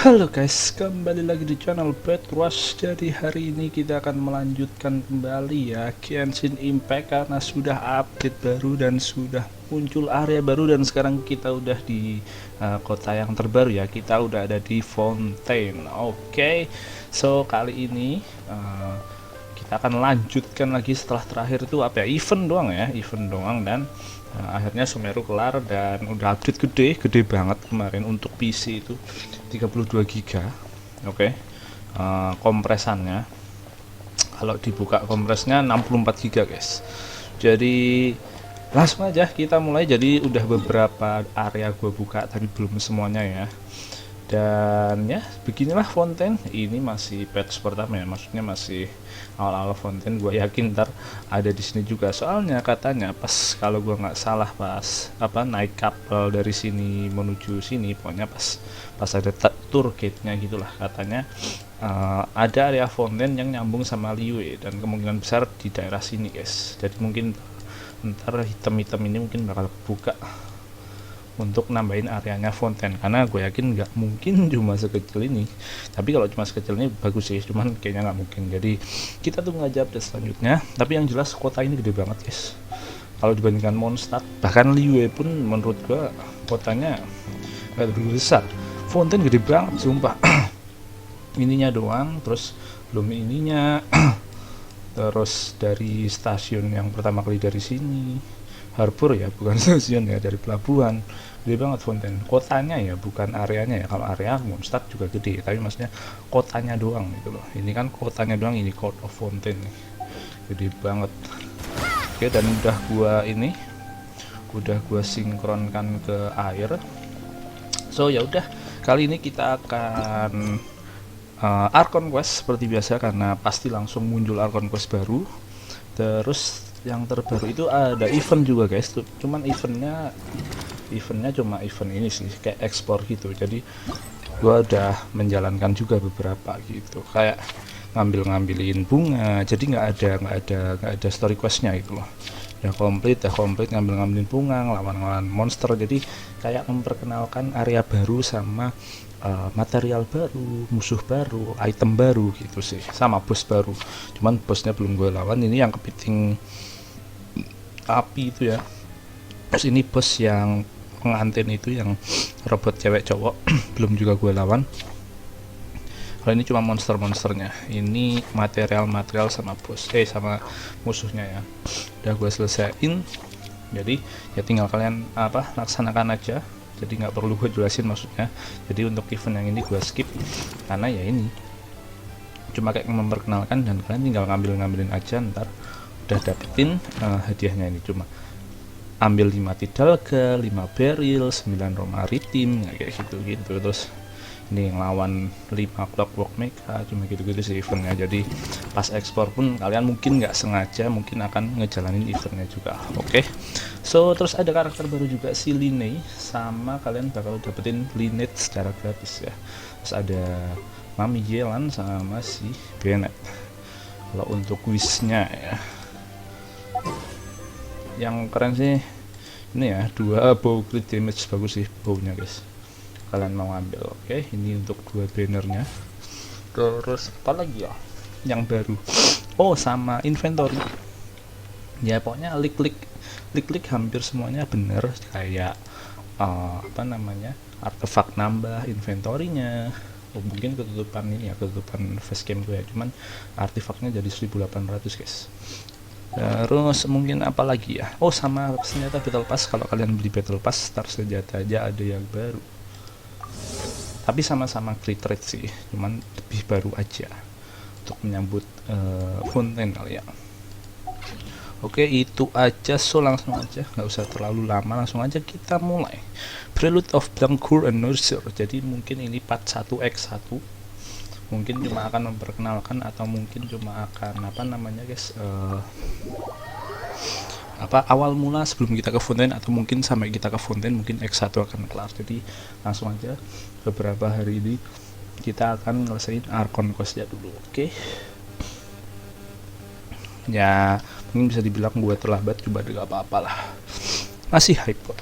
Halo guys, kembali lagi di channel BadRush. Jadi hari ini kita akan melanjutkan kembali ya Genshin Impact karena sudah update baru dan sudah muncul area baru, dan sekarang kita udah di kota yang terbaru ya. Kita udah ada di Fontaine. Oke, so kali ini kita akan lanjutkan lagi setelah terakhir itu apa ya, event doang dan akhirnya Sumeru kelar dan udah update gede banget kemarin untuk PC itu 32 GB. Oke. Kompresannya kalau dibuka kompresnya 64 GB guys. Jadi langsung aja kita mulai. Jadi udah beberapa area gue buka tapi belum semuanya ya. Dan ya beginilah Fontaine. Ini masih patch pertama ya, maksudnya masih awal-awal Fontaine. Gue yakin ntar ada di sini juga, soalnya katanya pas, kalau gue nggak salah, pas naik kapal dari sini menuju sini, pokoknya pas ada tour gate-nya gitulah, katanya ada area Fontaine yang nyambung sama Liyue, dan kemungkinan besar di daerah sini guys. Jadi mungkin ntar hitam-hitam ini mungkin bakal buka untuk nambahin areanya Fontaine, karena gue yakin nggak mungkin cuma sekecil ini. Tapi kalau cuma sekecil ini bagus sih, cuman kayaknya nggak mungkin. Jadi kita tunggu aja update selanjutnya. Tapi yang jelas kota ini gede banget guys, kalau dibandingkan Mondstadt, bahkan Liyue pun menurut gue kotanya nggak terlalu besar. Fontaine gede banget sumpah. Ininya doang, terus belum ininya. Terus dari stasiun yang pertama kali dari sini, harbor ya, bukan stasiun ya, dari pelabuhan, gede banget Fontaine. Kotanya ya, bukan areanya ya. Kalau area Mondstadt juga gede, tapi maksudnya kotanya doang gitu loh. Ini kan kotanya doang, ini Court of Fontaine nih, gede banget. Oke, dan udah gua sinkronkan ke air. So ya udah, kali ini kita akan Archon quest seperti biasa, karena pasti langsung muncul Archon quest baru. Terus yang terbaru itu ada event juga guys, cuman eventnya cuma event ini sih, kayak ekspor gitu. Jadi gua udah menjalankan juga beberapa gitu, kayak ngambilin bunga. Jadi nggak ada story questnya gitu loh. Udah komplit ngambilin bunga, ngelawan monster. Jadi kayak memperkenalkan area baru sama material baru, musuh baru, item baru gitu sih, sama bos baru. Cuman bosnya belum gue lawan. Ini yang kepiting api itu ya. Terus ini bos yang pengantin itu, yang robot cewek cowok belum juga gue lawan. Kalau ini cuma monsternya. Ini material sama bos, sama musuhnya ya. Udah gue selesaiin. Jadi ya tinggal kalian laksanakan aja. Jadi nggak perlu gue jelasin maksudnya. Jadi untuk event yang ini gue skip, karena ya ini cuma kayak memperkenalkan, dan kalian tinggal ngambilin aja. Ntar udah dapetin hadiahnya. Ini cuma ambil 5 tidal ke 5 barrel, 9 room maritim kayak gitu. Terus ini ngelawan 5 clockwork mecha, cuma gitu sih eventnya. Jadi pas ekspor pun kalian mungkin nggak sengaja mungkin akan ngejalanin eventnya juga. Oke. So terus ada karakter baru juga, si Line, sama kalian bakal dapetin Linet secara gratis ya. Terus ada Mami Yelan sama si Bennett. Kalau untuk wishnya ya, yang keren sih ini ya, 2 bow crit damage, bagus sih bownya guys, kalian mau ambil. Oke, ini untuk 2 bannernya. Terus apa lagi ya yang baru? Oh, sama inventory ya, pokoknya klik hampir semuanya bener. Kayak artefak nambah inventorinya. Oh, mungkin ketutupan ini ya, ketutupan facecam gue ya, cuman artefaknya jadi 1800 guys. Terus mungkin apa lagi ya, oh sama senjata battle pass. Kalau kalian beli battle pass, star senjata aja ada yang baru, tapi sama-sama crit rate sih, cuman lebih baru aja untuk menyambut Fontaine kali ya. Oke, itu aja. So langsung aja, nggak usah terlalu lama, langsung aja kita mulai Prelude of Blancheur and Noirceur. Jadi mungkin ini part 1x1, mungkin cuma akan memperkenalkan, atau mungkin cuma akan awal mula sebelum kita ke Fontaine, atau mungkin sampai kita ke Fontaine mungkin X1 akan kelar. Jadi langsung aja, beberapa hari ini kita akan ngelesain Archon quest-nya dulu. Oke. Ya mungkin bisa dibilang gue terlambat, coba gak apa-apa lah, masih hype kok.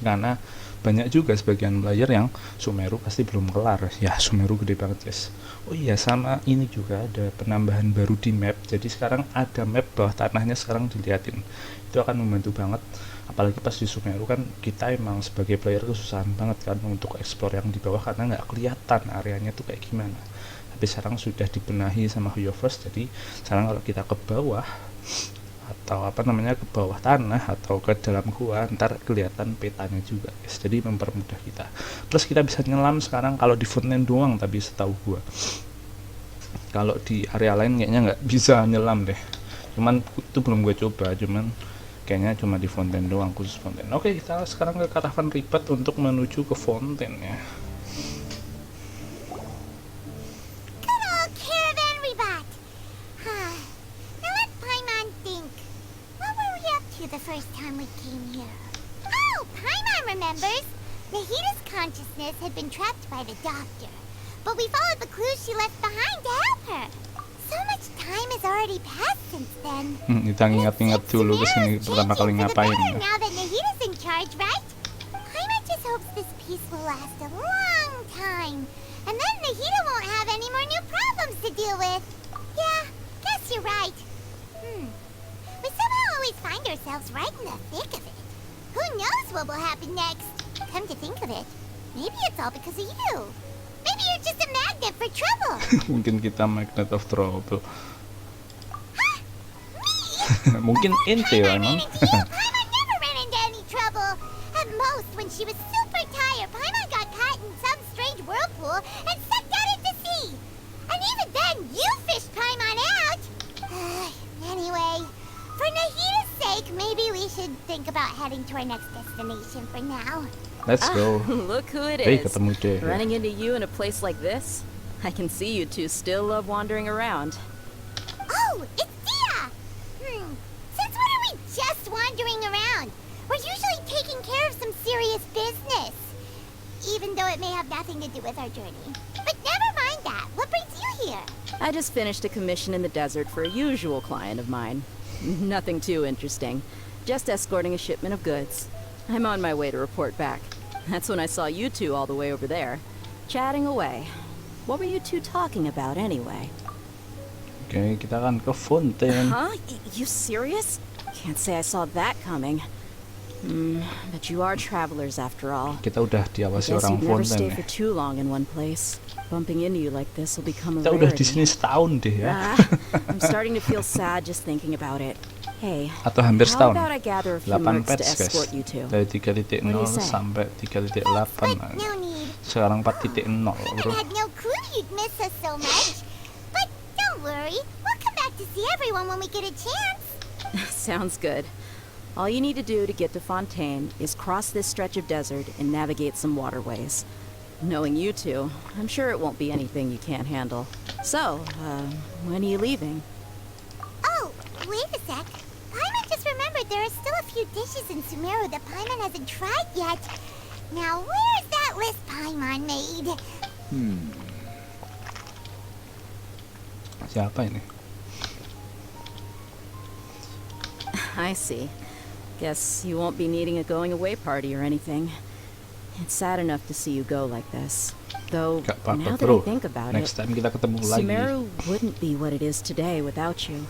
Karena banyak juga sebagian player yang Sumeru pasti belum kelar ya. Sumeru gede banget guys. Oh iya, sama ini juga ada penambahan baru di map. Jadi sekarang ada map bawah tanahnya sekarang dilihatin. Itu akan membantu banget, apalagi pas di Sumeru kan kita emang sebagai player kesusahan banget kan untuk explore yang di bawah karena nggak kelihatan areanya tuh kayak gimana. Tapi sekarang sudah dibenahi sama Hoyoverse, jadi sekarang kalau kita ke bawah atau apa namanya ke bawah tanah atau ke dalam gua ntar kelihatan petanya juga guys, jadi mempermudah kita. Plus kita bisa nyelam sekarang kalau di Fountain doang, tapi setahu gua kalau di area lain kayaknya nggak bisa nyelam deh. Cuman itu belum gue coba, cuman kayaknya cuma di Fountain doang, khusus Fountain. Oke, kita sekarang ke karavan ribet untuk menuju ke Fountain ya. The first time we came here. Oh, Paimon remembers. Nahida's consciousness had been trapped by the doctor, but we followed the clues she left behind to help her. So much time has already passed since then. Kita ingat-ingat dulu kesini pertama kali ngapain ya. Now that Nahida's in charge, right? Paimon just hopes this peace will last a long time, and then Nahida won't have any more new problems to deal with. Yeah, guess you're right. We somehow always find ourselves right in the thick of it. Who knows what will happen next? Come to think of it, maybe it's all because of you. Maybe you're just a magnet for trouble. Mungkin kita magnet of trouble. Huh? Me? Mungkin ente emang. Paimon never ran into any trouble. At most, when she was super tired, Paimon got caught in some strange whirlpool and sucked out into sea. And even then, you fished Paimon out. Anyway, for Nahida's sake, maybe we should think about heading to our next destination for now. Let's go. Look who it Hey, is. ketemu deh. Running into you in a place like this? I can see you two still love wandering around. Oh, it's Dia! Since when are we just wandering around? We're usually taking care of some serious business. Even though it may have nothing to do with our journey. But never mind that. What brings you here? I just finished a commission in the desert for a usual client of mine. Nothing too interesting. Just escorting a shipment of goods. I'm on my way to report back. That's when I saw you two all the way over there, chatting away. What were you two talking about anyway? Oke, kita akan ke Fountain. Huh? You serious? Can't say I saw that coming. But you are travelers after all. Kita udah diawasi Guess orang you'd never Fountain stay ya. for too long in one place. Bumping into you like this will become a Kita udah di rarity. sini setahun deh ya. I'm starting to feel sad just thinking about it. Hey, Atau hampir how setahun. about I gather a few 8 mercs to patch guys. escort you two? Dari What do 3.0 you say? sampai 3.8. But no need. Sekarang 4.0 I bro. had no clue you'd miss us so much. But don't worry, we'll come back to see everyone when we get a chance. Sounds good. All you need to do to get to Fontaine is cross this stretch of desert and navigate some waterways. Knowing you two, I'm sure it won't be anything you can't handle. So, when are you leaving? Oh, wait a sec. Paimon just remembered there are still a few dishes in Sumeru that Paimon hasn't tried yet. Now, where's that list Paimon made? Siapa ini? I see. Guess you won't be needing a going away party or anything. It's sad enough to see you go like this. Though, Gak apa-apa now that bro. I think about Next it, time kita ketemu lagi. Sumeru wouldn't be what it is today without you.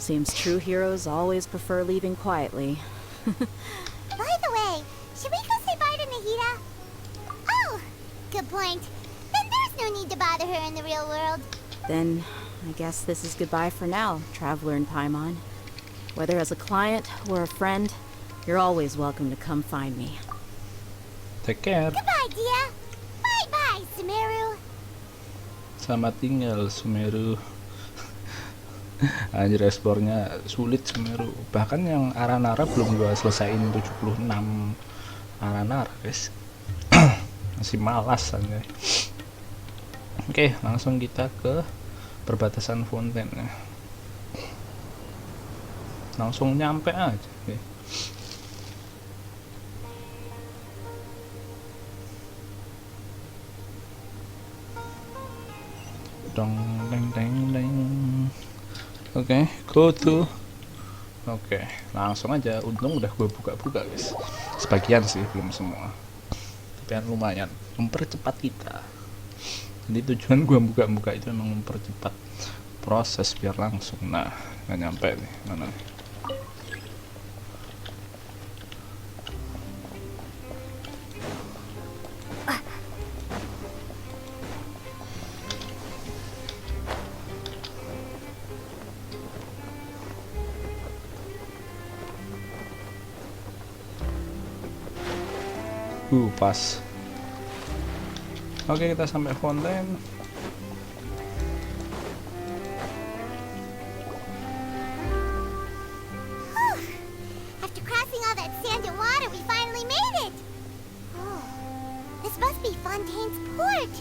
Seems true heroes always prefer leaving quietly. By the way, should we go say bye to Nahida? Oh, good point. Then there's no need to bother her in the real world. Then, I guess this is goodbye for now, Traveler and Paimon. Whether as a client or a friend, you're always welcome to come find me. Take care. Goodbye, Dia. Bye-bye, Sumeru. Selamat tinggal Sumeru. Anjir, eksplornya sulit Sumeru. Bahkan yang Aranara belum gua selesaiin 76 Aranara guys. Masih malas aja. Oke, langsung kita ke perbatasan Fountain ya. Langsung nyampe aja. Oke. Dong deng deng deng. Oke, go to. Oke, langsung aja. Untung udah gue buka-buka guys. Sebagian sih, belum semua. tapi kan lumayan mempercepat kita. Jadi tujuan gua buka-buka itu memang mempercepat proses biar langsung. Nah, nggak nyampe nih, mana nih? Pas. Oke, kita sampai fonten. After crossing all that sand and water, we finally made it. Oh, this must be Fontaine's port.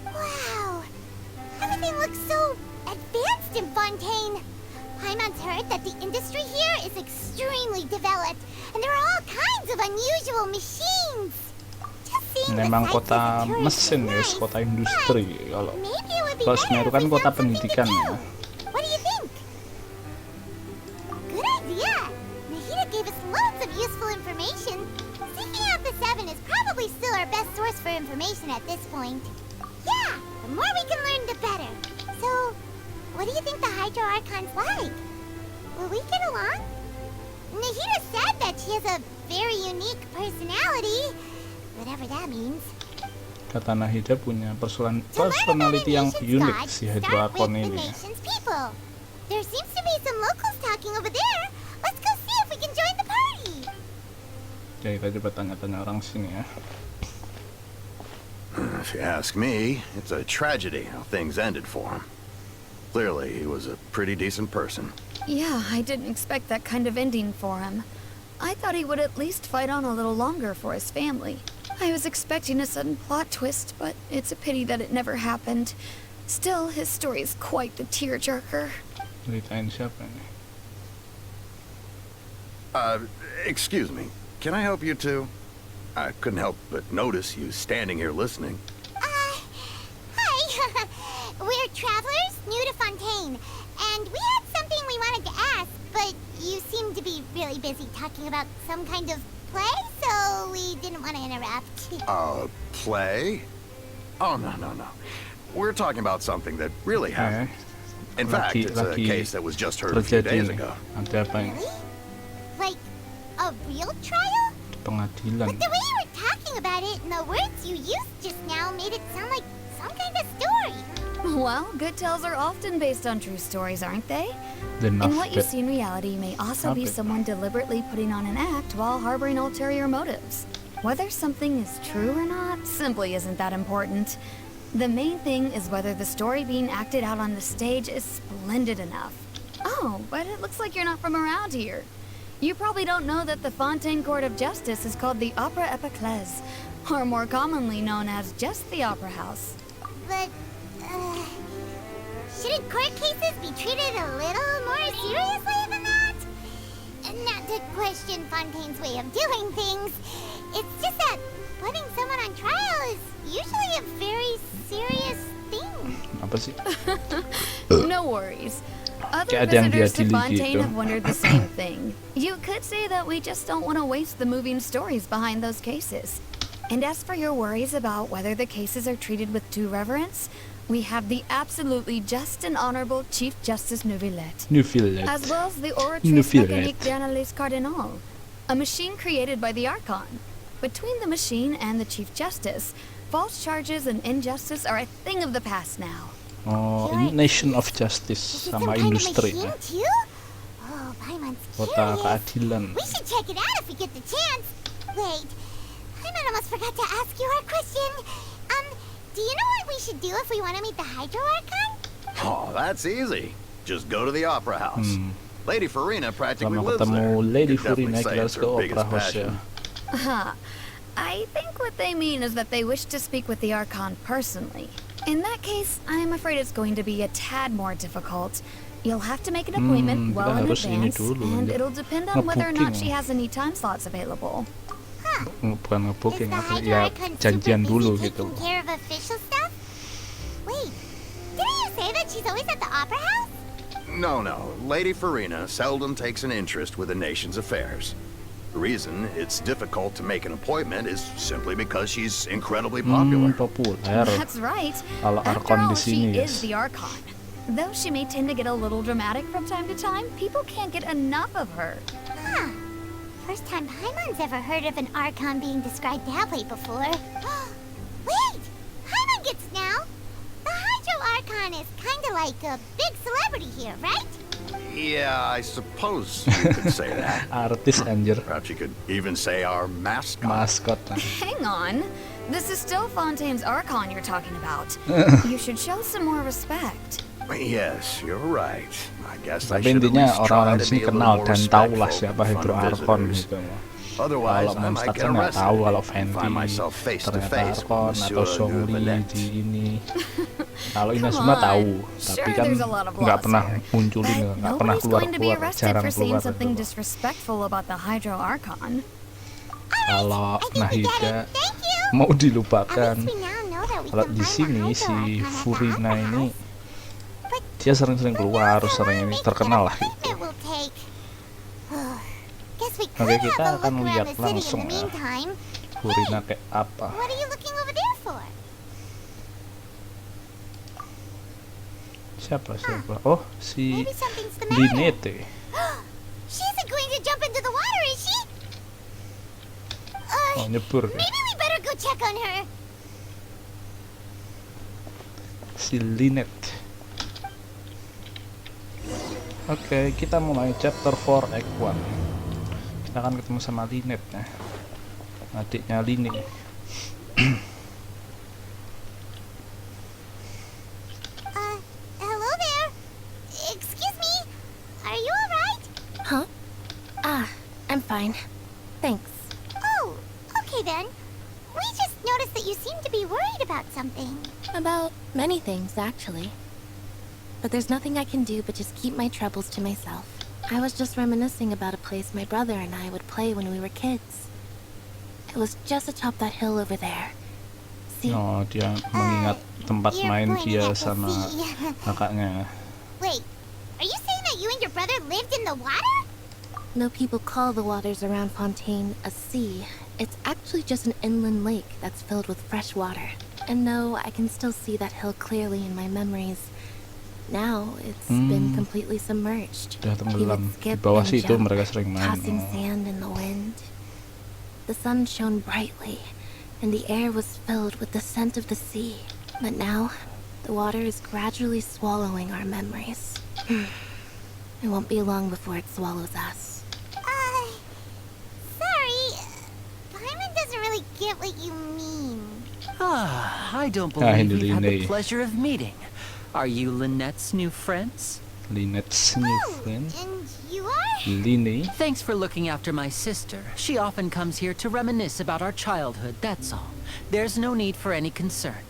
Wow, everything looks so advanced in Fontaine. Paimon's heard that the industry here is extremely developed, and there are all kinds of unusual machines. Memang kota mesin guys, kota industri. Kalau Semeru kan kota pendidikan ya. What do you think? Good idea. Nahida gave us loads of useful information. Seeking out the Seven is probably still our best source for information at this point. Yeah, the more we can learn, the better. So, what do you think the Hydro Archon's like? Will we get along? Nahida said that she has a very unique personality. Whatever that means. Kata Nahida punya personality yang unik si Hydro Archon ini. There seems to be some locals talking over there. Let's go see if we can join the party. Jadi kita coba tanya-tanya orang sini ya. If you ask me, it's a tragedy how things ended for him. Clearly, he was a pretty decent person. Yeah, I didn't expect that kind of ending for him. I thought he would at least fight on a little longer for his family. I was expecting a sudden plot twist, but it's a pity that it never happened. Still, his story is quite the tearjerker. Ceritain siapa nih? Excuse me. Can I help you two? I couldn't help but notice you standing here listening. Hi. We're travelers new to Fontaine, and we had something we wanted to ask, but you seem to be really busy talking about some kind of play, so we didn't want to interrupt. Play? Oh, no. We're talking about something that really happened. In fact, it's a case that was just heard a few days ago. Ada apa ini? Really? Like a real trial? Pengadilan. But the way you were talking about it and the words you used just now made it sound like some kind of story. Well, good tales are often based on true stories, aren't they? And what you see in reality may also be someone deliberately putting on an act while harboring ulterior motives. Whether something is true or not simply isn't that important. The main thing is whether the story being acted out on the stage is splendid enough. Oh, but it looks like you're not from around here. You probably don't know that the Fontaine Court of Justice is called the Opera Epiclese, or more commonly known as just the Opera House. But, shouldn't court cases be treated a little more seriously than that? Not to question Fontaine's way of doing things. It's just that putting someone on trial is usually a very serious thing. Apa sih? No worries. Other visitors to Fontaine have wondered the same thing. You could say that we just don't want to waste the moving stories behind those cases. And as for your worries about whether the cases are treated with due reverence, we have the absolutely just and honorable Chief Justice Neuvillette. As well as the Oratrice Mécanique d'Analyse Cardinal, a machine created by the Archon. Between the machine and the Chief Justice, false charges and injustice are a thing of the past now. Oh, Nation of Justice sama industri ya. Oh, Paimon's Kota curious. keadilan. We should check it out if we get the chance. Wait, Paimon almost forgot to ask you our question. Do you know what we should do if we want to meet the Hydro Archon? Oh, that's easy. Just go to the Opera House. Lady Farina practically Selama lives ketemu there. Lady You'd definitely Farina say kita it's harus ke her biggest Opera House ya. passion. I think what they mean is that they wish to speak with the Archon personally. In that case, I'm afraid it's going to be a tad more difficult. You'll have to make an appointment well in advance, and it'll depend on whether or not she has any time slots available. Bukan nge-booking, Is the Hydro ya Archon janjian super dulu busy gitu. taking care of official stuff? Wait, didn't you say that she's always at the Opera House? No. Lady Farina seldom takes an interest with the nation's affairs. The reason it's difficult to make an appointment is simply because she's incredibly popular. Populer. That's right. Kalau After Archon all, di she sini, is the Archon. Though she may tend to get a little dramatic from time to time, people can't get enough of her. Huh. First time Paimon's ever heard of an Archon being described that way before. Wait! Paimon gets now! The Hydro Archon is kinda like a big celebrity here, right? Yeah, I suppose you could say that. Artis anjir. Perhaps you could even say our mascot. Maskot. Hang on. This is still Fontaine's Archon you're talking about. You should show some more respect. Yes, you're right. I guess I Tapi should at intinya least try orang-orang to di sini be a little kenal more dan tahu lah respectful siapa in front Hydro of Archon visitors. gitu. Otherwise, Kalau I might Mondstadt get kan nggak arrested. tahu kalau Fenty Find myself face to ternyata face with Archon atau Monsieur Zhongli Neuvillette. di ini. Kalau Ina Come semua on. tahu, Sure, tapi kan there's a lot of nggak laws pernah here. munculin, But nggak pernah nobody's going to be keluar, arrested jarang for saying keluar something gitu. disrespectful about the Hydro Archon. Kalau I think we get Nahida it. Thank you! mau At dilupakan. least we now know that we Kalau can di find sini the si Hydro Archon at the Furina Alpha ini House. But dia sering-sering keluar, how sering long ini making terkenal an lah gitu. appointment will take? Guess we Oke, could kita have a akan look lihat around the city in langsung the ya. meantime. Furina kayak apa? What are you looking over there for? Siapa? Oh, si Maybe something's the matter. Linete. She isn't going to jump into the water, is she? Oh, nyebur. Maybe we better go check on her. Si Linet. Oke, kita mulai chapter 4 act 1. Kita akan ketemu sama Linet ya. Adiknya Lini. Hello there. Excuse me. Are you alright? Huh? I'm fine. Thanks. Oh, okay then. We just noticed that you seem to be worried about something. About many things, actually. But there's nothing I can do but just keep my troubles to myself. I was just reminiscing about a place my brother and I would play when we were kids. It was just atop that hill over there. See? Oh, dia mengingat tempat You're main pointing dia at the sama sea. kakaknya. Wait, are you saying that you and your brother lived in the water? No people call the waters around Fontaine a sea. It's actually just an inland lake that's filled with fresh water. And no, I can still see that hill clearly in my memories. Now it's been completely submerged. Sudah We would tenggelam. Di skip bawah and situ jump, mereka sering main. tossing Oh. sand in the wind. The sun shone brightly, and the air was filled with the scent of the sea. But now, the water is gradually swallowing our memories. It won't be long before it swallows us. Sorry. Paimon doesn't really get what you mean. I don't Ah, believe hindi we've had the Linné. pleasure of meeting. Are you Lynette's new friends? Linet's new friend. And you are? Lini. Thanks for looking after my sister. She often comes here to reminisce about our childhood, that's all. There's no need for any concern.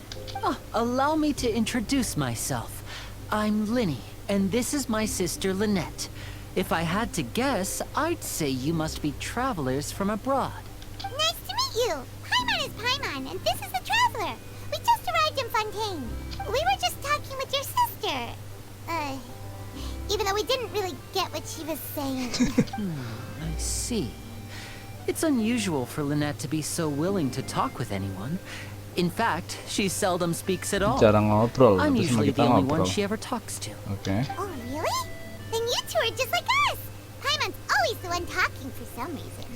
Allow me to introduce myself. I'm Linny, and this is my sister Lynette. If I had to guess, I'd say you must be travelers from abroad. Nice to meet you. Paimon is Paimon, and this is the Traveler. We just arrived in Fontaine. We were just talking with your sister. Even though we didn't really get what she was saying. I see. It's unusual for Lynette to be so willing to talk with anyone. In fact, she seldom speaks at all. Jarang ngobrol, I'm tapi sama usually kita the only one ngobrol. she ever talks to. Oke. Oh, really? Then you two are just like us. Paimon's always the one talking for some reason.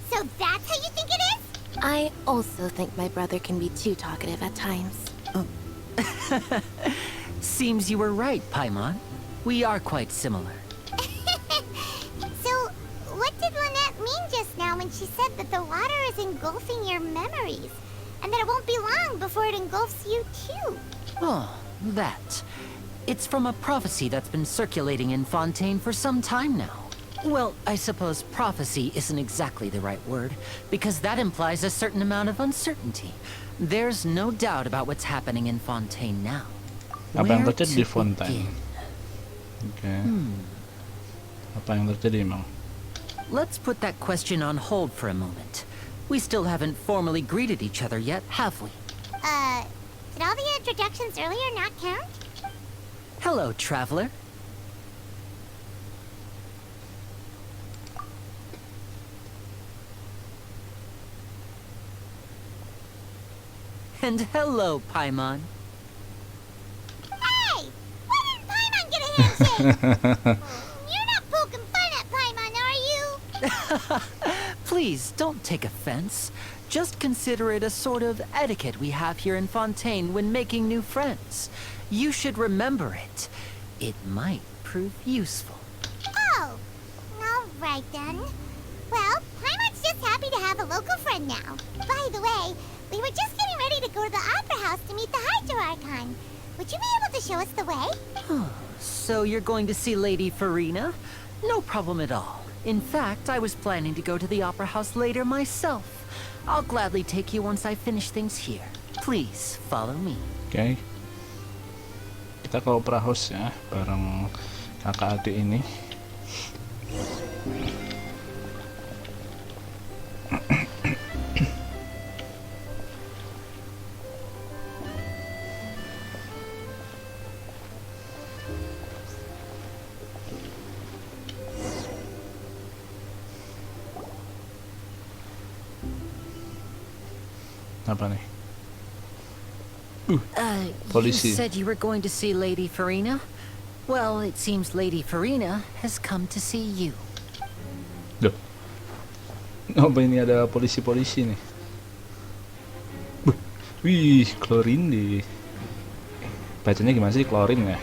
So that's how you think it is? I also think my brother can be too talkative at times. Seems you were right, Paimon. We are quite similar. So, what did Lynette mean just now when she said that the water is engulfing your memories? And that it won't be long before it engulfs you too? Oh, that. It's from a prophecy that's been circulating in Fontaine for some time now. Well, I suppose prophecy isn't exactly the right word, because that implies a certain amount of uncertainty. There's no doubt about what's happening in Fontaine now. Apa yang Where terjadi di to Fontaine? begin? Oke. Apa yang terjadi, Mang? Let's put that question on hold for a moment. We still haven't formally greeted each other yet, have we? Did all the introductions earlier not count? Hello, traveler. And hello, Paimon. Hey! Why didn't Paimon get a handshake? You're not poking fun at Paimon, are you? Please, don't take offense. Just consider it a sort of etiquette we have here in Fontaine when making new friends. You should remember it. It might prove useful. Oh, all right then. Well, Paimon's just happy to have a local friend now. By the way, we were just getting ready to go to the Opera House to meet the Hydro Archon. Would you be able to show us the way? So you're going to see Lady Farina? No problem at all. In fact, I was planning to go to the Opera House later myself. I'll gladly take you once I finish things here. Please, follow me. Oke. Kita ke Opera House ya, bareng kakak adik ini. Apa nih? Polisi. You said you were going to see Lady Farina? Well, it seems Lady Farina has come to see you. Duh. Apa ini ada polisi-polisi nih? Wih, klorin deh. Bacanya gimana sih, klorin ya?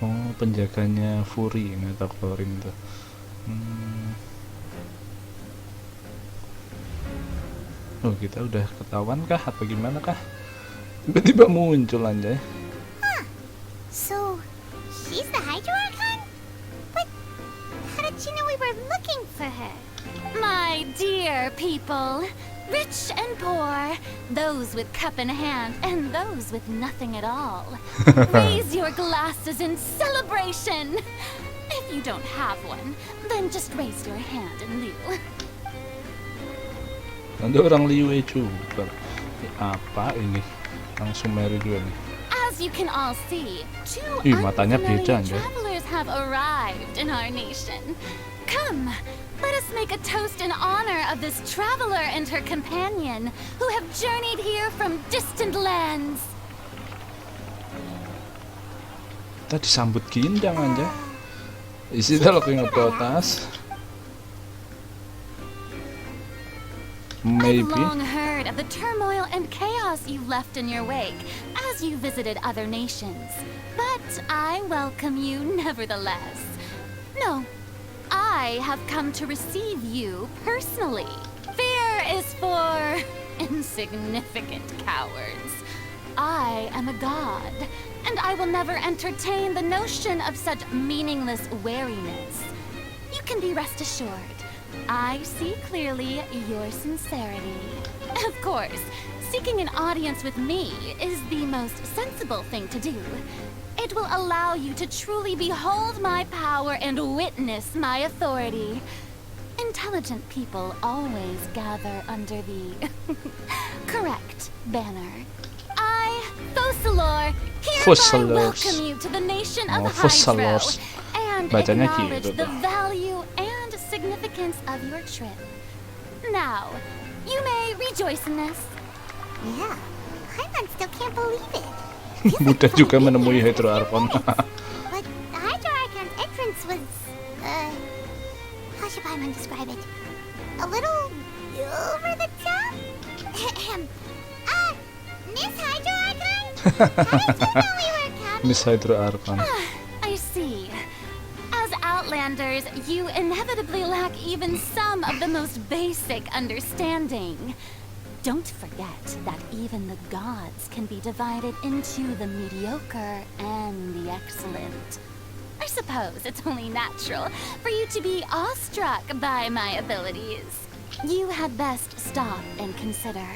Oh, penjaganya Fury ini atau klorin tuh. Oh, kita udah ketahuan kah? Apa gimana kah? Tiba-tiba muncul aja. Huh. So, she's the Hydro Archon? But how did she know we were looking for her? My dear people, rich and poor, those with cup in hand and those with nothing at all. Raise your glasses in celebration. If you don't have one, then just raise your hand in lieu. Ada orang Liu juga. Apa ini? Langsung Mary dulu nih. As you can all see, two matanya beda, unfamiliar travelers have arrived in our nation. Come, let us make a toast in honor of this traveler and her companion who have journeyed here from distant lands. Kita disambut gindang aja. Is it looking about us? Maybe. I've long heard of the turmoil and chaos you left in your wake as you visited other nations. But I welcome you nevertheless. No, I have come to receive you personally. Fear is for insignificant cowards. I am a god, and I will never entertain the notion of such meaningless wariness. You can be rest assured. I see clearly your sincerity. Of course, seeking an audience with me is the most sensible thing to do. It will allow you to truly behold my power and witness my authority. Intelligent people always gather under the correct banner. I, Focalor, hereby welcome you to the nation of Hydro and acknowledge the value and significance of your trip. Now, you may rejoice in this. Yeah, Paimon still can't believe it. Mudah juga menemui Hydro Archon. But the Hydro Archon's entrance was, how should Paimon describe it? A little over the top? Miss Hydro Archon? How did you know we were coming? Miss Hydro Archon. I see. As Outlanders, you inevitably lack even some of the most basic understanding. Don't forget that even the gods can be divided into the mediocre and the excellent. I suppose it's only natural for you to be awestruck by my abilities. You had best stop and consider.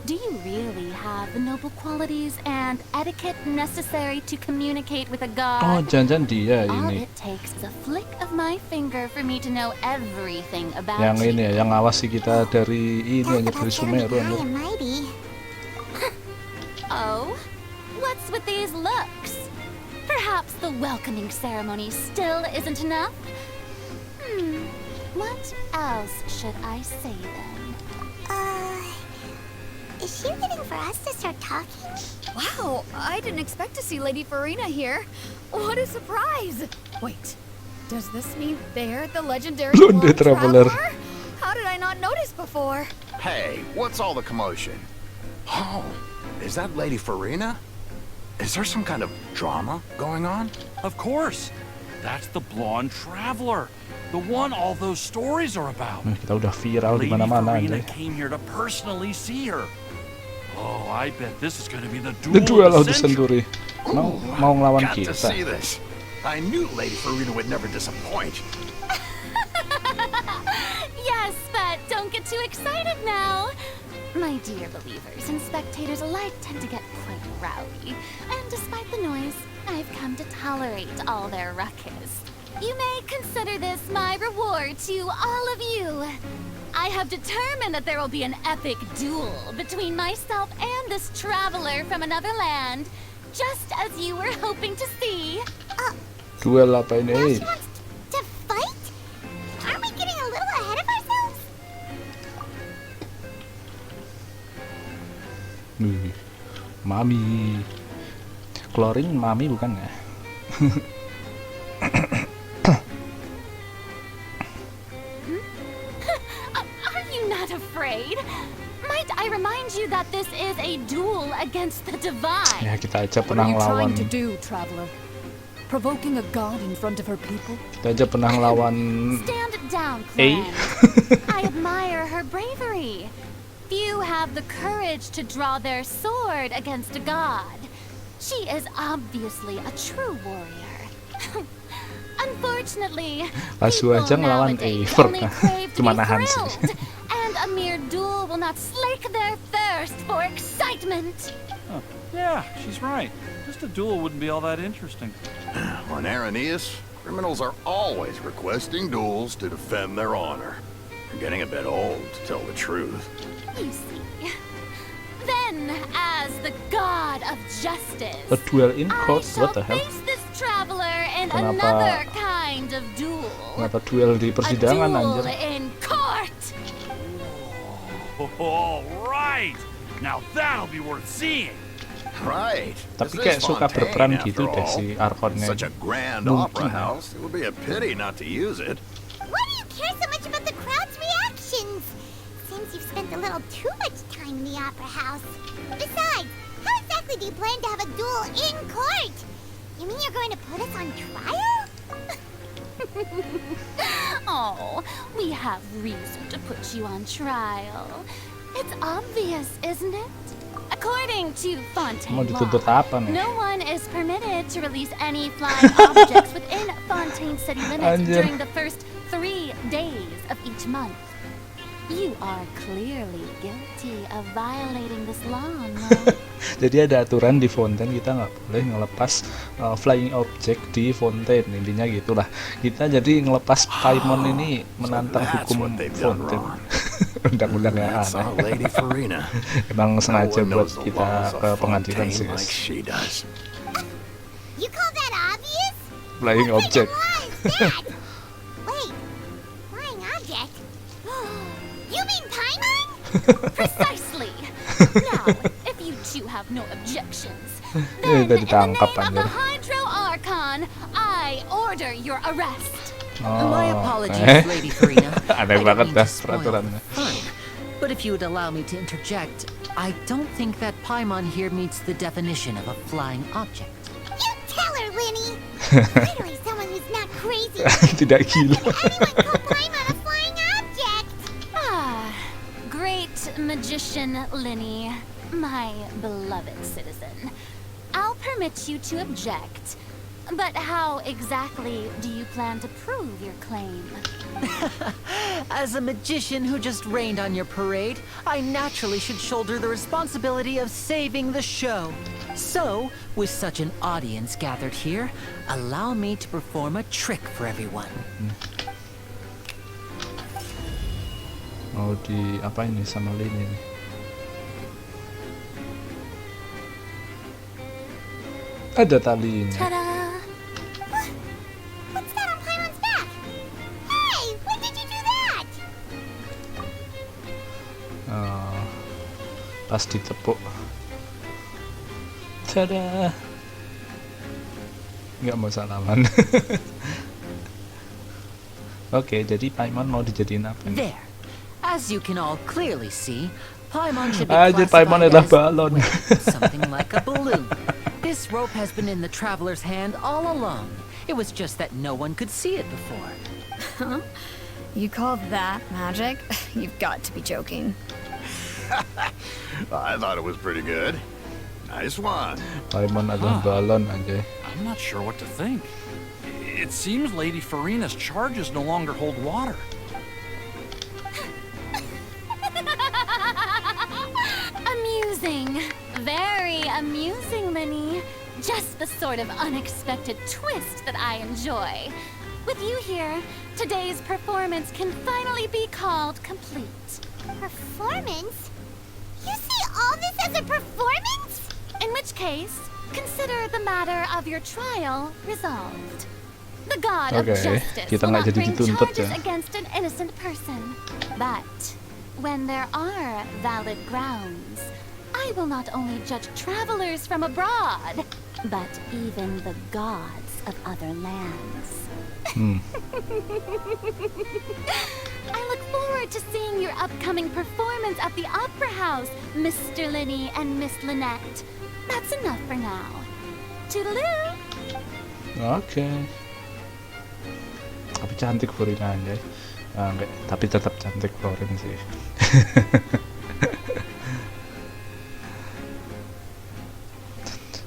Do you really have the noble qualities and etiquette necessary to communicate with a god? Oh, jangan dia All ini. it takes is a flick of my finger for me to know everything about Yang you. ini ya, yang ngawasi kita dari ini aja, dari Sumeru aja. Oh, what's with these looks? Perhaps the welcoming ceremony still isn't enough? What else should I say then? she waiting for us to start talking? Wow, I didn't expect to see Lady Farina here. What a surprise! Wait, does this mean they're the legendary Blonde Blonde Traveler. How did I not notice before? Hey, what's all the commotion? Oh, is that Lady Farina? Is there some kind of drama going on? Of course. That's the Blonde Traveler. The one all those stories are about. Kita udah viral di Lady mana-mana Farina aja. came here to personally see her. Oh, I bet this is going to be the The duel Duel of of the the century. Century. Mau ngelawan Got to kita. see this. I knew Lady Farina would never disappoint. Yes, but don't get too excited now. My dear believers and spectators alike tend to get quite rowdy, and despite the noise, I've come to tolerate all their ruckus. You may consider this my reward to all of you. I have determined that there will be an epic duel between myself and this traveler from another land, just as you were hoping to see. Duel apa ini? Now she wants to fight? Aren't we getting a little ahead of ourselves? Wih, Mami. Chlorine Mami bukan ya? Are you not afraid? Might I remind you that this is a duel against the divine? Ya kita aja What pernah are you trying ngelawan. to do, traveler? Provoking a god in front of her people? Kita aja pernah ngelawan Stand down, A. Clan. I admire her bravery. Few have the courage to draw their sword against a god. She is obviously a true warrior. Unfortunately, Langsung aja people ngelawan nowadays Eivor, only kan? crave to Cuma be nahan sih. thrilled, and a mere duel will not slake their thirst for excitement. Huh. Yeah, she's right. Just a duel wouldn't be all that interesting. On Arrhenius, criminals are always requesting duels to defend their honor. You're getting a bit old, to tell the truth. You see. Then, as the god of justice, A duel in I court? shall What the hell? face this traveler in Kenapa- another kind of duel. Kenapa duel di A persidangan duel anjir? in court. All right. Now that'll be worth seeing. Right. Tapi This kayak is suka Fontaine, berperan after gitu deh all. si Archonnya. Such a grand Mungkin opera ya. house. It would be a pity not to use it. Why do you care so much about the crowd's reactions? Seems you've spent a little too much time in the opera house. Besides, how exactly do you plan to have a duel in court? You mean you're going to put us on trial? Oh, we have reason to put you on trial. It's obvious, isn't it? According to Fontaine Mau law, dituntut apa nih? no one is permitted to release any flying objects within Fontaine city limits Anjir. during the first 3 days of each month. You are clearly guilty of violating this law, no? Jadi ada aturan di Fontaine, kita nggak boleh ngelepas flying object di Fontaine. Intinya gitulah. Kita jadi ngelepas Paimon ini menantang that's hukum what they've done Fontaine. wrong. Undang-undang yang That's our aneh. Lady Farina. Emang No sengaja one buat knows the kita laws ke of pengadilan sih, Fontaine like guys. she does. You call that obvious? Flying What object. kind of law is that? Wait, flying object? You mean Paimon? Precisely. Now, if you two have no objections, then udah in the name ditangkap, of the anjir. Hydro Archon, I order your arrest. My Oh, apologies, Lady Farina. Aneh I banget didn't mean dah to spoil peraturannya. the fun. But if you would allow me to interject, I don't think that Paimon here meets the definition of a flying object. You tell her, Linny. Literally someone who's not crazy. Tidak gila. Anyone call Paimon a flying object? Ah, great magician Linny, my beloved citizen. I'll permit you to object. But how exactly do you plan to prove your claim? As a magician who just rained on your parade, I naturally should shoulder the responsibility of saving the show. So, with such an audience gathered here, allow me to perform a trick for everyone. Mau di apa ini sama Lini nih? Ada talinya. Ta-da! What's that on Paimon's back? Hey, when did you do that? Pas ditepuk. Tada. Nggak mau salaman. Oke, jadi Paimon mau dijadiin apa nih? There. As you can all clearly see, Paimon should be Anjir, Paimon classified adalah as balon. something like a balloon. This rope has been in the traveler's hand all along. It was just that no one could see it before. Huh? You call that magic? You've got to be joking. I thought it was pretty good. Nice one. Paimon adalah balon aja. I'm not sure what to think. It seems Lady Farina's charges no longer hold water. Amusing. Very amusing, Linny. Just the sort of unexpected twist that I enjoy. With you here, today's performance can finally be called complete. Performance? You see all this as a performance? In which case, consider the matter of your trial resolved. The god of justice kita will nggak not jadi bring dituntut charges ya. against an innocent person. But when there are valid grounds, I will not only judge travelers from abroad, but even the gods of other lands. I look forward to seeing your upcoming performance at the Opera House, Mr. Linny and Miss Lynette. That's enough for now. Toodaloo! Oke. Tapi cantik Florina aja. Enggak, tapi tetap cantik Florin sih.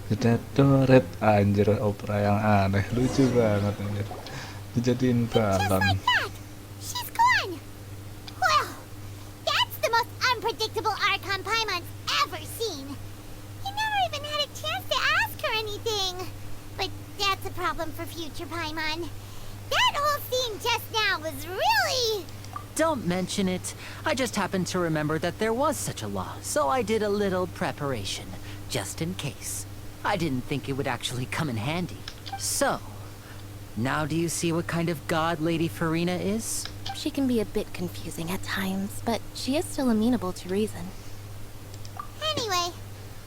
Red anjir, opera yang aneh, lucu banget anjir. Dijadiin balon. Just like that! She's gone! Well, that's the most unpredictable Archon Paimon's ever seen. He never even had a chance to ask her anything. But that's a problem for future Paimon. That whole scene just now was really... Don't mention it. I just happened to remember that there was such a law, so I did a little preparation, just in case. I didn't think it would actually come in handy. So, now do you see what kind of god Lady Farina is? She can be a bit confusing at times, but she is still amenable to reason. Anyway,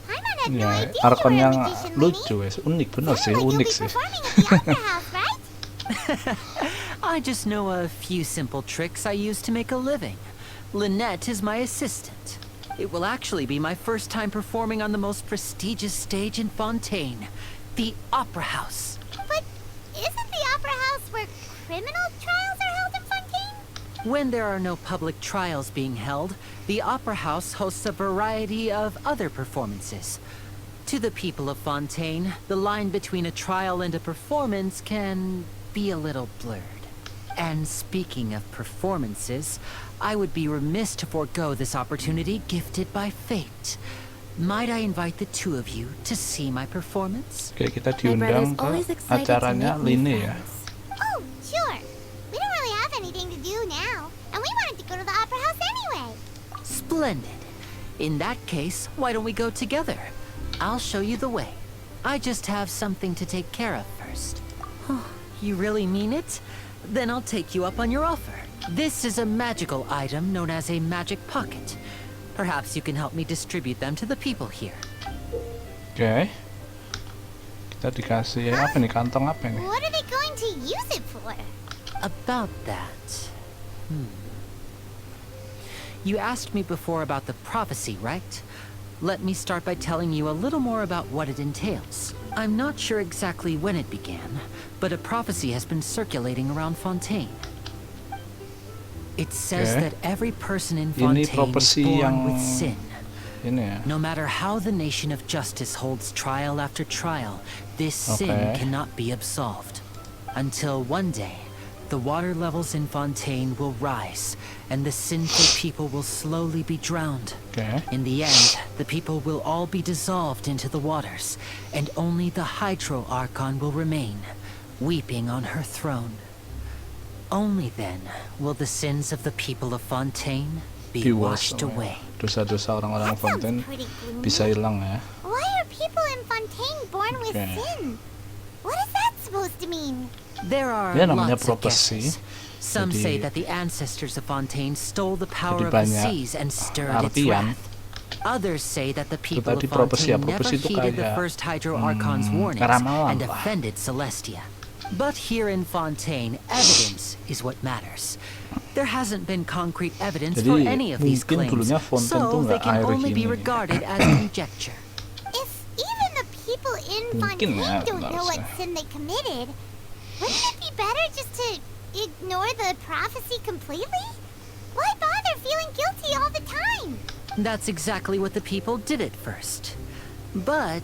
Paimon had no Ya, idea Archon you were yang a magician, Linny. lucu ya, unik bener sih, Sounded like unik you'll sih. be performing at the Opera House, right? I just know a few simple tricks I use to make a living. Lynette is my assistant. It will actually be my first time performing on the most prestigious stage in Fontaine, the Opera House. But isn't the Opera House where criminal trials are held in Fontaine? When there are no public trials being held, the Opera House hosts a variety of other performances. To the people of Fontaine, the line between a trial and a performance can be a little blurred. And speaking of performances, I would be remiss to forego this opportunity gifted by fate. Might I invite the two of you to see my performance? Oke, kita My brother's diundang always ke excited to acaranya meet new Lini ya. friends. Oh, sure. We don't really have anything to do now, and we wanted to go to the Opera House anyway. Splendid. In that case, why don't we go together? I'll show you the way. I just have something to take care of first. You really mean it? Then I'll take you up on your offer. This is a magical item known as a magic pocket. Perhaps you can help me distribute them to the people here. Oke. Kita dikasih apa nih, kantong apa nih? What are they going to use it for? About that. You asked me before about the prophecy, right? Let me start by telling you a little more about what it entails. I'm not sure exactly when it began, but a prophecy has been circulating around Fontaine. It says Okay. that every person in Ini Fontaine is prophecy born yang with sin. ini ya. No matter how the nation of justice holds trial after trial, this sin Okay. cannot be absolved. Until one day, the water levels in Fontaine will rise, and the sinful people will slowly be drowned. Oke. In the end, the people will all be dissolved into the waters, and only the Hydro Archon will remain, weeping on her throne. Only then will the sins of the people of Fontaine be washed away. Dosa-dosa orang-orang That sounds Fontaine pretty gloomy. bisa hilang ya. Why are people in Fontaine born with Okay. sin? What is that supposed to mean? There are Ya, namanya lots of prophecy. guesses. Some Jadi- say that the ancestors of Fontaine stole the power Jadi of the banyak seas and stirred its artian. wrath. Others say that the people of tadi propesi ya, Fontaine never propesi itu heeded the kayak first Hydro Archon's warnings ramalan and lah. offended Celestia. But here in Fontaine, evidence is what matters. There hasn't been concrete evidence for Jadi any of these mungkin claims, dulunya Fontaine tuh so they nggak can air only be gini. regarded as conjecture. If even the people in Mungkin Fontaine ya, don't know what harusnya. sin they committed, wouldn't it be better just to ignore the prophecy completely? Why bother feeling guilty all the time? That's exactly what the people did at first. But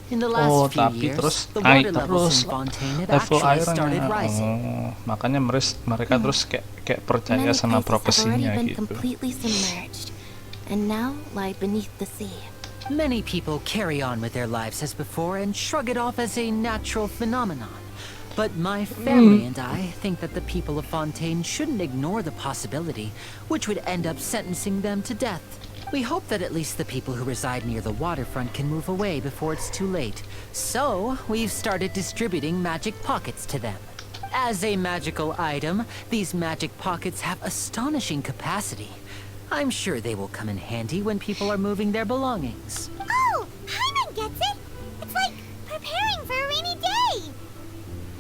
in the last few tapi years, terus the naik water levels terus in Fontaine had level actually started airnya. rising. Makanya mereka terus kayak percaya Many sama places have profesinya already been gitu. completely submerged, and now lie beneath the sea. Many people carry on with their lives as before and shrug it off as a natural phenomenon. But my family and I think that the people of Fontaine shouldn't ignore the possibility, which would end up sentencing them to death. We hope that at least the people who reside near the waterfront can move away before it's too late. So, we've started distributing magic pockets to them. As a magical item, these magic pockets have astonishing capacity. I'm sure they will come in handy when people are moving their belongings. Oh, Hyman gets it! It's like preparing for a rainy day!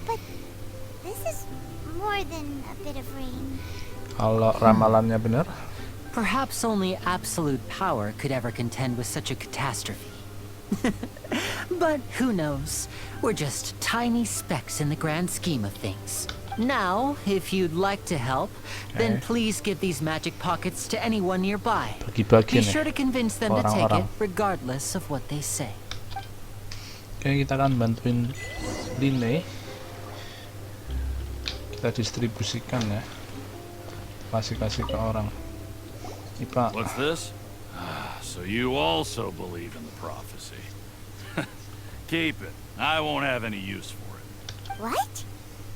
But this is more than a bit of rain. Kalau ramalannya benar, Perhaps only absolute power could ever contend with such a catastrophe. But who knows? We're just tiny specks in the grand scheme of things. Now, if you'd like to help, then please give these magic pockets to anyone nearby. bagi-bagi Be nih sure to convince them to take it, orang-orang. regardless of what they say. Oke, kita akan bantuin Line. Kita distribusikan ya, kasih ke orang. Ipa, What's this? So you also believe in the prophecy. Keep it. I won't have any use for it. What?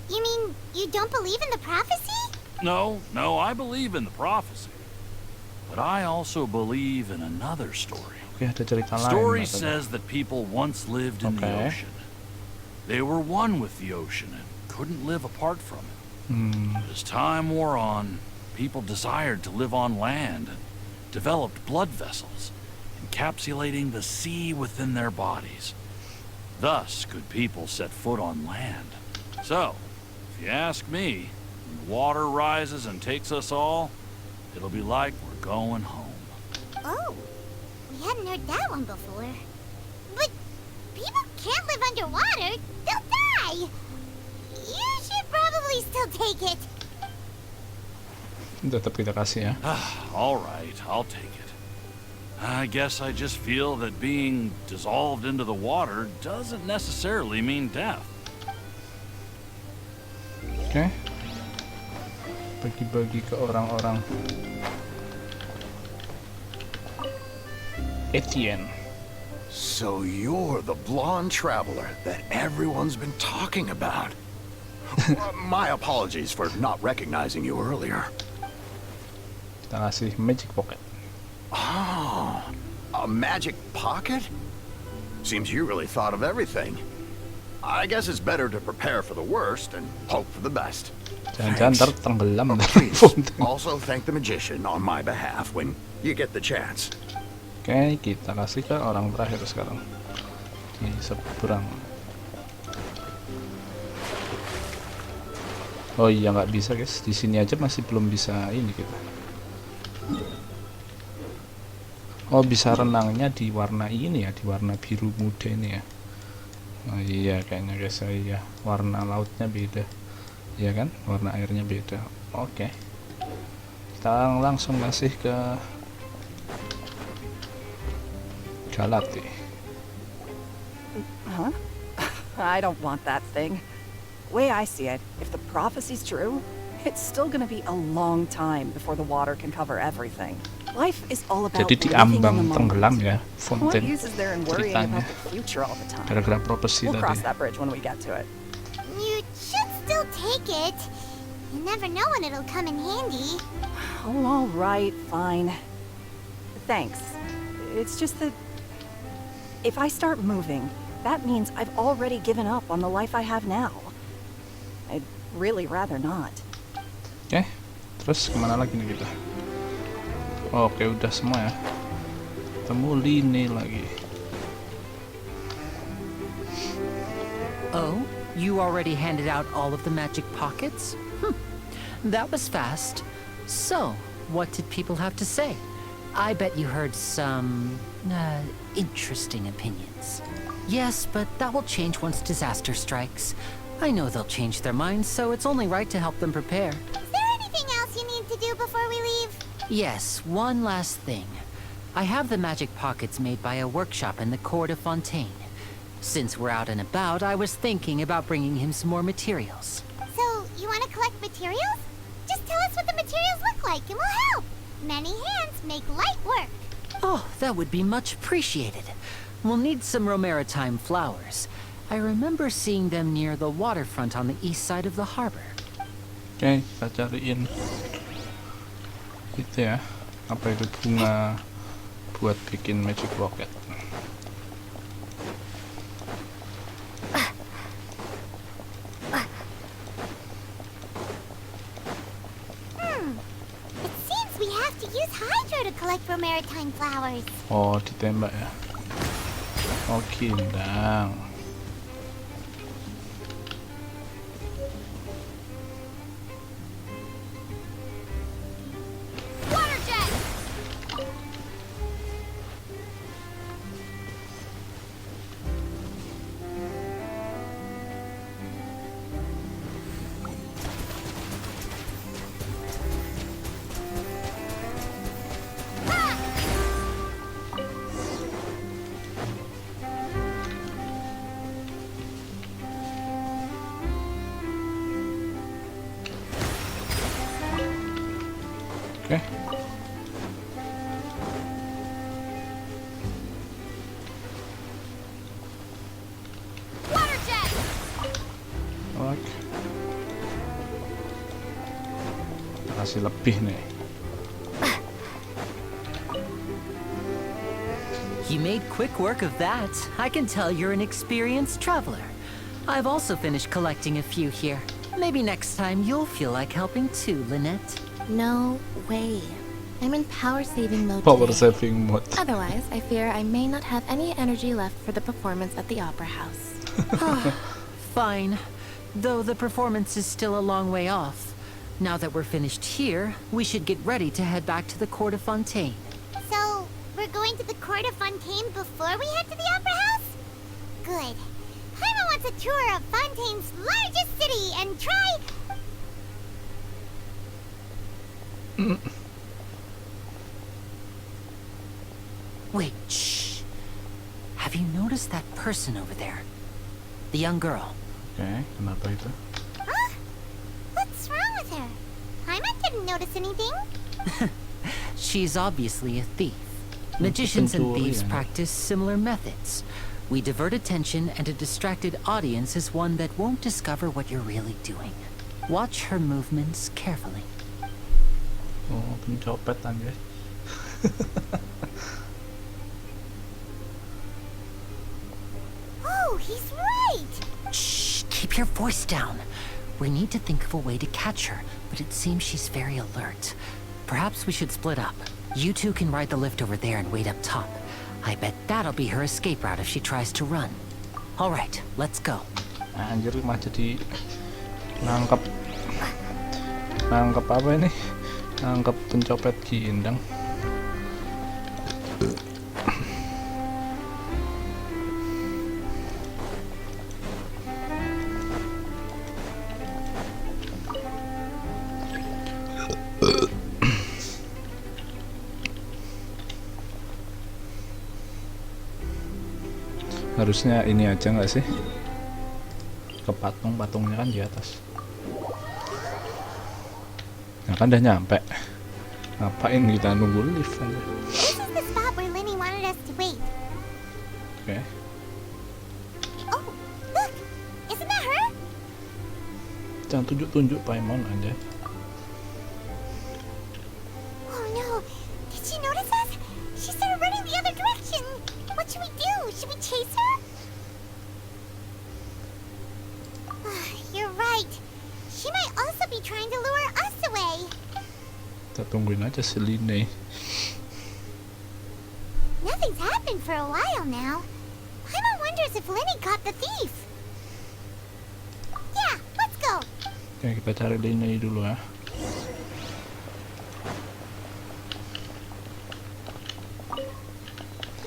You mean you don't believe in the prophecy? No, I believe in the prophecy. But I also believe in another story. oke ada cerita lain. Story katanya. says that people once lived in the Okay. ocean. They were one with the ocean and couldn't live apart from it. But as time wore on, people desired to live on land and developed blood vessels, encapsulating the sea within their bodies. Thus could people set foot on land. So, if you ask me, when the water rises and takes us all, it'll be like we're going home. Oh, we hadn't heard that one before. But people can't live underwater. They'll die. You should probably still take it. Tetap kita kasih ya. All right, I'll take it. I guess I just feel that being dissolved into the water doesn't necessarily mean death. Oke, bagi-bagi ke orang-orang. Etienne. So you're the blonde traveler that everyone's been talking about. My apologies for not recognizing you earlier. Kita kasih magic pocket. Oh, a magic pocket? Seems you really thought of everything. I guess it's better to prepare for the worst and hope for the best. Jangan-jangan ntar tenggelam dari Please, Fontaine. also thank the magician on my behalf when you get the chance. Oke, kita kasih ke orang terakhir sekarang di seberang. Oh iya, nggak bisa guys, di sini aja masih belum bisa ini kita. Oh, bisa renangnya di warna ini ya, di warna biru muda ini ya. Oh iya, kayaknya guys, iya, warna lautnya beda, ya kan, warna airnya beda. Oke, kita langsung kasih ke Galati. Huh? I don't want that thing. Way I see it, if the prophecy's true, it's still gonna be a long time before the water can cover everything. Life is all about Jadi di living in the ambang tenggelam moment. ya, What Fontaine use is there in worrying ceritanya. about the future all the time? Gara-gara prophecy We'll cross tadi. that bridge when we get to it. You should still take it. You never know when it'll come in handy. Oh, all right, fine. Thanks. It's just that if I start moving, that means I've already given up on the life I have now. I'd really rather not. Oke, terus kemana lagi nih kita? Oke, udah semua ya. Ketemu Lini lagi. Oh, you already handed out all of the magic pockets? That was fast. So, what did people have to say? I bet you heard some interesting opinions. Yes, but that will change once disaster strikes. I know they'll change their minds, so it's only right to help them prepare. Is there anything else you need to do before we leave? Yes, one last thing. I have the magic pockets made by a workshop in the Court of Fontaine. Since we're out and about, I was thinking about bringing him some more materials. So, you want to collect materials? Just tell us what the materials look like and we'll help. Many hands make light work. Oh, that would be much appreciated. We'll need some Romaritime flowers. I remember seeing them near the waterfront on the east side of the harbor. Oke, kita cariin itu ya, apa itu bunga buat bikin magic rocket. It seems we have to use Hydro to collect Romaritime flowers. Oh, ditembak ya. Oh, kindang. Water jet! Oke. Water jet! Oke. Kita kasih lebih nih. You made quick work of that. I can tell you're an experienced traveler. I've also finished collecting a few here. Maybe next time you'll feel like helping too, Lynette. No way. I'm in power-saving mode Power today. saving mode. Otherwise, I fear I may not have any energy left for the performance at the Opera House. Fine. Though the performance is still a long way off. Now that we're finished here, we should get ready to head back to the Court of Fontaine. So, we're going to the Court of Fontaine before we head to the Opera House? Good. Paimon wants a tour of Fontaine's largest city and try... Wait, shh. Have you noticed that person over there? The young girl. Oke, kenapa itu? Huh? What's wrong with her? Paimon didn't notice anything. She's obviously a thief. Magicians and thieves Pencuri, ya. practice similar methods. We divert attention, and a distracted audience is one that won't discover what you're really doing. Watch her movements carefully. Oh, pencopet anjay. Oh, he's right! Shh, keep your voice down. We need to think of a way to catch her, but it seems she's very alert. Perhaps we should split up. You two can ride the lift over there and wait up top. I bet that'll be her escape route if she tries to run. All right, let's go. Nah, anjir mah jadi nangkep apa ini? Nangkep pencopet gindang. Harusnya ini aja nggak sih? Ke patungnya kan di atas. Nah kan udah nyampe. Ngapain kita nunggu lift aja? This is the spot where Linny wanted us to wait. Oke. Oh, look! Isn't that her? Jangan tunjuk-tunjuk Paimon aja. Oh no! Did she notice us? She started running the other direction! What should we do? Should we chase her? You're right. She might also be trying to lure us away. Kita tungguin aja si Line. Nothing's happened for a while now. Paimon wonders if Lenny caught the thief. Yeah, let's go. Oke, kita cari Lenny dulu ya.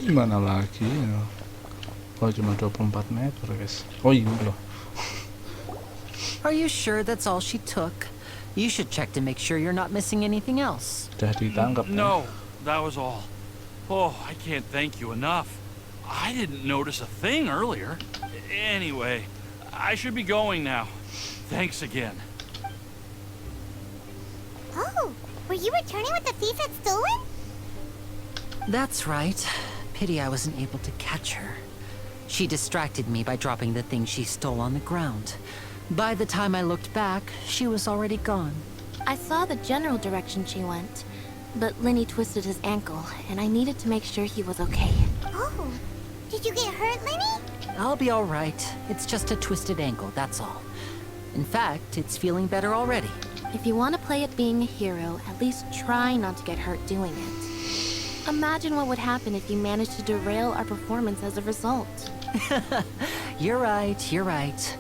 Gimana lagi ya? Oh, cuma 24 meter guys. Oh iya loh. Are you sure that's all she took? You should check to make sure you're not missing anything else. Udah ditangkap ya? No, that was all. Oh, I can't thank you enough. I didn't notice a thing earlier. Anyway, I should be going now. Thanks again. Oh, were you returning what the thief had stolen? That's right. Pity I wasn't able to catch her. She distracted me by dropping the thing she stole on the ground. By the time I looked back, she was already gone. I saw the general direction she went, but Lenny twisted his ankle, and I needed to make sure he was okay. Oh, did you get hurt, Lenny? I'll be all right. It's just a twisted ankle, that's all. In fact, it's feeling better already. If you want to play at being a hero, at least try not to get hurt doing it. Imagine what would happen if you managed to derail our performance as a result. You're right, you're right.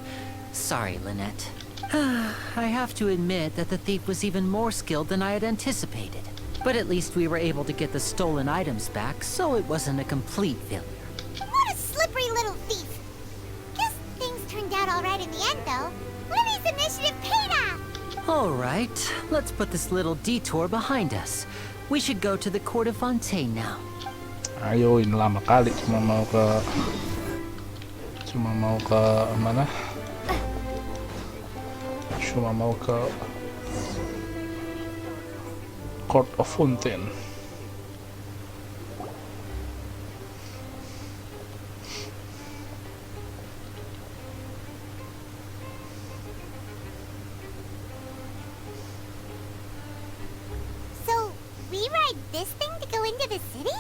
Sorry, Lynette. I have to admit that the thief was even more skilled than I had anticipated. But at least we were able to get the stolen items back, so it wasn't a complete failure. What a slippery little thief. Guess things turned out all right in the end, though. Lenny's initiative paid off. All right, let's put this little detour behind us. We should go to the Court of Fontaine now. Ayo, ini lama kali cuma mau ke mana? Cuma mau ke Court of Fontaine. So, we ride this thing to go into the city?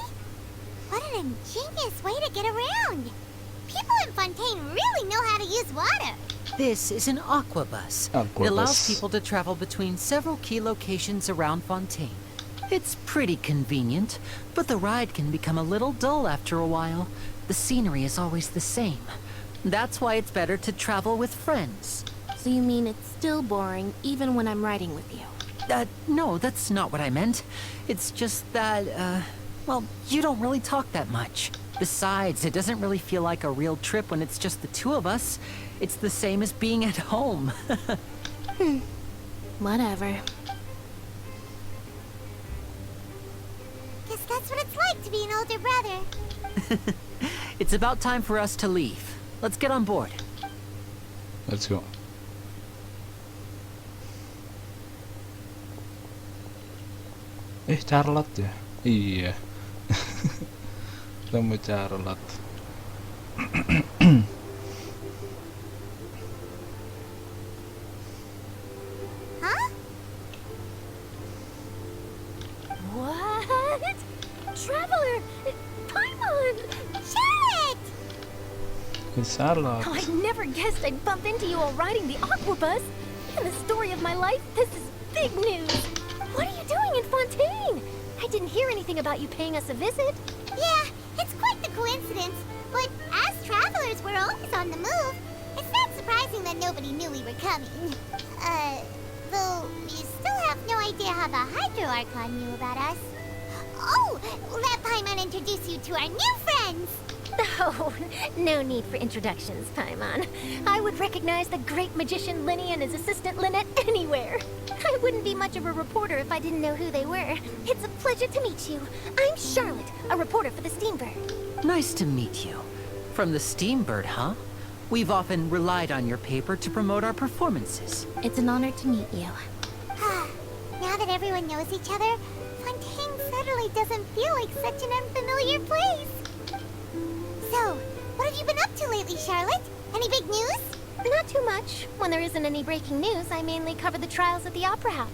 What an ingenious way to get around. People in Fontaine really know how to use water. This is an aquabus. It allows people to travel between several key locations around Fontaine. It's pretty convenient, but the ride can become a little dull after a while. The scenery is always the same. That's why it's better to travel with friends. So you mean it's still boring even when I'm riding with you? No, that's not what I meant. It's just that, well, you don't really talk that much. Besides, it doesn't really feel like a real trip when it's just the two of us. It's the same as being at home. Whatever. Guess that's what it's like to be an older brother. It's about time for us to leave. Let's get on board. Let's go. Charlotte ya? Iya. Ketemu Charlotte. Huh? What? Traveler! Paimon! Charlotte! It's Charlotte. Oh, I never guessed I'd bump into you while riding the aquabus. In the story of my life, this is big news. What are you doing in Fontaine? I didn't hear anything about you paying us a visit. Yeah, it's quite the coincidence. But as travelers, we're always on the move. It's not surprising that nobody knew we were coming. Though we still have no idea how the Hydro Archon knew about us. Oh, let Paimon introduce you to our new friends. Oh, no need for introductions, Paimon. I would recognize the great magician Lenny and his assistant Lynette anywhere. I wouldn't be much of a reporter if I didn't know who they were. It's a pleasure to meet you. I'm Charlotte, a reporter for the Steambird. Nice to meet you. From the Steambird, huh? We've often relied on your paper to promote our performances. It's an honor to meet you. Now that everyone knows each other, Fontaine suddenly doesn't feel like such an unfamiliar place. So, what have you been up to lately, Charlotte? Any big news? Not too much. When there isn't any breaking news, I mainly cover the trials at the Opera House.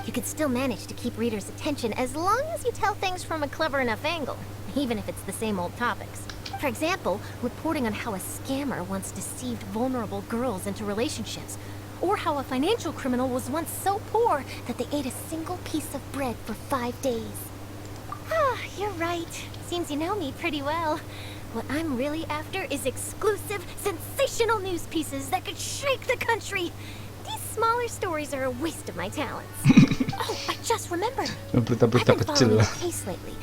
You could still manage to keep readers' attention as long as you tell things from a clever enough angle, even if it's the same old topics. For example, reporting on how a scammer once deceived vulnerable girls into relationships, or how a financial criminal was once so poor that they ate a single piece of bread for 5 days. Ah, you're right. seems you know me pretty well. What I'm really after is exclusive, sensational news pieces that could shake the country. These smaller stories are a waste of my talents. Oh, I just remembered. I've been following a case lately.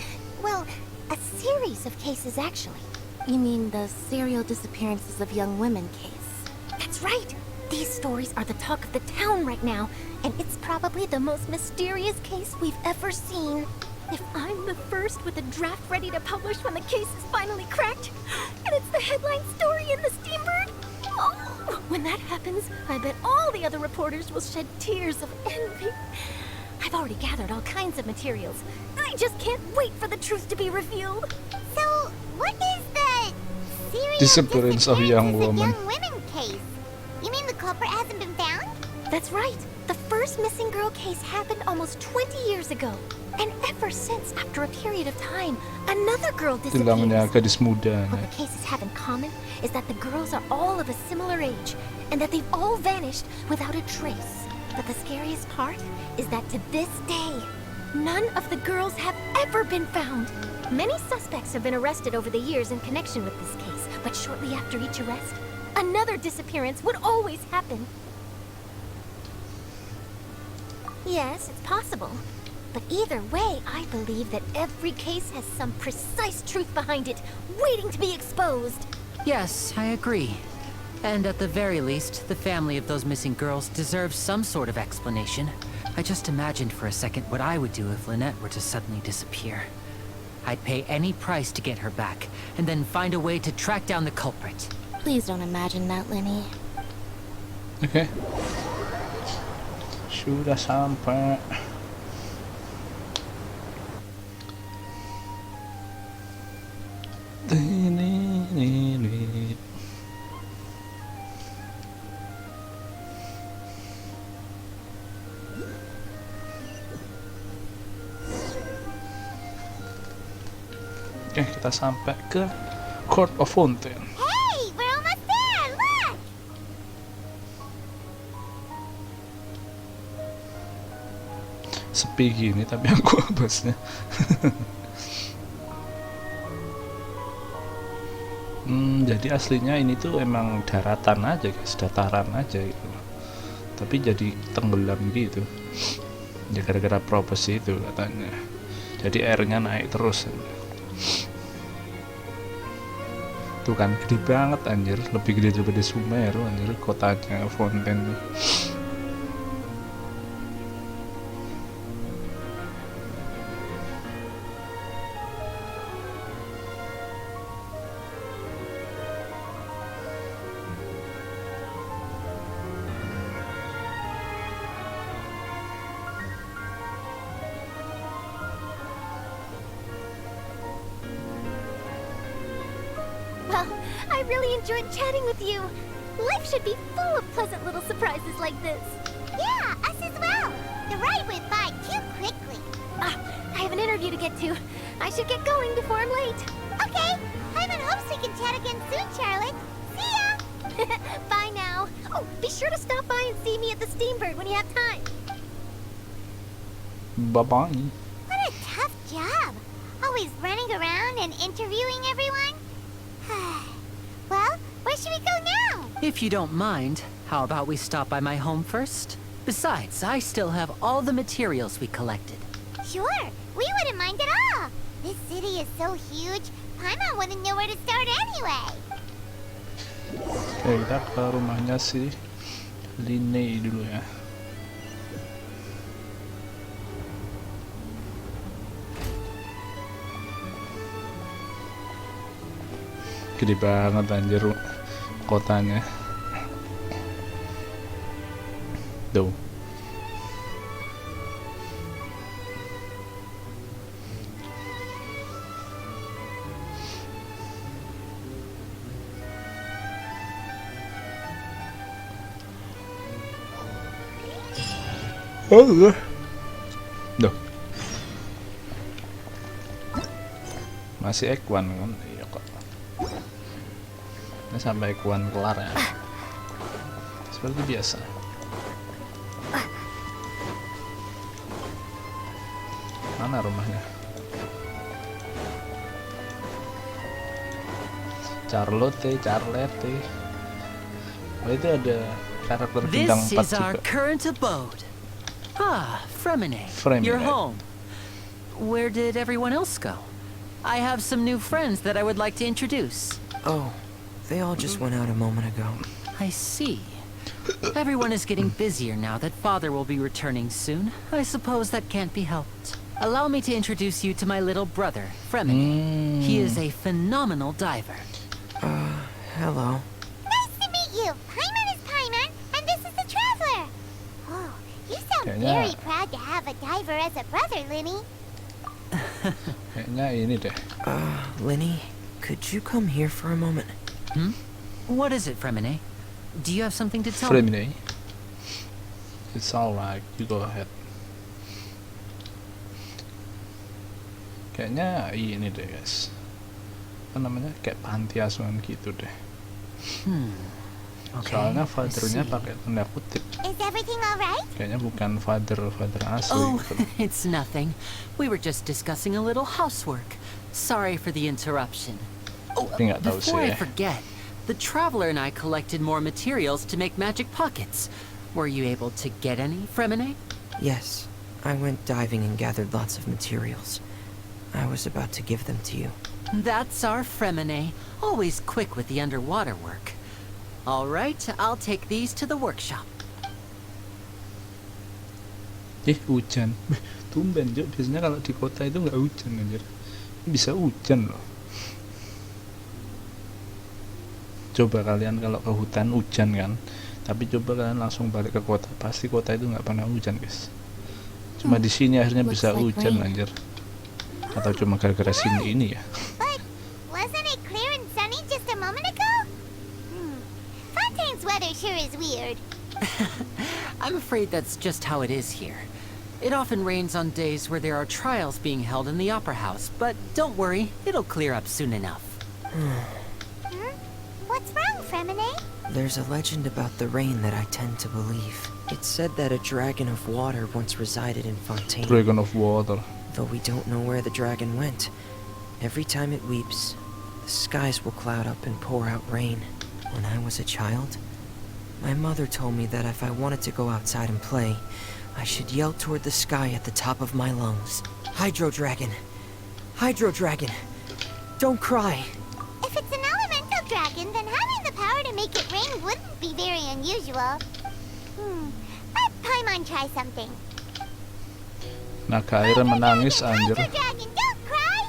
Well, a series of cases, actually. You mean the serial disappearances of young women case? That's right. These stories are the talk of the town right now, and it's probably the most mysterious case we've ever seen. If I'm the first with a draft ready to publish when the case is finally cracked, and it's the headline story in the Steambird, oh, when that happens, I bet all the other reporters will shed tears of envy. I've already gathered all kinds of materials. I just can't wait for the truth to be revealed. So, what is the serial Disappearance of young women case? You mean the culprit hasn't been found? That's right. The first missing girl case happened almost 20 years ago. And ever since, after a period of time, another girl Tulangnya disappears. gadis muda. What the cases have in common is that the girls are all of a similar age, and that they've all vanished without a trace. But the scariest part is that to this day, none of the girls have ever been found. Many suspects have been arrested over the years in connection with this case, but shortly after each arrest, another disappearance would always happen. Yes, it's possible. But either way, I believe that every case has some precise truth behind it, waiting to be exposed. Yes, I agree. And at the very least, the family of those missing girls deserves some sort of explanation. I just imagined for a second what I would do if Lynette were to suddenly disappear. I'd pay any price to get her back, and then find a way to track down the culprit. Please don't imagine that, Lenny. Oke. Sudah sampai. Oke, kita sampai ke Court of Fountain. Hey, we're almost there, look! Sepi gini tapi aku busnya. Jadi aslinya ini tuh emang daratan aja guys, dataran aja gitu. Tapi jadi tenggelam gitu. Ya gara-gara prophecy itu katanya. Jadi airnya naik terus. Tuh kan gede banget anjir, lebih gede daripada Sumeru anjir kotanya Fountain tuh. Well, I really enjoyed chatting with you. Life should be full of pleasant little surprises like this. Yeah, us as well. The ride went by too quickly. I have an interview to get to. I should get going before I'm late. Okay, I'm in hopes we can chat again soon, Charlotte. See ya! Bye now. Oh, be sure to stop by and see me at the Steambird when you have time. Bye-bye. What a tough job. Always running around and interviewing everyone. Well, where should we go now? If you don't mind, how about we stop by my home first? Besides, I still have all the materials we collected. Sure, we wouldn't mind at all. This city is so huge, Paimon wouldn't know where to start anyway. Oke, kita ke rumahnya si Linnea dulu ya. Gede banget anjir kotanya. Tuh. Oh, Duh. Masih Ekuan kan? Iya kok. Ini sampai Ekuan kelar ya. Seperti biasa. Mana rumahnya? Charlotte. Oh, itu ada karakter bintang 4 This is our juga. current abode. Ah, Fremine. Fremine. You're home. Where did everyone else go? I have some new friends that I would like to introduce. Oh, they all just went out a moment ago. I see. Everyone is getting busier now that Father will be returning soon. I suppose that can't be helped. Allow me to introduce you to my little brother, Fremine. He is a phenomenal diver. Hello. Nice to meet you. Paimon is Paimon, and this is the Traveler. Oh, you sound very proud to have a diver as a brother, Linny. Kayaknya ini deh. Linny, could you come here for a moment? What is it, Fremine? Do you have something to tell me? Fremine. It's alright, you go ahead. Kayaknya ini deh guys. Apa namanya? Kayak panti asuhan gitu deh. Okay, Soalnya fathernya pakai tanda kutip. Is everything alright? Kayaknya bukan father asli Oh, gitu. it's nothing. We were just discussing a little housework. Sorry for the interruption. Oh, Tapi nggak tahu sih before I ya. forget, the Traveler and I collected more materials to make magic pockets. Were you able to get any, Fremine? Yes, I went diving and gathered lots of materials. I was about to give them to you. That's our Fremine, always quick with the underwater work. All right, I'll take these to the workshop. Hujan. Tumben, Jok. Biasanya kalau di kota itu nggak hujan anjir. Bisa hujan loh. Coba kalian kalau ke hutan hujan kan, tapi coba kalian langsung balik ke kota, pasti kota itu nggak pernah hujan guys. Cuma di sini akhirnya bisa hujan anjir. Atau cuma gara-gara sini ini ya. But wasn't it clear and sunny just a moment ago? Fontaine's weather sure is weird. I'm afraid that's just how it is here. It often rains on days where there are trials being held in the Opera House, but don't worry, it'll clear up soon enough. What's wrong, Fremine? There's a legend about the rain that I tend to believe. It's said that a dragon of water once resided in Fontaine. Dragon of Water. Though we don't know where the dragon went. Every time it weeps, the skies will cloud up and pour out rain. When I was a child, my mother told me that if I wanted to go outside and play, I should yell toward the sky at the top of my lungs. Hydro Dragon! Hydro Dragon! Don't cry! If it's an elemental dragon, then having the power to make it rain wouldn't be very unusual. Let Paimon try something. Naga air menangis anjir. Hydro Dragon, don't cry!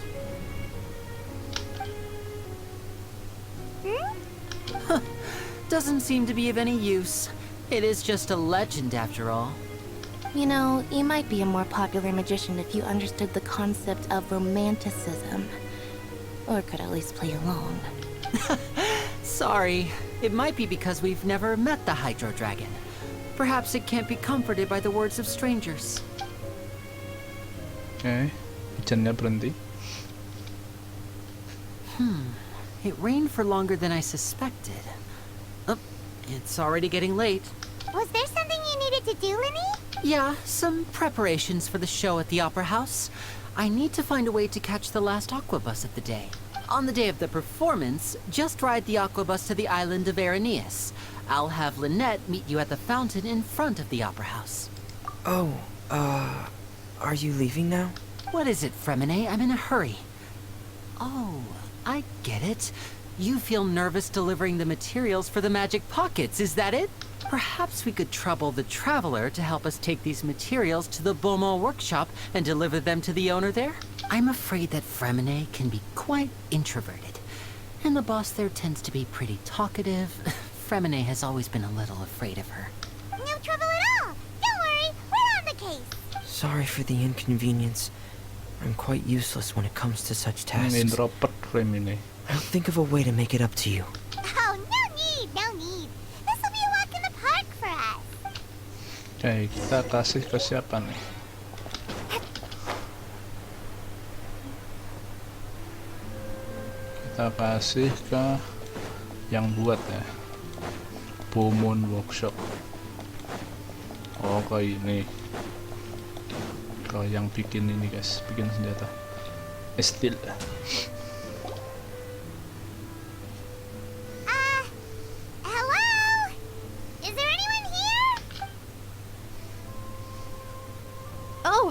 Doesn't seem to be of any use. It is just a legend after all. You know, you might be a more popular magician if you understood the concept of romanticism. Or could at least play along. Sorry, it might be because we've never met the Hydro Dragon. Perhaps it can't be comforted by the words of strangers. Oke, hujannya berhenti. It rained for longer than I suspected. Oh, it's already getting late. Was there something you needed to do, Linny? Yeah, some preparations for the show at the Opera House. I need to find a way to catch the last aquabus of the day. On the day of the performance, just ride the aquabus to the island of Araneus. I'll have Lynette meet you at the fountain in front of the Opera House. Oh, are you leaving now? What is it, Fremine? I'm in a hurry. Oh, I get it. You feel nervous delivering the materials for the magic pockets, is that it? Perhaps we could trouble the Traveler to help us take these materials to the Beaumont workshop and deliver them to the owner there? I'm afraid that Fremine can be quite introverted, and the boss there tends to be pretty talkative. Fremine has always been a little afraid of her. No trouble at all. Don't worry, we're on the case. Sorry for the inconvenience. I'm quite useless when it comes to such tasks. Introvert Fremine. I'll think of a way to make it up to you. Oh, no need. This will be a walk in the park for us. Oke, kita kasih ke siapa nih? Kita kasih ke yang buat ya, Beaumont Workshop. Oh, ke ini, ke yang bikin ini guys, bikin senjata. Steel.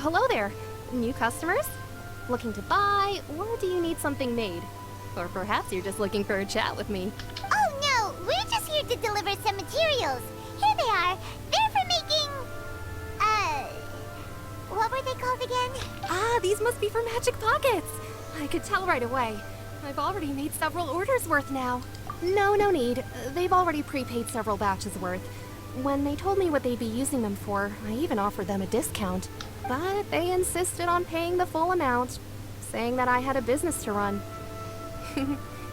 hello there. New customers? Looking to buy, or do you need something made? Or perhaps you're just looking for a chat with me. Oh no, we're just here to deliver some materials. Here they are. They're for making... what were they called again? Ah, these must be for magic pockets. I could tell right away. I've already made several orders worth now. No need. They've already prepaid several batches worth. When they told me what they'd be using them for, I even offered them a discount. But they insisted on paying the full amount, saying that I had a business to run.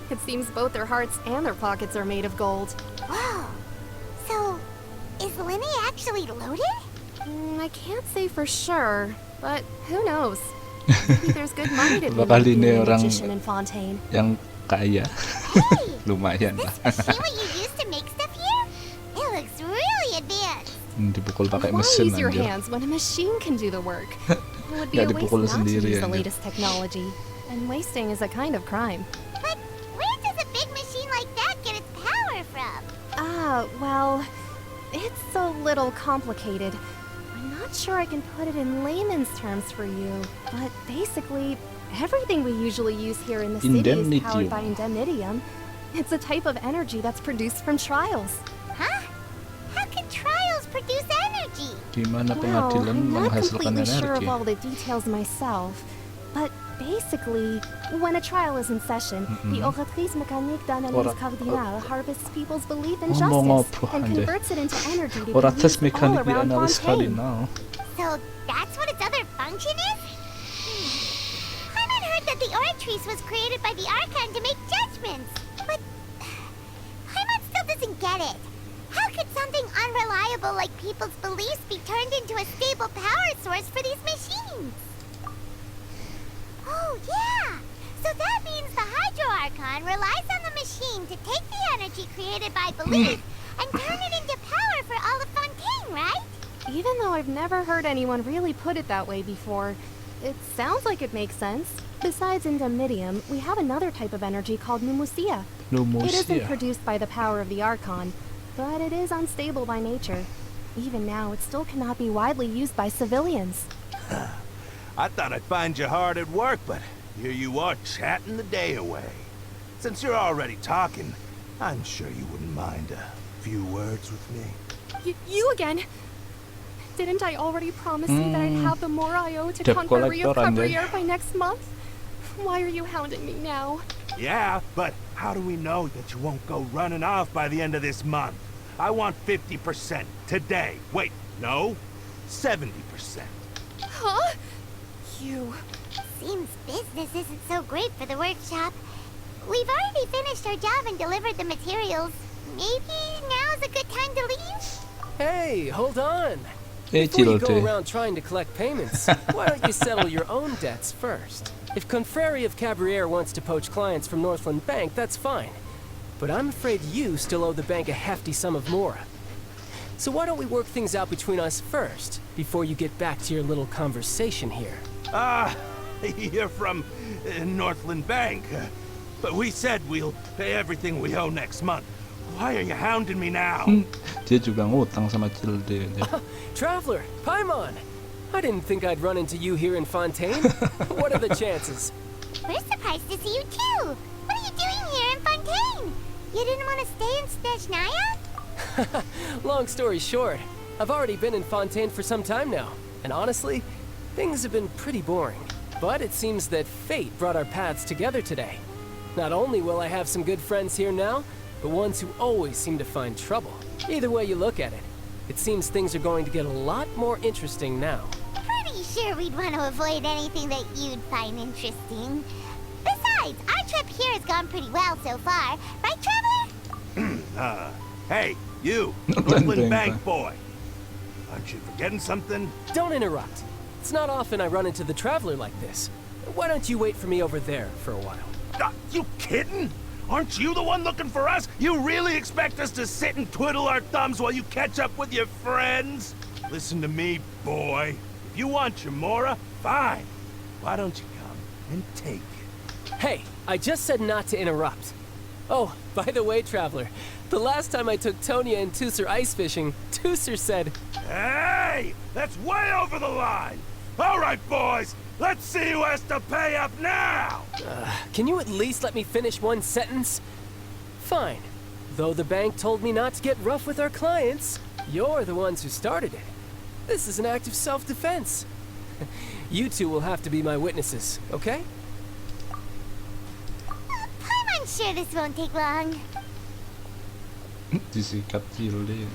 It seems both their hearts and their pockets are made of gold. Wow. So, is Linny actually loaded? I can't say for sure, but who knows? Maybe there's good money to be Bakal made ini being a orang magician in Fontaine. yang kaya. Lumayan lah. Is this machine what you use to make stuff here? It looks really advanced. Dipukul pakai Why mesin use your anjir. hands when a machine can do the work? It would be Nggak a waste dipukul not to sendiri, use the anjir. latest technology. And wasting is a kind of crime. But where does a big machine like that get its power from? Well, it's a little complicated. I'm not sure I can put it in layman's terms for you, but basically, everything we usually use here in the city is powered by indemnitium. It's a type of energy that's produced from trials. Huh? How can trials produce energy? Gimana Well, pengadilan I'm not menghasilkan completely sure of energi? all the details myself, but basically, when a trial is in session, the Oratrice Mécanique d'Analyse Cardinale harvests people's belief in Ngomong justice apa, and anjay? converts it into energy to be Oratrice used all Mécanique around d'Analyse Fontaine. Cardinale. So that's what its other function is? I had heard that the Oratrice was created by the Archon to make judgments, but Paimon still doesn't get it. How could something unreliable like people's beliefs be turned into a stable power source for these machines? Oh yeah! So that means the Hydro Archon relies on the machine to take the energy created by belief and turn it into power for all of Fontaine, right? Even though I've never heard anyone really put it that way before, it sounds like it makes sense. Besides indemnitium, we have another type of energy called pneumosia. It isn't produced by the power of the Archon, but it is unstable by nature. Even now, it still cannot be widely used by civilians. I thought I'd find you hard at work, but here you are chatting the day away. Since you're already talking, I'm sure you wouldn't mind a few words with me. You again? Didn't I already promise you that I'd have the more I owe to Debt conquer Rio collector, Cabriere by next month? Why are you hounding me now? Yeah, but how do we know that you won't go running off by the end of this month? I want 50% today. Wait, no, 70%. Huh? You... Seems business isn't so great for the workshop. We've already finished our job and delivered the materials. Maybe now's a good time to leave? Hey, hold on. Hey, Before you go Chilote. around trying to collect payments, why don't you settle your own debts first? If Confrere of Cabriere wants to poach clients from Northland Bank, that's fine. But I'm afraid you still owe the bank a hefty sum of mora. So why don't we work things out between us first, before you get back to your little conversation here? You're from Northland Bank. But we said we'll pay everything we owe next month. Why are you hounding me now? Dia juga ngutang sama Cilde. Traveler, Paimon! I didn't think I'd run into you here in Fontaine. What are the chances? We're surprised to see you too. What are you doing here in Fontaine? You didn't want to stay in Snezhnaya? Long story short, I've already been in Fontaine for some time now. And honestly, things have been pretty boring. But it seems that fate brought our paths together today. Not only will I have some good friends here now, but ones who always seem to find trouble. Either way you look at it, it seems things are going to get a lot more interesting now. Pretty sure we'd want to avoid anything that you'd find interesting. Besides, our trip here has gone pretty well so far. Right, Traveler? Hey, you, Northland Bank boy. Aren't you forgetting something? Don't interrupt. It's not often I run into the Traveler like this. Why don't you wait for me over there for a while? You kidding? Aren't you the one looking for us? You really expect us to sit and twiddle our thumbs while you catch up with your friends? Listen to me, boy. If you want your mora, fine. Why don't you come and take it? Hey, I just said not to interrupt. Oh, by the way, Traveler, the last time I took Tonya and Tusser ice fishing, Tusser said, Hey! That's way over the line! All right, boys. Let's see who has to pay up now. Can you at least let me finish one sentence? Fine. Though the bank told me not to get rough with our clients, you're the ones who started it. This is an act of self-defense. You two will have to be my witnesses, okay? I'm sure this won't take long. Disikat Jilin.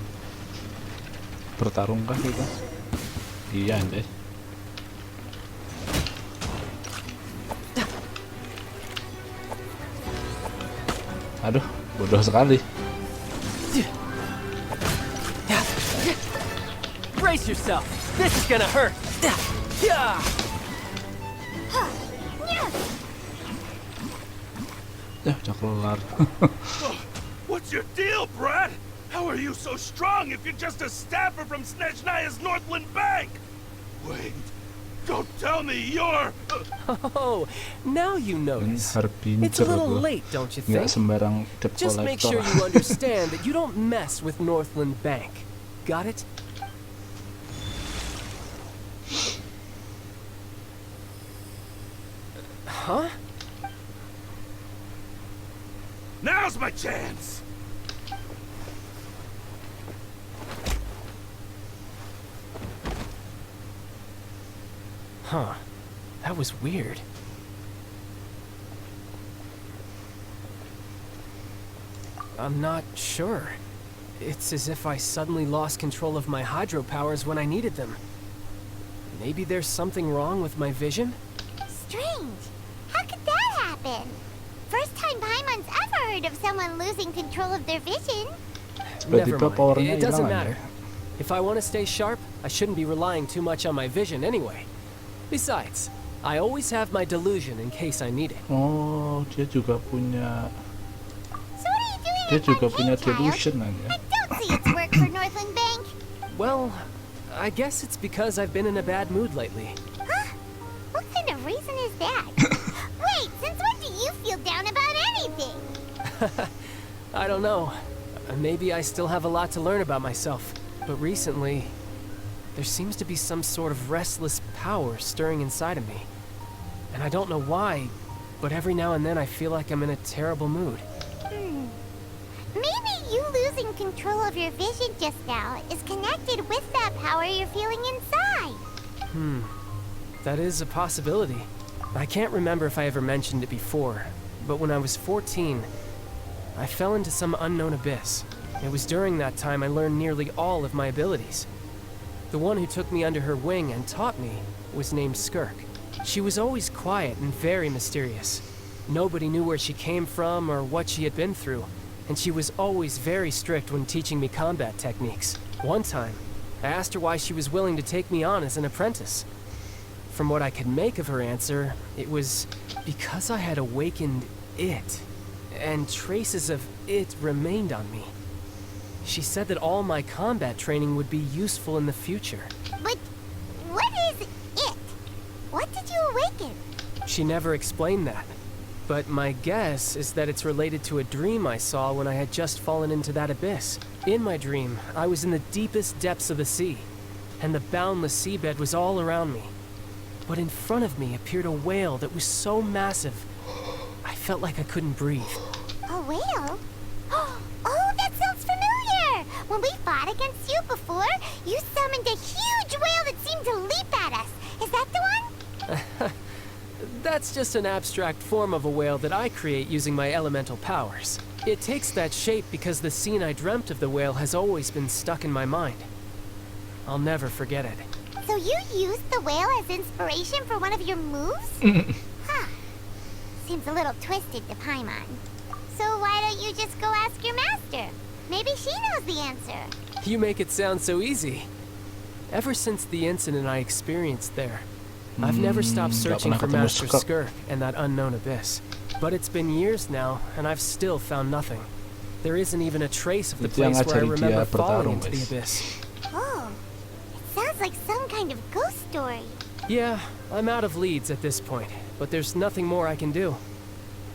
Bertarungkah kita? Iya deh. Aduh, bodoh sekali. Brace yourself. This is gonna hurt. Udah kelar. What's your deal, Brad? How are you so strong if you're just a staffer from Snezhnaya's Northland Bank? Wait, don't tell me you're... Oh, now you notice. It's a little late, don't you think? Just make sure you understand that you don't mess with Northland Bank. Got it? Huh? Now's my chance! Huh. That was weird. I'm not sure. It's as if I suddenly lost control of my hydro powers when I needed them. Maybe there's something wrong with my vision? Strange. How could that happen? First time Paimon's ever heard of someone losing control of their vision. Never mind. It doesn't matter. If I want to stay sharp, I shouldn't be relying too much on my vision anyway. Besides, I always have my delusion in case I need it. Oh, dia juga punya. So what are you doing Dia with juga that punya pen, child? delusion aja. I don't see its work for Northland Bank. Well, I guess it's because I've been in a bad mood lately. Huh? What kind of reason is that? Wait, since when do you feel down about anything? I don't know. Maybe I still have a lot to learn about myself. But recently, there seems to be some sort of restless power stirring inside of me. And I don't know why, but every now and then I feel like I'm in a terrible mood. Maybe you losing control of your vision just now is connected with that power you're feeling inside. That is a possibility. I can't remember if I ever mentioned it before, but when I was 14, I fell into some unknown abyss. It was during that time I learned nearly all of my abilities. The one who took me under her wing and taught me was named Skirk. She was always quiet and very mysterious. Nobody knew where she came from or what she had been through, and she was always very strict when teaching me combat techniques. One time, I asked her why she was willing to take me on as an apprentice. From what I could make of her answer, it was because I had awakened it, and traces of it remained on me. She said that all my combat training would be useful in the future. But what is it? What did you awaken? She never explained that. But my guess is that it's related to a dream I saw when I had just fallen into that abyss. In my dream, I was in the deepest depths of the sea, and the boundless seabed was all around me. But in front of me appeared a whale that was so massive, I felt like I couldn't breathe. A whale? Oh, that sounds familiar! When we fought against you before, you summoned a huge whale that seemed to leap at us. Is that the one? That's just an abstract form of a whale that I create using my elemental powers. It takes that shape because the scene I dreamt of the whale has always been stuck in my mind. I'll never forget it. So you used the whale as inspiration for one of your moves? Huh. Seems a little twisted to Paimon. So why don't you just go ask your master? Maybe she knows the answer. You make it sound so easy. Ever since the incident I experienced there, I've never stopped searching for Master Skirk and that unknown abyss. But it's been years now, and I've still found nothing. There isn't even a trace of the place where I remember falling into the abyss. Oh, it sounds like some kind of ghost story. Yeah, I'm out of leads at this point, but there's nothing more I can do.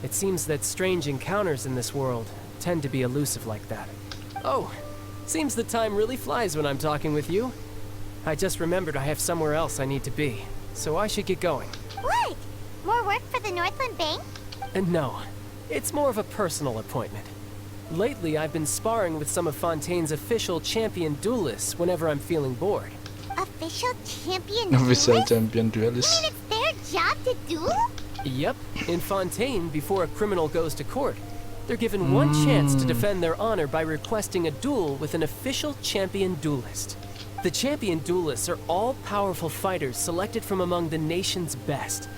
It seems that strange encounters in this world tend to be elusive like that. Oh, seems the time really flies when I'm talking with you. I just remembered I have somewhere else I need to be. so I should get going. What? More work for the Northland Bank? No, it's more of a personal appointment. Lately, I've been sparring with some of Fontaine's official champion duelists whenever I'm feeling bored. Official champion Official duelist? champion You duelist. mean it's their job to duel? Yep, in Fontaine, before a criminal goes to court, they're given one chance to defend their honor by requesting a duel with an official champion duelist. The champion duelists are all powerful fighters selected from among the nation's best.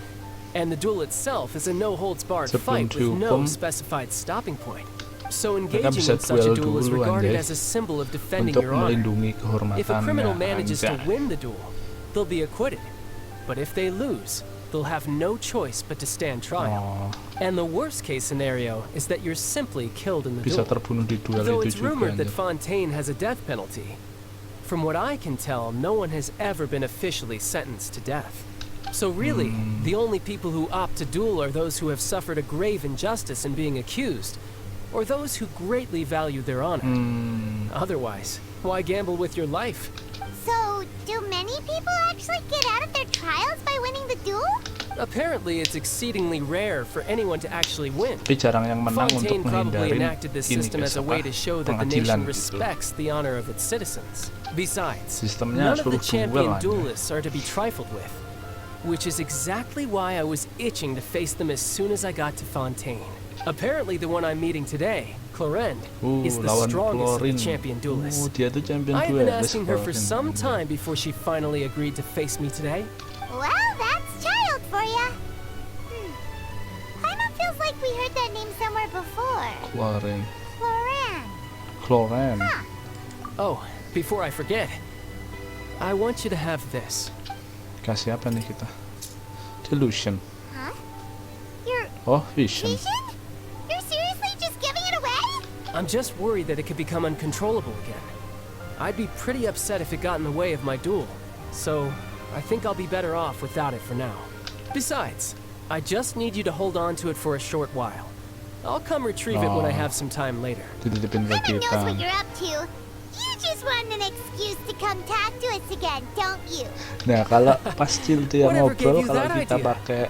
And the duel itself is a no-holds-barred fight with no specified stopping point. So engaging in such a duel is regarded as a symbol of defending your honor. If a criminal manages to win the duel, they'll be acquitted. But if they lose, they'll have no choice but to stand trial. And the worst-case scenario is that you're simply killed in the Bisa duel. terbunuh di duel Though itu it's juga. rumored that anjir. Fontaine has a death penalty, from what I can tell, no one has ever been officially sentenced to death. So really, the only people who opt to duel are those who have suffered a grave injustice in being accused, or those who greatly value their honor. Otherwise, why gamble with your life? So, do many people actually get out of their trials by winning the duel? Apparently, it's exceedingly rare for anyone to actually win. Tapi jarang yang menang untuk Fontaine probably menghindarin enacted this ini system guys, as a way to show that the pengadilan nation gitu. respects the honor of its citizens. Besides, Sistemnya none of the suruh duel champion aja. duelists are to be trifled with, which is exactly why I was itching to face them as soon as I got to Fontaine. Apparently, the one I'm meeting today, Clorinde, is the lawan strongest of the Chlorine. champion duelists. Dia tuh champion I have been duelist, asking her for Chlorine. some time before she finally agreed to face me today. Well, that's child for ya. Paimon feels like we heard that name somewhere before. Chlorine. Cloran. Chlorine. Oh, before I forget, I want you to have this. Kasih apa nih kita? Delusion. Huh? Your Oh, vision. vision? You're seriously just giving it away? I'm just worried that it could become uncontrollable again. I'd be pretty upset if it got in the way of my duel, so I think I'll be better off without it for now. Besides, I just need you to hold on to it for a short while. I'll come retrieve it when I have some time later. Dititipin ke Paimon knows kita. what you're up to. You just want an excuse to come talk to us again, don't you? Nah, kalau pas Cil dia Whatever gave ngobrol, you kalau that kita idea? pakai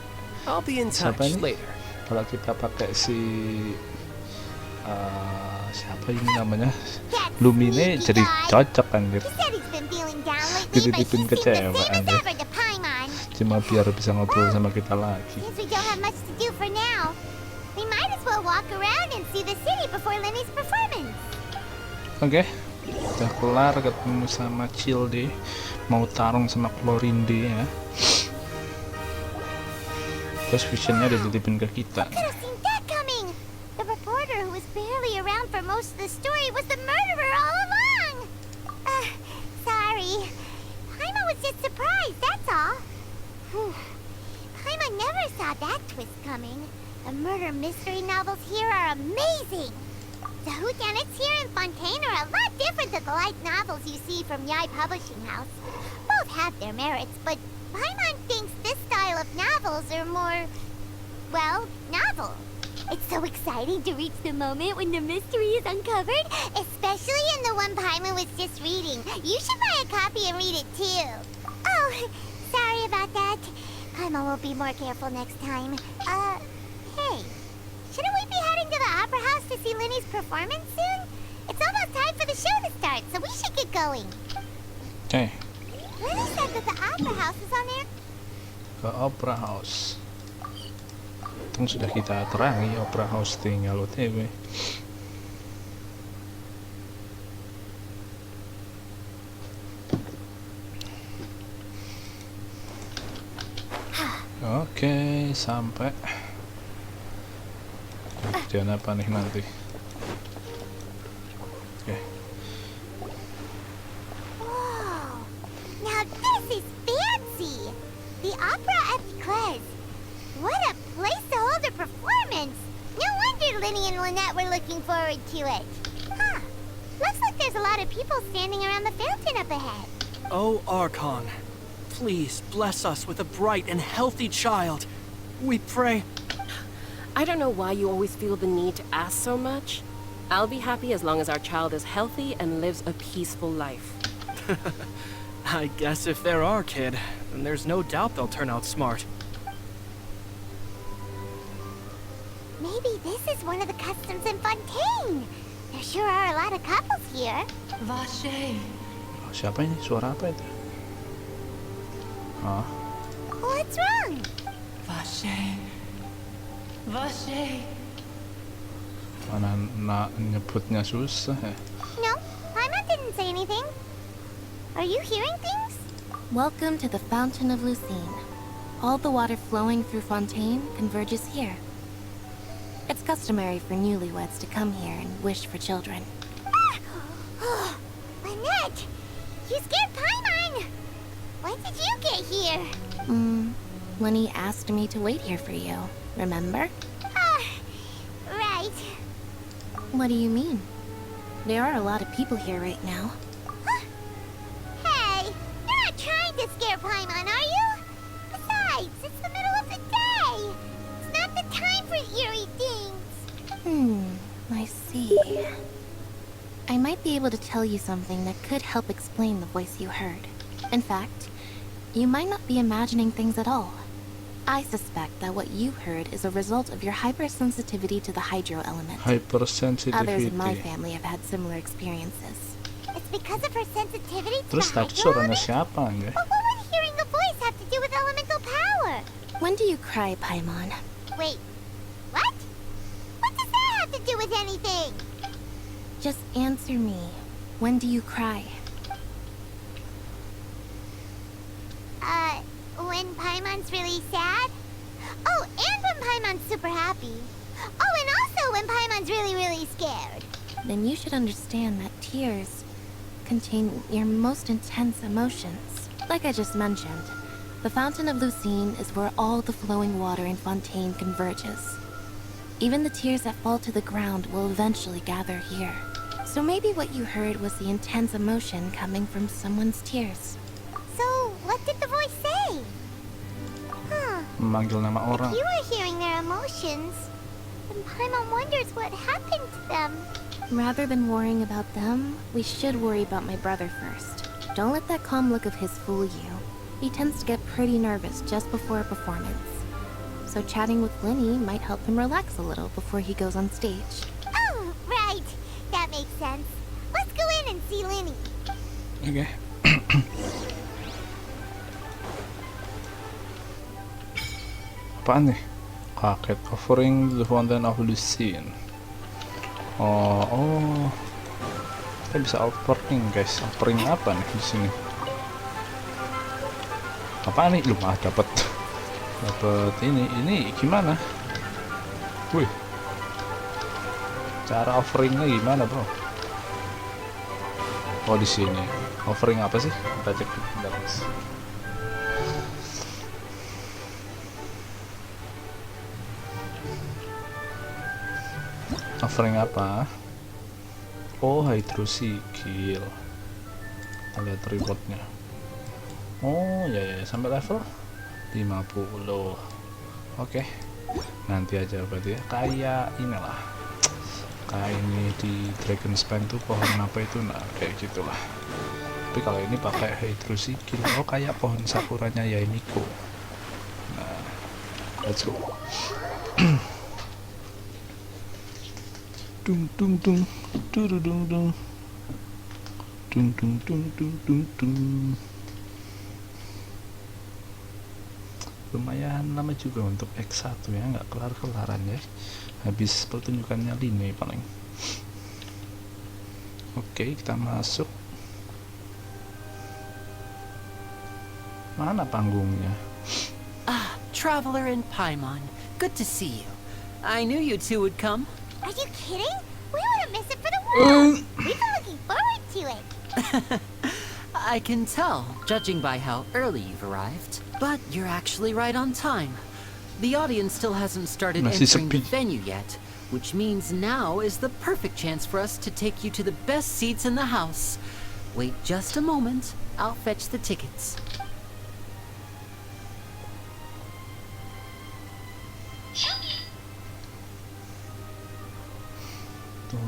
I'll be in siapa touch ini? later. Kalau kita pakai si siapa ini namanya? Lumine jadi cocok anjir. He said he's been feeling down lately, but he Dititipin seemed ke the same cewek as anjir. ever to Paimon. Cuma biar bisa ngobrol sama kita lagi. Since we don't have much to do for now, we might as well walk around and see the city before Lenny's performance. Oke, udah kelar ketemu sama Cilde, mau tarung sama Chlorinde ya. Terus visionnya dititipin ke kita. Could have seen that coming. The reporter who was barely around for most of the story was the murderer all along. Sorry. Paimon was just surprised, that's all. Paimon never saw that twist coming. The murder mystery novels here are amazing. The whodunits here in Fontaine are a lot different than the light novels you see from Yai Publishing House. Both have their merits, but Paimon thinks this style of novels are more, well, novel. It's so exciting to reach the moment when the mystery is uncovered, especially in the one Paimon was just reading. You should buy a copy and read it too. Oh, sorry about that. Paimon will be more careful next time. Hey, shouldn't we be heading to the Opera House to see Linny's performance soon? It's almost time for the show to start, so we should get going. Oke, Linny said that the Opera House is on there. ke Opera House. Untung sudah kita terangi Opera House, tinggal OTW. Oke, sampai. Kerjaan apa nih nanti? Oke. Whoa! Now this is fancy! The Opera at Cles. What a place to hold a performance! No wonder Linny and Lynette were looking forward to it. Huh. Looks like there's a lot of people standing around the fountain up ahead. Oh, Archon, please bless us with a bright and healthy child. We pray. I don't know why you always feel the need to ask so much. I'll be happy as long as our child is healthy and lives a peaceful life. I guess if there are, kid, then there's no doubt they'll turn out smart. Maybe this is one of the customs in Fontaine. There sure are a lot of couples here. Vache. Siapa ini? Suara apa itu? Ah. What's wrong? Vache. Vache. Mana nyebutnya susah ya. No, Paimon didn't say anything. Are you hearing things? Welcome to the Fountain of Lucine. All the water flowing through Fontaine converges here. It's customary for newlyweds to come here and wish for children. Ah! Lynette! You scared Paimon! When did you get here? Lenny asked me to wait here for you, remember? Right. What do you mean? There are a lot of people here right now. Hey, you're not trying to scare Paimon, are you? Besides, it's the middle of the day. It's not the time for eerie things. I see. I might be able to tell you something that could help explain the voice you heard. In fact, you might not be imagining things at all. I suspect that what you heard is a result of your hypersensitivity to the hydro element. Hypersensitivity. Others in my family have had similar experiences. It's because of her sensitivity to Terus the tadi hydro suaranya element? siapa ya? But what would hearing a voice have to do with elemental power? When do you cry, Paimon? Wait, what? What does that have to do with anything? Just answer me. When do you cry? When Paimon's really sad? Oh, and when Paimon's super happy. Oh, and also when Paimon's really, really scared. Then you should understand that tears contain your most intense emotions. Like I just mentioned, the Fountain of Lucine is where all the flowing water in Fontaine converges. Even the tears that fall to the ground will eventually gather here. So maybe what you heard was the intense emotion coming from someone's tears. So, what did the voice say? Memanggil nama orang. If you were hearing their emotions, then Paimon wonders what happened to them. Rather than worrying about them, we should worry about my brother first. Don't let that calm look of his fool you. He tends to get pretty nervous just before a performance. So chatting with Linny might help him relax a little before he goes on stage. Oh, right. That makes sense. Let's go in and see Linny. Okay. Apaan nih? Paket offering the Fountain of Lucine. Oh, kita bisa offering guys. Offering apa nih di sini? Apaan nih? Lu mah dapat ini gimana? Wih, cara offeringnya gimana bro? Oh di sini offering apa sih? Kita cek bentar guys. Offering apa? Oh, hydrosikil. Kita lihat rewardnya. Oh ya sampai level 50. Oke. Nanti aja berarti ya. Kayak inilah. Kayak ini di Dragon's Pen tuh pohon apa itu, nah kayak gitulah. Tapi kalau ini pakai hydrosikil, oh kayak pohon sakuranya Yaimiko. Nah, let's go. Dung dung dung dung dung dung dung dung dung dung dung dung. Lumayan lama juga untuk X1 ya, nggak kelar-kelaran ya. Habis pertunjukannya Line paling. Oke, kita masuk. Mana panggungnya? Ah, Traveler and Paimon. Good to see you. I knew you two would come. Are you kidding? We wouldn't miss it for the world. We've been looking forward to it. I can tell, judging by how early you've arrived. But you're actually right on time. The audience still hasn't started entering the venue yet, which means now is the perfect chance for us to take you to the best seats in the house. Wait just a moment. I'll fetch the tickets. The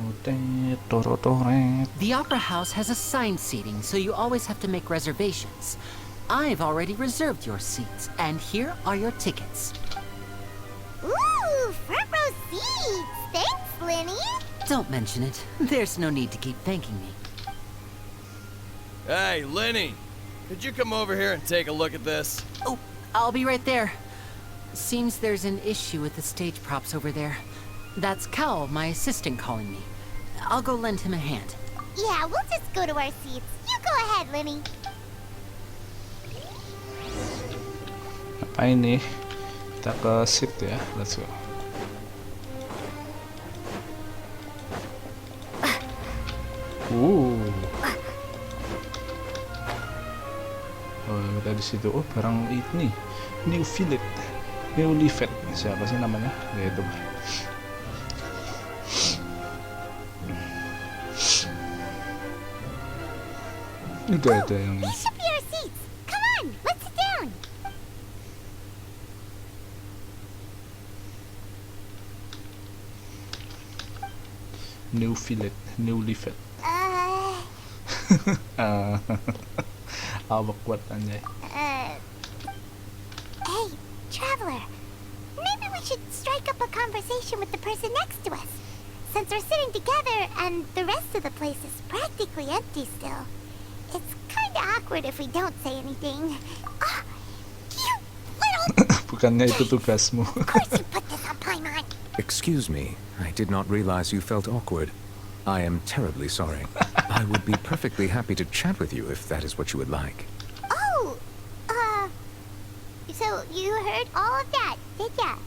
Opera House has assigned seating, so you always have to make reservations. I've already reserved your seats, and here are your tickets. Ooh, front row seats! Thanks, Lenny! Don't mention it. There's no need to keep thanking me. Hey, Lenny! Could you come over here and take a look at this? Oh, I'll be right there. Seems there's an issue with the stage props over there. That's Cal, my assistant, calling me. I'll go lend him a hand. Yeah, we'll just go to our seats. You go ahead, Lenny. Apa ini? Kita ke seat ya, let's go. Oh, kita di situ. Oh, barang ini. New Fillet. New Livet. Siapa sih namanya? Ya itu. Itu ada yang ini. These should be our seats. Come on, let's sit down. New Fillet, New Livet. Awak kuat anjay. Hey, traveler. Maybe we should strike up a conversation with the person next to us. Since we're sitting together and the rest of the place is practically empty still. It's kinda awkward if we don't say anything. Oh, you little... Bukannya itu tugasmu. Of course you put this on Paimon. Excuse me, I did not realize you felt awkward. I am terribly sorry. I would be perfectly happy to chat with you if that is what you would like. Oh, so you heard all of that, did ya?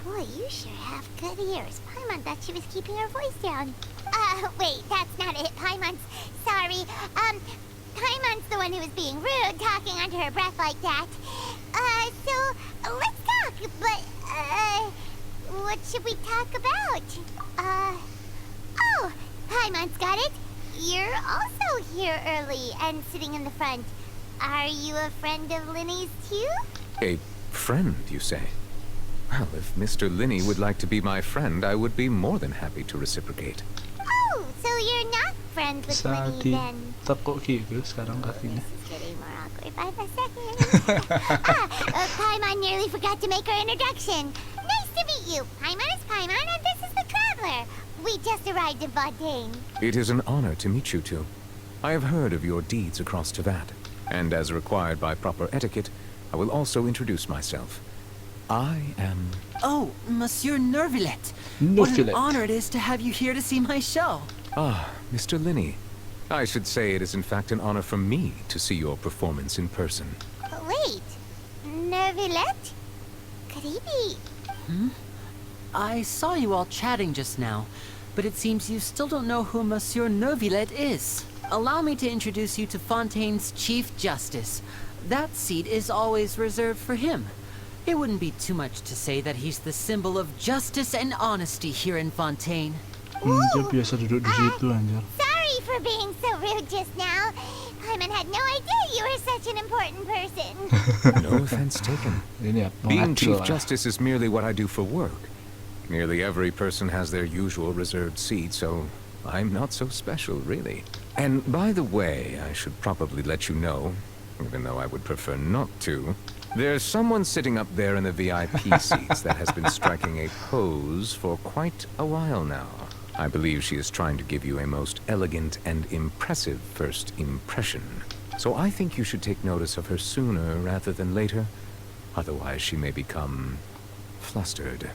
Boy, you sure have good ears. Paimon thought she was keeping her voice down. Wait, that's not it. Paimon's sorry. Paimon's the one who was being rude, talking under her breath like that. So let's talk, but, what should we talk about? Oh, Paimon's got it. You're also here early and sitting in the front. Are you a friend of Linny's too? A friend, you say? Well, if Mr. Linney would like to be my friend, I would be more than happy to reciprocate. Oh, so you're not friends with Linny then? Tekuk gitu sekarang kakinya. This is getting more awkward by the second. Paimon nearly forgot to make her introduction. Nice to meet you. Paimon is Paimon and this is the Traveler. We just arrived in Fontaine. It is an honor to meet you two. I have heard of your deeds across Teyvat, and as required by proper etiquette, I will also introduce myself. I am... Oh, Monsieur Nervillet. What an honor it is to have you here to see my show. Ah, Mr. Linney. I should say it is in fact an honor for me to see your performance in person. Wait, Nervillet? Could he be... I saw you all chatting just now, but it seems you still don't know who Monsieur Nervillet is. Allow me to introduce you to Fontaine's Chief Justice. That seat is always reserved for him. It wouldn't be too much to say that he's the symbol of justice and honesty here in Fontaine. Dia biasa duduk di situ anjir. Sorry for being so rude just now. Paimon had no idea you were such an important person. No offense taken. Being Chief Justice is merely what I do for work. Nearly every person has their usual reserved seat, so I'm not so special, really. And by the way, I should probably let you know, even though I would prefer not to, there's someone sitting up there in the VIP seats that has been striking a pose for quite a while now. I believe she is trying to give you a most elegant and impressive first impression. So I think you should take notice of her sooner rather than later. Otherwise she may become flustered.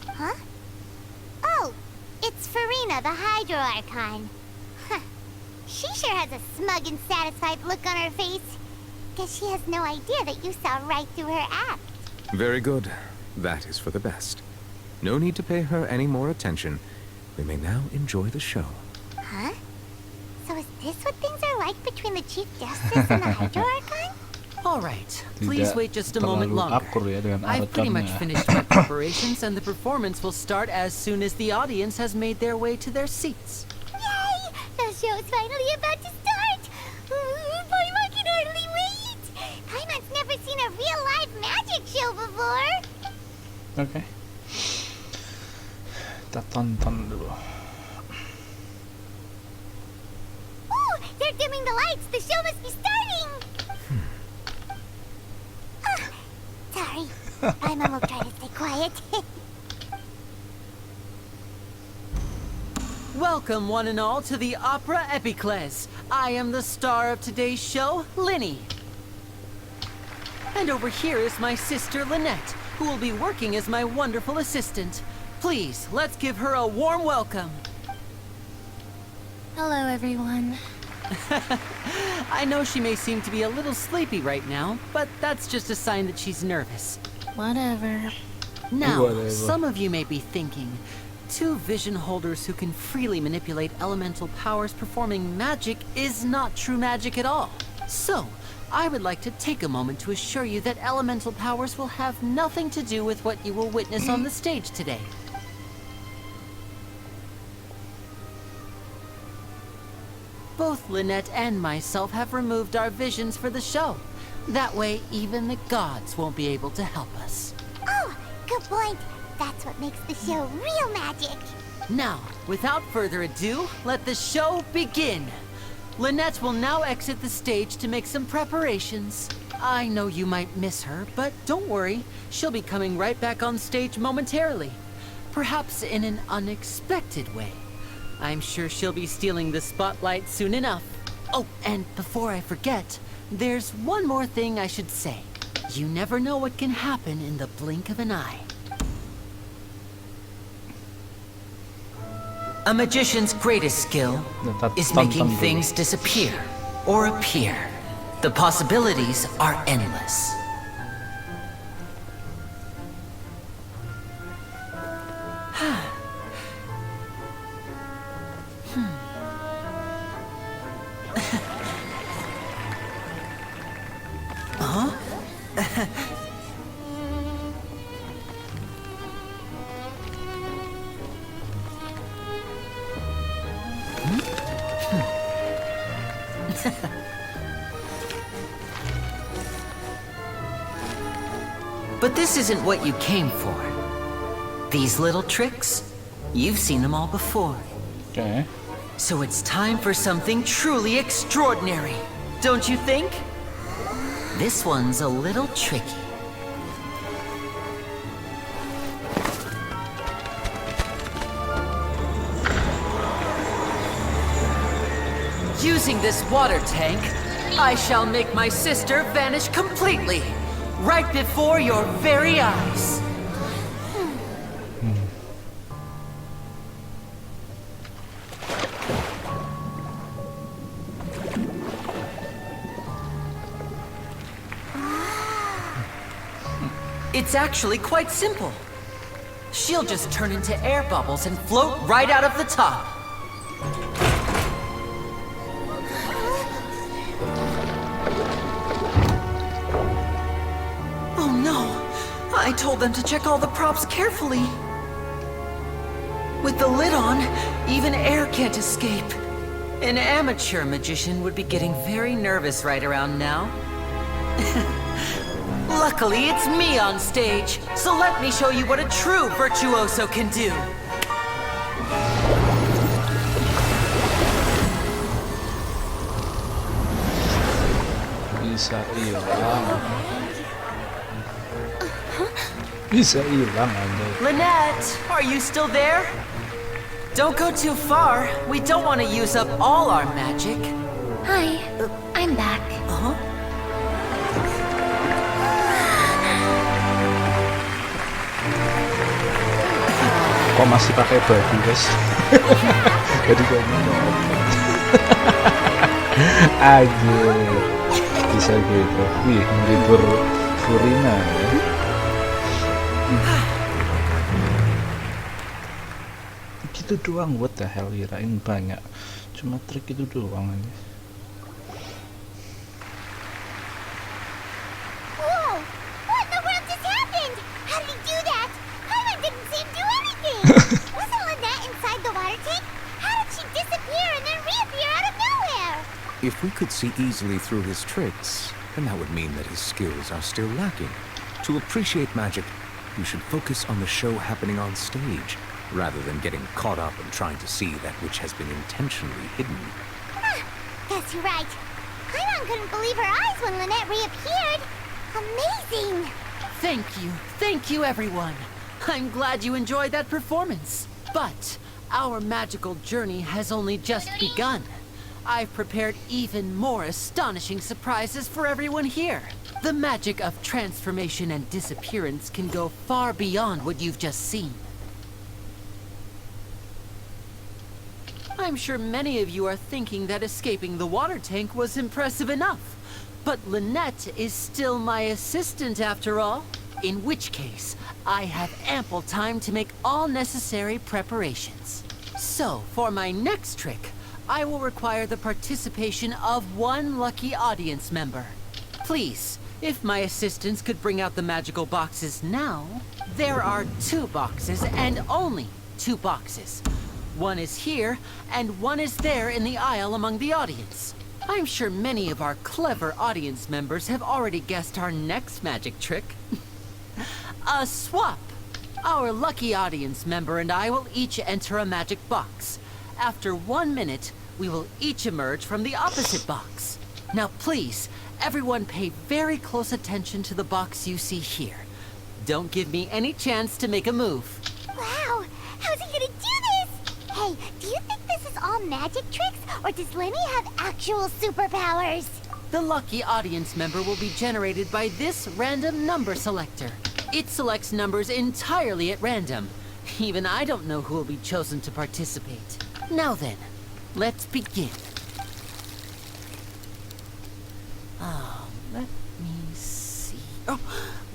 Huh? Oh, it's Farina, the Hydro Archon. Huh. She sure has a smug and satisfied look on her face. Guess she has no idea that you saw right through her act. Very good. That is for the best. No need to pay her any more attention. We may now enjoy the show. Huh? So is this what things are like between the Chief Justice and the Hydro Archon? All right, please wait just a moment longer. Ya I've pretty much finished my preparations and the performance will start as soon as the audience has made their way to their seats. Yay! The show's finally about to start! Paimon can hardly wait! Paimon's never seen a a real live magic show before. Oke. Kita tonton dulu. Oh, they're dimming the lights. The show must be starting. Sorry. My mom will try to stay quiet. Welcome, one and all, to the Opera Epicles. I am the star of today's show, Linny. And over here is my sister, Lynette, who will be working as my wonderful assistant. Please, let's give her a warm welcome. Hello, everyone. I know she may seem to be a little sleepy right now, but that's just a sign that she's nervous. Whatever. Now, some of you may be thinking, two vision holders who can freely manipulate elemental powers performing magic is not true magic at all. So, I would like to take a moment to assure you that elemental powers will have nothing to do with what you will witness on the stage today. Both Lynette and myself have removed our visions for the show. That way, even the gods won't be able to help us. Oh, good point. That's what makes the show real magic. Now, without further ado, let the show begin. Lynette will now exit the stage to make some preparations. I know you might miss her, but don't worry. She'll be coming right back on stage momentarily. Perhaps in an unexpected way. I'm sure she'll be stealing the spotlight soon enough. Oh, and before I forget, there's one more thing I should say. You never know what can happen in the blink of an eye. A magician's greatest skill is making things disappear or appear. The possibilities are endless. But this isn't what you came for. These little tricks, you've seen them all before. Okay. So it's time for something truly extraordinary, don't you think? This one's a little tricky. Using this water tank, I shall make my sister vanish completely, right before your very eyes. It's actually quite simple. She'll just turn into air bubbles and float right out of the top. Oh no! I told them to check all the props carefully. With the lid on, even air can't escape. An amateur magician would be getting very nervous right around now. Luckily, it's me on stage, so let me show you what a true virtuoso can do. Bisa hilang. Bisa hilang aja. Lynette, are you still there? Don't go too far. We don't want to use up all our magic. Hi, I'm back. Uh-huh. Kok masih pakai baju, guys? Jadi gak mau. Anjir. Bisa gitu. Wih, menghibur Furina ya. Gitu doang, what the hell, kirain banyak. Cuma trik itu doang aja. Whoa! What in the world just happened? How did he do that? Paimon didn't see him do anything! Wasn't Lynette inside the water tank? How did she disappear and then reappear out of nowhere? If we could see easily through his tricks, and that would mean that his skills are still lacking. To appreciate magic, you should focus on the show happening on stage, rather than getting caught up in trying to see that which has been intentionally hidden. Guess you're right. Paimon couldn't believe her eyes when Lynette reappeared. Amazing! Thank you everyone. I'm glad you enjoyed that performance. But our magical journey has only just begun. I've prepared even more astonishing surprises for everyone here. The magic of transformation and disappearance can go far beyond what you've just seen. I'm sure many of you are thinking that escaping the water tank was impressive enough. But Lynette is still my assistant after all. In which case, I have ample time to make all necessary preparations. So, for my next trick, I will require the participation of one lucky audience member. Please, if my assistants could bring out the magical boxes now. There are 2 boxes and only 2 boxes. One is here, and one is there in the aisle among the audience. I'm sure many of our clever audience members have already guessed our next magic trick. A swap! Our lucky audience member and I will each enter a magic box. After 1 minute, we will each emerge from the opposite box. Now please, everyone pay very close attention to the box you see here. Don't give me any chance to make a move. Wow! How's he gonna do this? Hey, do you think this is all magic tricks, or does Lenny have actual superpowers? The lucky audience member will be generated by this random number selector. It selects numbers entirely at random. Even I don't know who will be chosen to participate. Now then, let's begin. Let me see. Oh,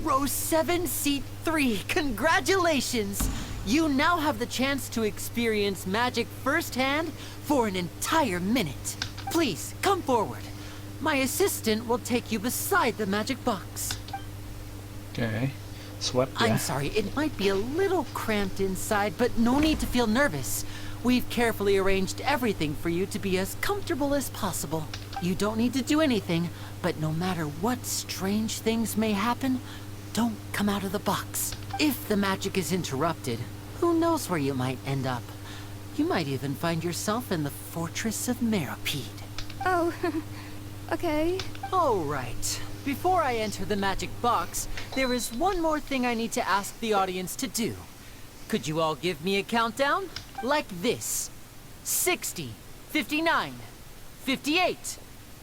row 7, seat 3. Congratulations! You now have the chance to experience magic firsthand for an entire minute. Please, come forward. My assistant will take you beside the magic box. Okay. Swap, yeah. I'm sorry, it might be a little cramped inside, but no need to feel nervous. We've carefully arranged everything for you to be as comfortable as possible. You don't need to do anything, but no matter what strange things may happen, don't come out of the box. If the magic is interrupted, who knows where you might end up? You might even find yourself in the Fortress of Meripede. Oh, okay. All right. Before I enter the magic box, there is one more thing I need to ask the audience to do. Could you all give me a countdown? Like this. 60, 59, 58.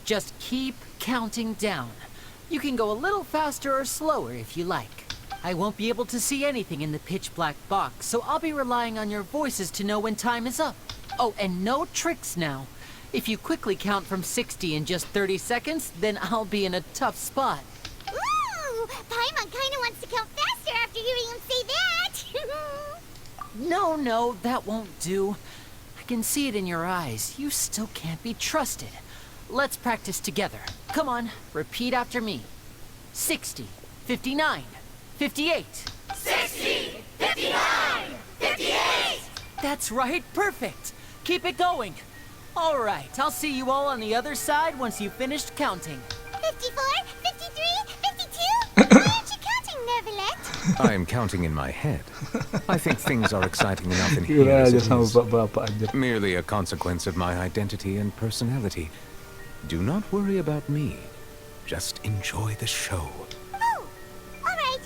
Just keep counting down. You can go a little faster or slower if you like. I won't be able to see anything in the pitch black box, so I'll be relying on your voices to know when time is up. Oh, and no tricks now. If you quickly count from 60 in just 30 seconds, then I'll be in a tough spot. Ooh! Paimon kinda wants to count faster after hearing him say that! No, that won't do. I can see it in your eyes. You still can't be trusted. Let's practice together. Come on, repeat after me. 60, 59, 58. 60, 59, 58! That's right, perfect. Keep it going. All right, I'll see you all on the other side once you've finished counting. 54, 53, 52? Why aren't you counting, Nervalette? I am counting in my head. I think things are exciting enough in here as it is. Merely a consequence of my identity and personality. Do not worry about me. Just enjoy the show. Oh, all right.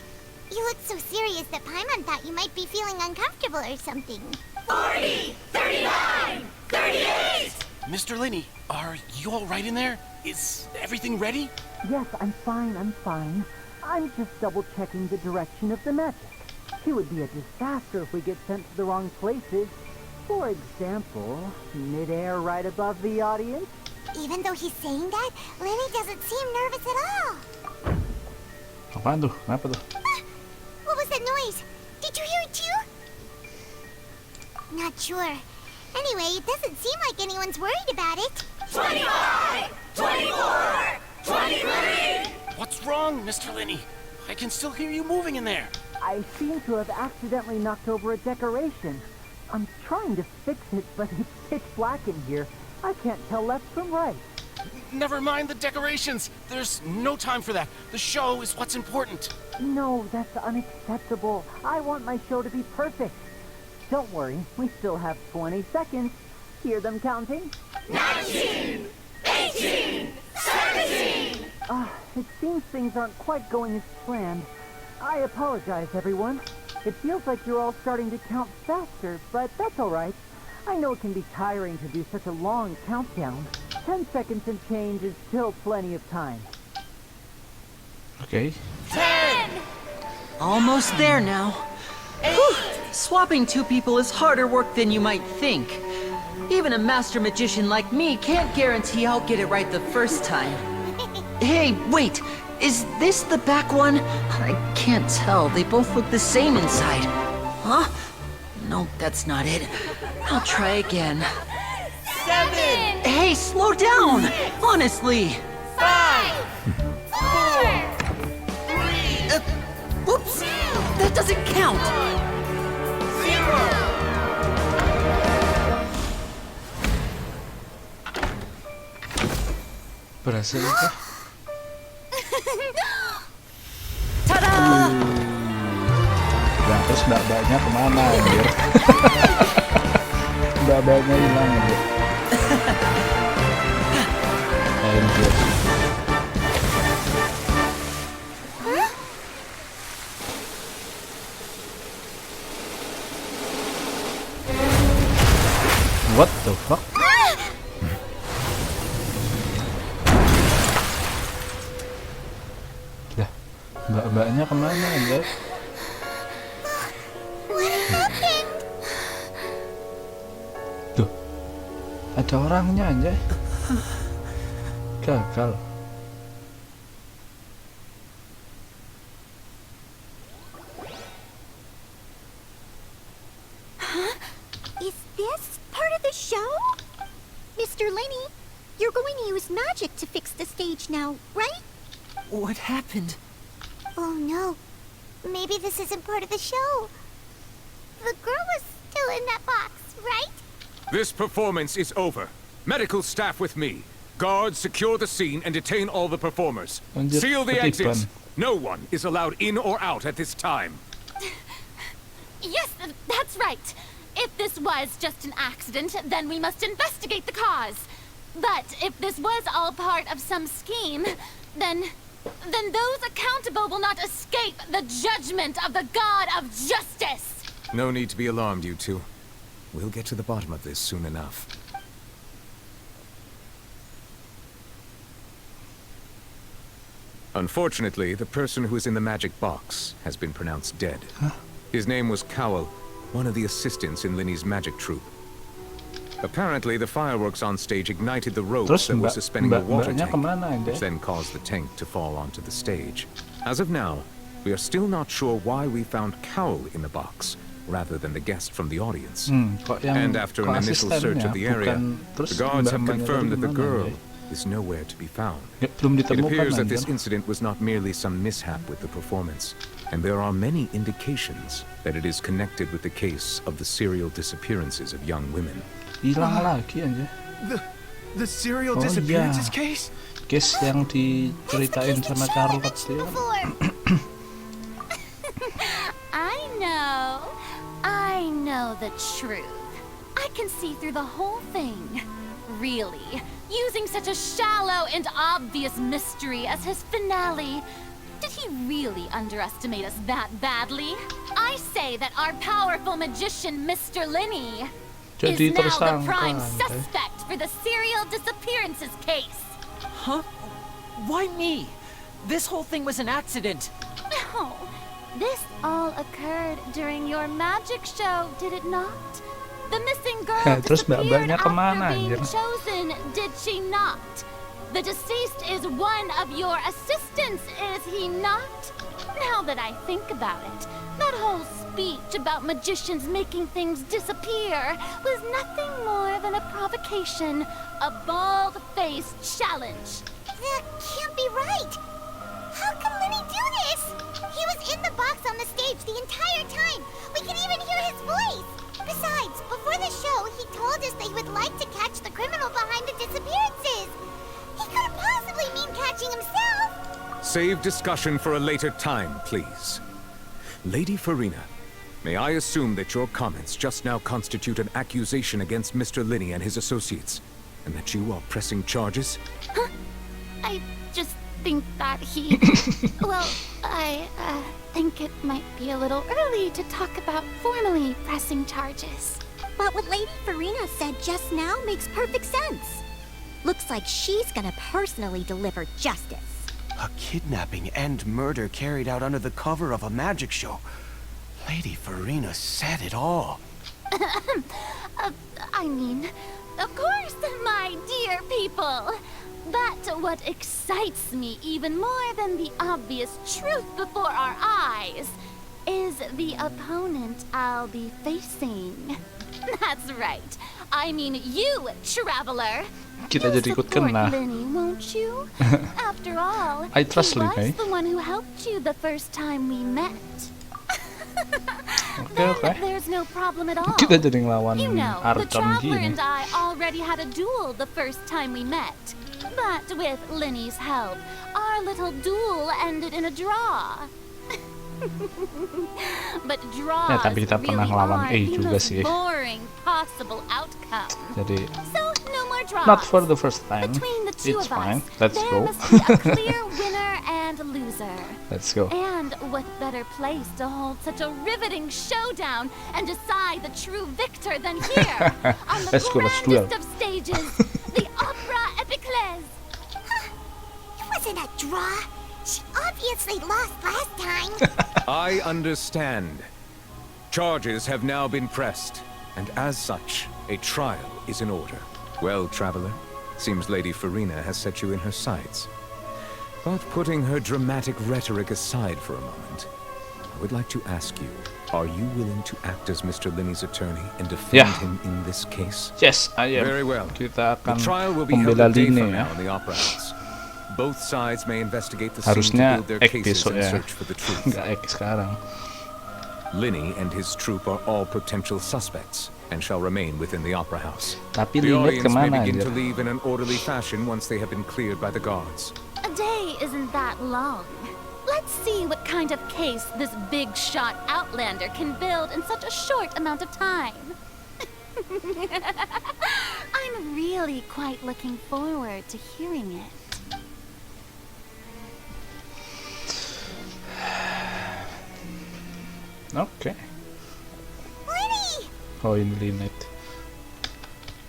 You look so serious that Paimon thought you might be feeling uncomfortable or something. 40, 39, 38! Mr. Linney, are you all right in there? Is everything ready? Yes, I'm fine. I'm just double-checking the direction of the magic. It would be a disaster if we get sent to the wrong places. For example, mid-air right above the audience. Even though he's saying that, Lenny doesn't seem nervous at all. Apaan tuh? Kenapa tuh? What was that noise? Did you hear it too? Not sure. Anyway, it doesn't seem like anyone's worried about it. 25, 24, 23! What's wrong, Mr. Linney? I can still hear you moving in there. I seem to have accidentally knocked over a decoration. I'm trying to fix it, but it's pitch black in here. I can't tell left from right. Never mind the decorations. There's no time for that. The show is what's important. No, that's unacceptable. I want my show to be perfect. Don't worry, we still have 20 seconds. Hear them counting? 19, 18, 17. It seems things aren't quite going as planned. I apologize, everyone. It feels like you're all starting to count faster, but that's all right. I know it can be tiring to do such a long countdown. 10 seconds and change is still plenty of time. Okay. 10! Almost there now. Whew. Swapping two people is harder work than you might think. Even a master magician like me can't guarantee I'll get it right the first time. Hey, wait! Is this the back one? I can't tell. They both look the same inside. Huh? No, that's not it. I'll try again. 7! Hey, slow down! Honestly! 5! 4! 3! Whoops! That doesn't count! 0! Berhasil kah? Tada! Nah, terus mbak-mbaknya kemana anjir? Mbak-mbaknya hilang anjir. Anjir. What the fuck? Lah, mbak-mbaknya kemana anjir? Tuh, ada orangnya anjay. Gagal. Huh? Is this part of the show? Mr. Lenny, you're going to use magic to fix the stage now, right? What happened? Oh no. Maybe this isn't part of the show. The girl was still in that box, right? This performance is over. Medical staff with me. Guards, secure the scene and detain all the performers. Seal the exits. No one is allowed in or out at this time. Yes, that's right. If this was just an accident, then we must investigate the cause. But if this was all part of some scheme, then those accountable will not escape the judgment of the God of Justice. No need to be alarmed, you two. We'll get to the bottom of this soon enough. Unfortunately, the person who is in the magic box has been pronounced dead. His name was Cowell, one of the assistants in Linny's magic troupe. Apparently, the fireworks on stage ignited the ropes that were suspending the water tank, which then caused the tank to fall onto the stage. As of now, we are still not sure why we found Cowell in the box, rather than the guest from the audience. And after an initial search of the area, the guards have confirmed that the girl is nowhere to be found. It appears that this incident was not merely some mishap with the performance, and there are many indications that it is connected with the case of the serial disappearances of young women. Hilang lagi aja. The serial disappearances case? Case yang diceritain sama Charlotte sih. I know the truth. I can see through the whole thing. Really, using such a shallow and obvious mystery as his finale. Did he really underestimate us that badly? I say that our powerful magician, Mr. Lenny, is now the prime suspect for the serial disappearances case. Huh? Why me? This whole thing was an accident. No, this all occurred during your magic show, did it not? The missing girl disappeared after being chosen, did she not? The deceased is one of your assistants, is he not? Now that I think about it, that whole speech about magicians making things disappear was nothing more than a provocation, a bald-faced challenge. That can't be right! How can Lenny do this? He was in the box on the stage the entire time! We can even hear his voice! Besides, before the show, he told us that he would like to catch the criminal behind the disappearances! He save discussion for a later time, please. Lady Farina, may I assume that your comments just now constitute an accusation against Mr. Linney and his associates, and that you are pressing charges? Huh? I just think that he... Well, I think it might be a little early to talk about formally pressing charges. But what Lady Farina said just now makes perfect sense. Looks like she's gonna personally deliver justice. A kidnapping and murder carried out under the cover of a magic show. Lady Farina said it all. I mean, of course, my dear people. But what excites me even more than the obvious truth before our eyes is the opponent I'll be facing. That's right. I mean you, traveler. Kita jadi ikut kena. Linny, won't you? After all, I trust he was Linny. the one who helped you the first time we met. Okay. There's no problem at all. Kita jadi ngelawan You know, the Archon traveler gini. and I already had a duel the first time we met. But with Linny's help, our little duel ended in a draw. But draws Ya, tapi kita pernah really ngelawan are A the juga most sih. boring possible outcome. Jadi So no more draws. not for the first time. Between the two It's of fine. us, Let's there go. must be a clear winner and loser. Let's go. And what better place to hold such a riveting showdown and decide the true victor than here on the Let's go, let's duel. grandest of stages, the Opera Epiclese. It wasn't a draw. She obviously lost last time. I understand. Charges have now been pressed, and as such, a trial is in order. Well, traveler, seems Lady Farina has set you in her sights. But putting her dramatic rhetoric aside for a moment, I would like to ask you, are you willing to act as Mr. Linney's attorney and defend him in this case? Yes, I am. Very well. Kita The akan trial will be held membela a day Linney from ya. now in the Opera House. Both sides may investigate the scene to Harusnya build their ek cases besok and ya. search for the truth. Nggak ek sekarang. Linney and his troop are all potential suspects and shall remain within the Opera House. Tapi The Lynette audience may kemana begin anjir? to leave in an orderly fashion once they have been cleared by the guards. A day isn't that long. Let's see what kind of case this big shot outlander can build in such a short amount of time. I'm really quite looking forward to hearing it. Oke. Linny! Oh, ini Lynette.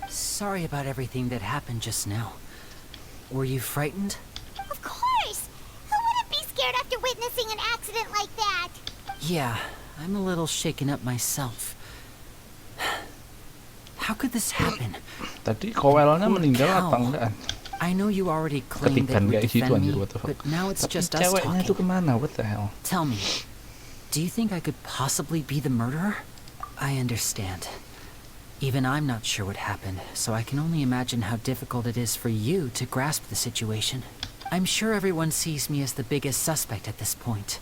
Sorry about everything that happened just now. Were you frightened? Of course! Who wouldn't be scared after witnessing an accident like that? Yeah, I'm a little shaken up myself. How could this happen? Tadi Kowelnya meninggal cow. apa enggak? I know you already claimed that Ketiban you would guys itu defend anjir, me, what the fuck. but now it's Tapi just us ceweknya talking. tuh kemana? What the hell? Tell me, do you think I could possibly be the murderer? I understand. Even I'm not sure what happened, so I can only imagine how difficult it is for you to grasp the situation. I'm sure everyone sees me as the biggest suspect at this point.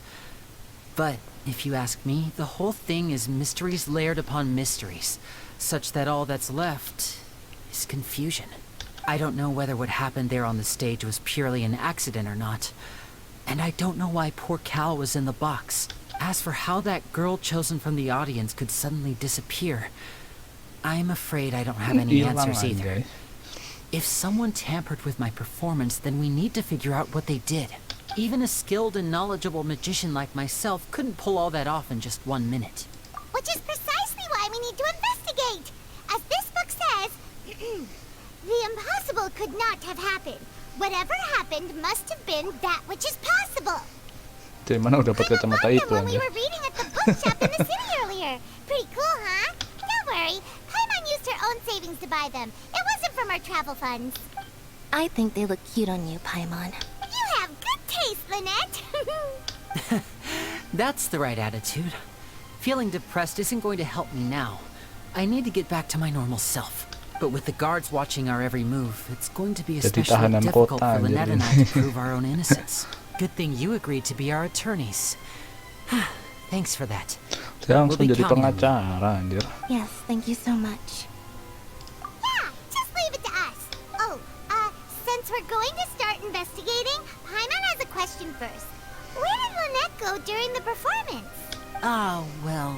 But, if you ask me, the whole thing is mysteries layered upon mysteries, such that all that's left is confusion. I don't know whether what happened there on the stage was purely an accident or not. And I don't know why poor Cal was in the box. As for how that girl chosen from the audience could suddenly disappear, I'm afraid I don't have any answers either. If someone tampered with my performance, then we need to figure out what they did. Even a skilled and knowledgeable magician like myself couldn't pull all that off in just 1 minute. Which is precisely why we need to investigate. As this book says, the impossible could not have happened. Whatever happened must have been that which is possible. Dari mana udah dapat kacamata itu When we anjir? were reading at the bookshop in the city earlier. Pretty cool, huh? Don't worry. Paimon used her own savings to buy them. It wasn't from our travel funds. I think they look cute on you, Paimon. You have good taste, Lynette. That's the right attitude. Feeling depressed isn't going to help me now. I need to get back to my normal self. But with the guards watching our every move, it's going to be Jadi especially tahanan difficult kota, for Lynette anjir. and I to prove our own innocence. Good thing you agreed to be our attorneys. Thanks for that. Dia langsung We'll be jadi counting on you. pengacara anjir. Yes, thank you so much. Yeah, just leave it to us. Oh, since we're going to start investigating, Paimon has a question first. Where did Lynette go during the performance? Ah, well,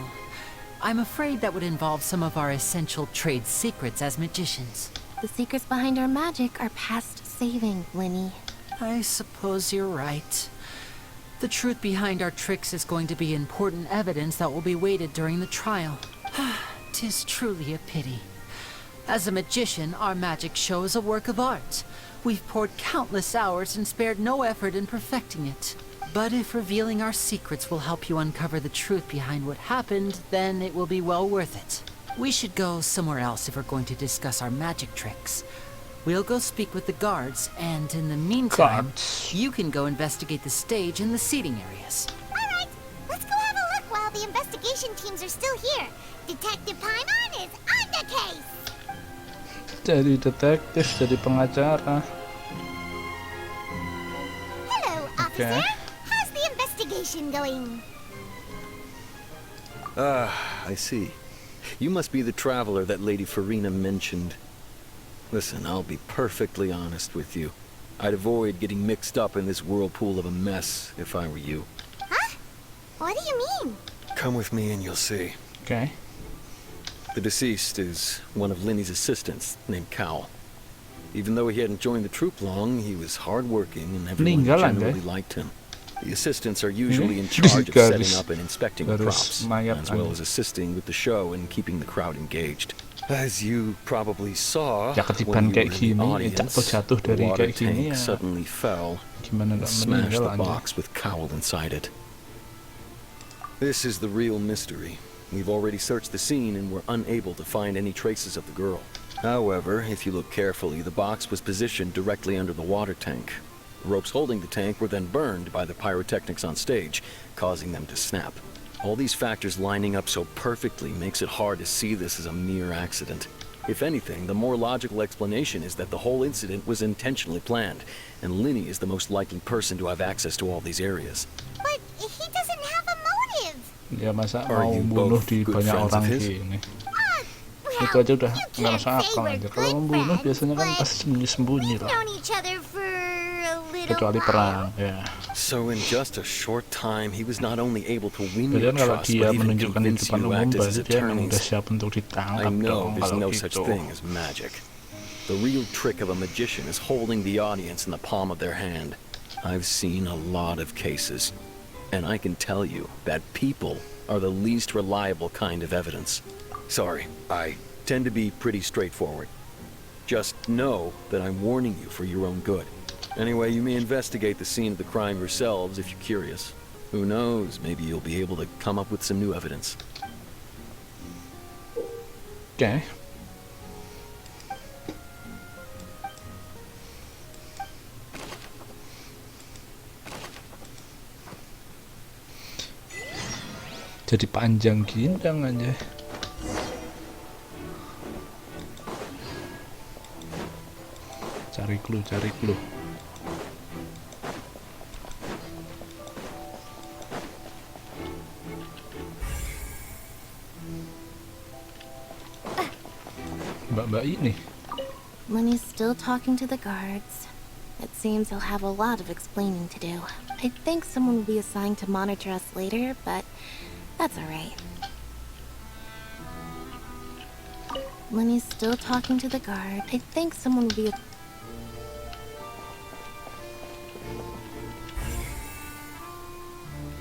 I'm afraid that would involve some of our essential trade secrets as magicians. The secrets behind our magic are past saving, Linny. I suppose you're right. The truth behind our tricks is going to be important evidence that will be weighted during the trial. 'Tis truly a pity. As a magician, our magic show is a work of art. We've poured countless hours and spared no effort in perfecting it. But if revealing our secrets will help you uncover the truth behind what happened, then it will be well worth it. We should go somewhere else if we're going to discuss our magic tricks. We'll go speak with the guards, and in the meantime, you can go investigate the stage and the seating areas. Alright, let's go have a look while the investigation teams are still here. Detective Paimon is on the case! Jadi detektif, jadi pengacara. Hello, officer. How's the investigation going? I see. You must be the traveler that Lady Farina mentioned. Listen, I'll be perfectly honest with you. I'd avoid getting mixed up in this whirlpool of a mess if I were you. Huh? What do you mean? Come with me and you'll see. Okay. The deceased is one of Linny's assistants named Cal. Even though he hadn't joined the troupe long, he was hardworking and everyone generally liked him. The assistants are usually in charge of setting up and inspecting the props, as well as assisting with the show and keeping the crowd engaged. As you probably saw, when you were in the audience, the water tank suddenly fell and smashed the box with Cowl inside it. This is the real mystery. We've already searched the scene and were unable to find any traces of the girl. However, if you look carefully, the box was positioned directly under the water tank. The ropes holding the tank were then burned by the pyrotechnics on stage, causing them to snap. All these factors lining up so perfectly makes it hard to see this as a mere accident. If anything, the more logical explanation is that the whole incident was intentionally planned, and Linny is the most likely person to have access to all these areas. But he doesn't have a motive. Dia masa mau bunuh di banyak orang gini. Itu aja udah nggak masuk akal aja. Kalau membunuh biasanya kan pasti sembunyi-sembunyi lah. Kecuali perang, ya. So in just a short time, he was not only able to win your trust, but even convince you to act as his attorneys. I know there's no such thing as magic. The real trick of a magician is holding the audience in the palm of their hand. I've seen a lot of cases, and I can tell you that people are the least reliable kind of evidence. Sorry, I tend to be pretty straightforward. Just know that I'm warning you for your own good. Anyway, you may investigate the scene of the crime yourselves if you're curious. Who knows, maybe you'll be able to come up with some new evidence. Okay. Jadi panjang gindang aja. Cari clue, cari clue. Mbak-mbak ini. Linny's still talking to the guards. It seems he'll have a lot of explaining to do. I think someone will be assigned to monitor us later, but that's alright. Linny's still talking to the guard. I think someone will be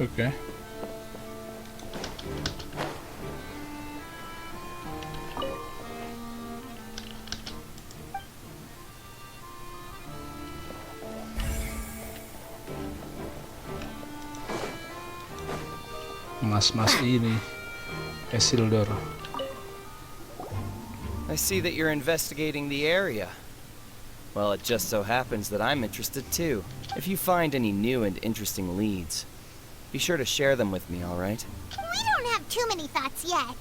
Okay. Mas-mas ini, Isildur. I see that you're investigating the area. Well, it just so happens that I'm interested too. If you find any new and interesting leads, be sure to share them with me, all right? We don't have too many thoughts yet.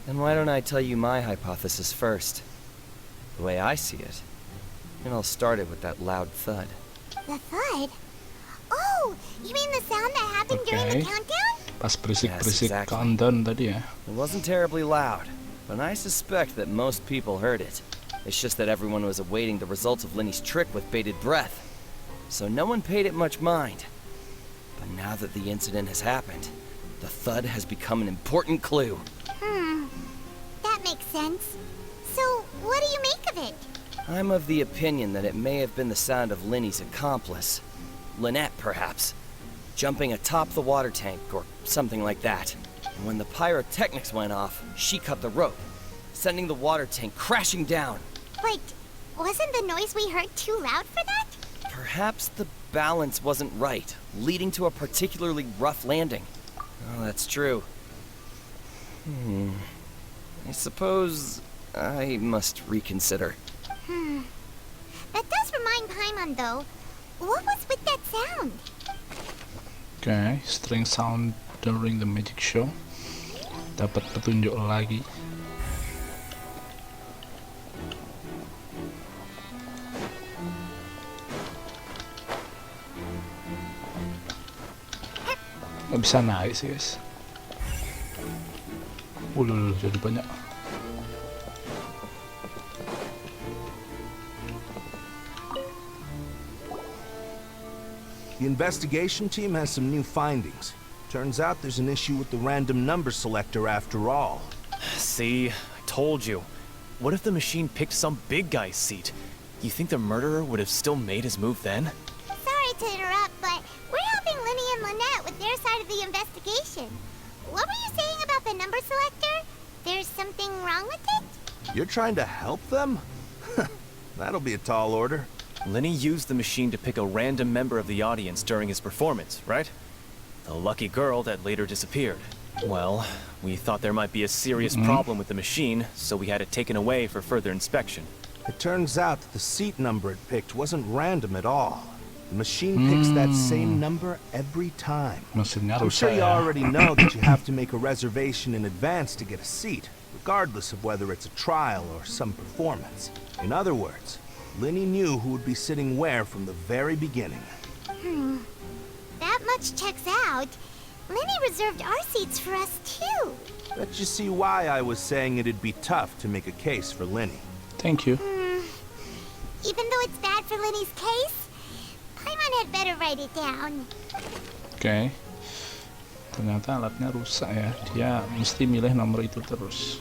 Then why don't I tell you my hypothesis first? The way I see it. And I'll start it with that loud thud. The thud? Oh, you mean the sound that happened during the countdown? Pas berisik-berisik countdown tadi ya. It wasn't terribly loud, but I suspect that most people heard it. It's just that everyone was awaiting the results of Linny's trick with bated breath. so no one paid it much mind. But now that the incident has happened, the thud has become an important clue. That makes sense. So, what do you make of it? I'm of the opinion that it may have been the sound of Linny's accomplice. Lynette, perhaps. Jumping atop the water tank, or something like that. And when the pyrotechnics went off, she cut the rope, sending the water tank crashing down. But wasn't the noise we heard too loud for that? Perhaps the balance wasn't right, leading to a particularly rough landing. Oh, that's true. I suppose I must reconsider. That does remind Paimon, though. What was with that sound? Okay, string sound during the magic show. Dapat petunjuk lagi. Nggak bisa naik sih guys. Lul, jadi banyak. The investigation team has some new findings. Turns out there's an issue with the random number selector after all. See, I told you. What if the machine picked some big guy's seat? You think the murderer would have still made his move then? Sorry to interrupt, but we're helping Linny and Lynette with their side of the investigation. What were you saying about the number selector? There's something wrong with it? You're trying to help them? That'll be a tall order. Linny used the machine to pick a random member of the audience during his performance, right? The lucky girl that later disappeared. Well, we thought there might be a serious problem with the machine, so we had it taken away for further inspection. It turns out that the seat number it picked wasn't random at all. The machine picks that same number every time. I'm sure you already know that you have to make a reservation in advance to get a seat, regardless of whether it's a trial or some performance. In other words, Linny knew who would be sitting where from the very beginning. That much checks out. Linny reserved our seats for us, too. Let you see why I was saying it'd be tough to make a case for Linny. Thank you. Even though it's bad for Linny's case, Paimon had better write it down. Oke. Ternyata alatnya rusak ya. Dia mesti milih nomor itu terus.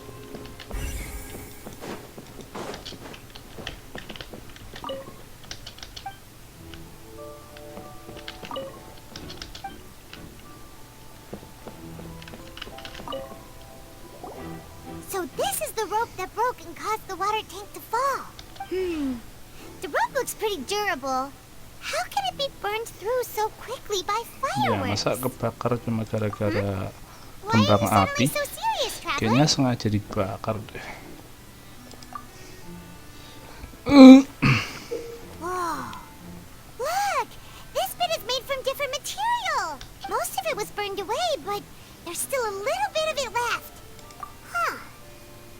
So this is the rope that broke and caused the water tank to fall. The rope looks pretty durable. How can it be burned through so quickly by Ya, fireworks? masa kebakar cuma gara-gara kembang api? Kayaknya sengaja dibakar deh. Whoa. Look! This bit is made from different material. Most of it was burned away, but there's still a little bit of it left. Huh.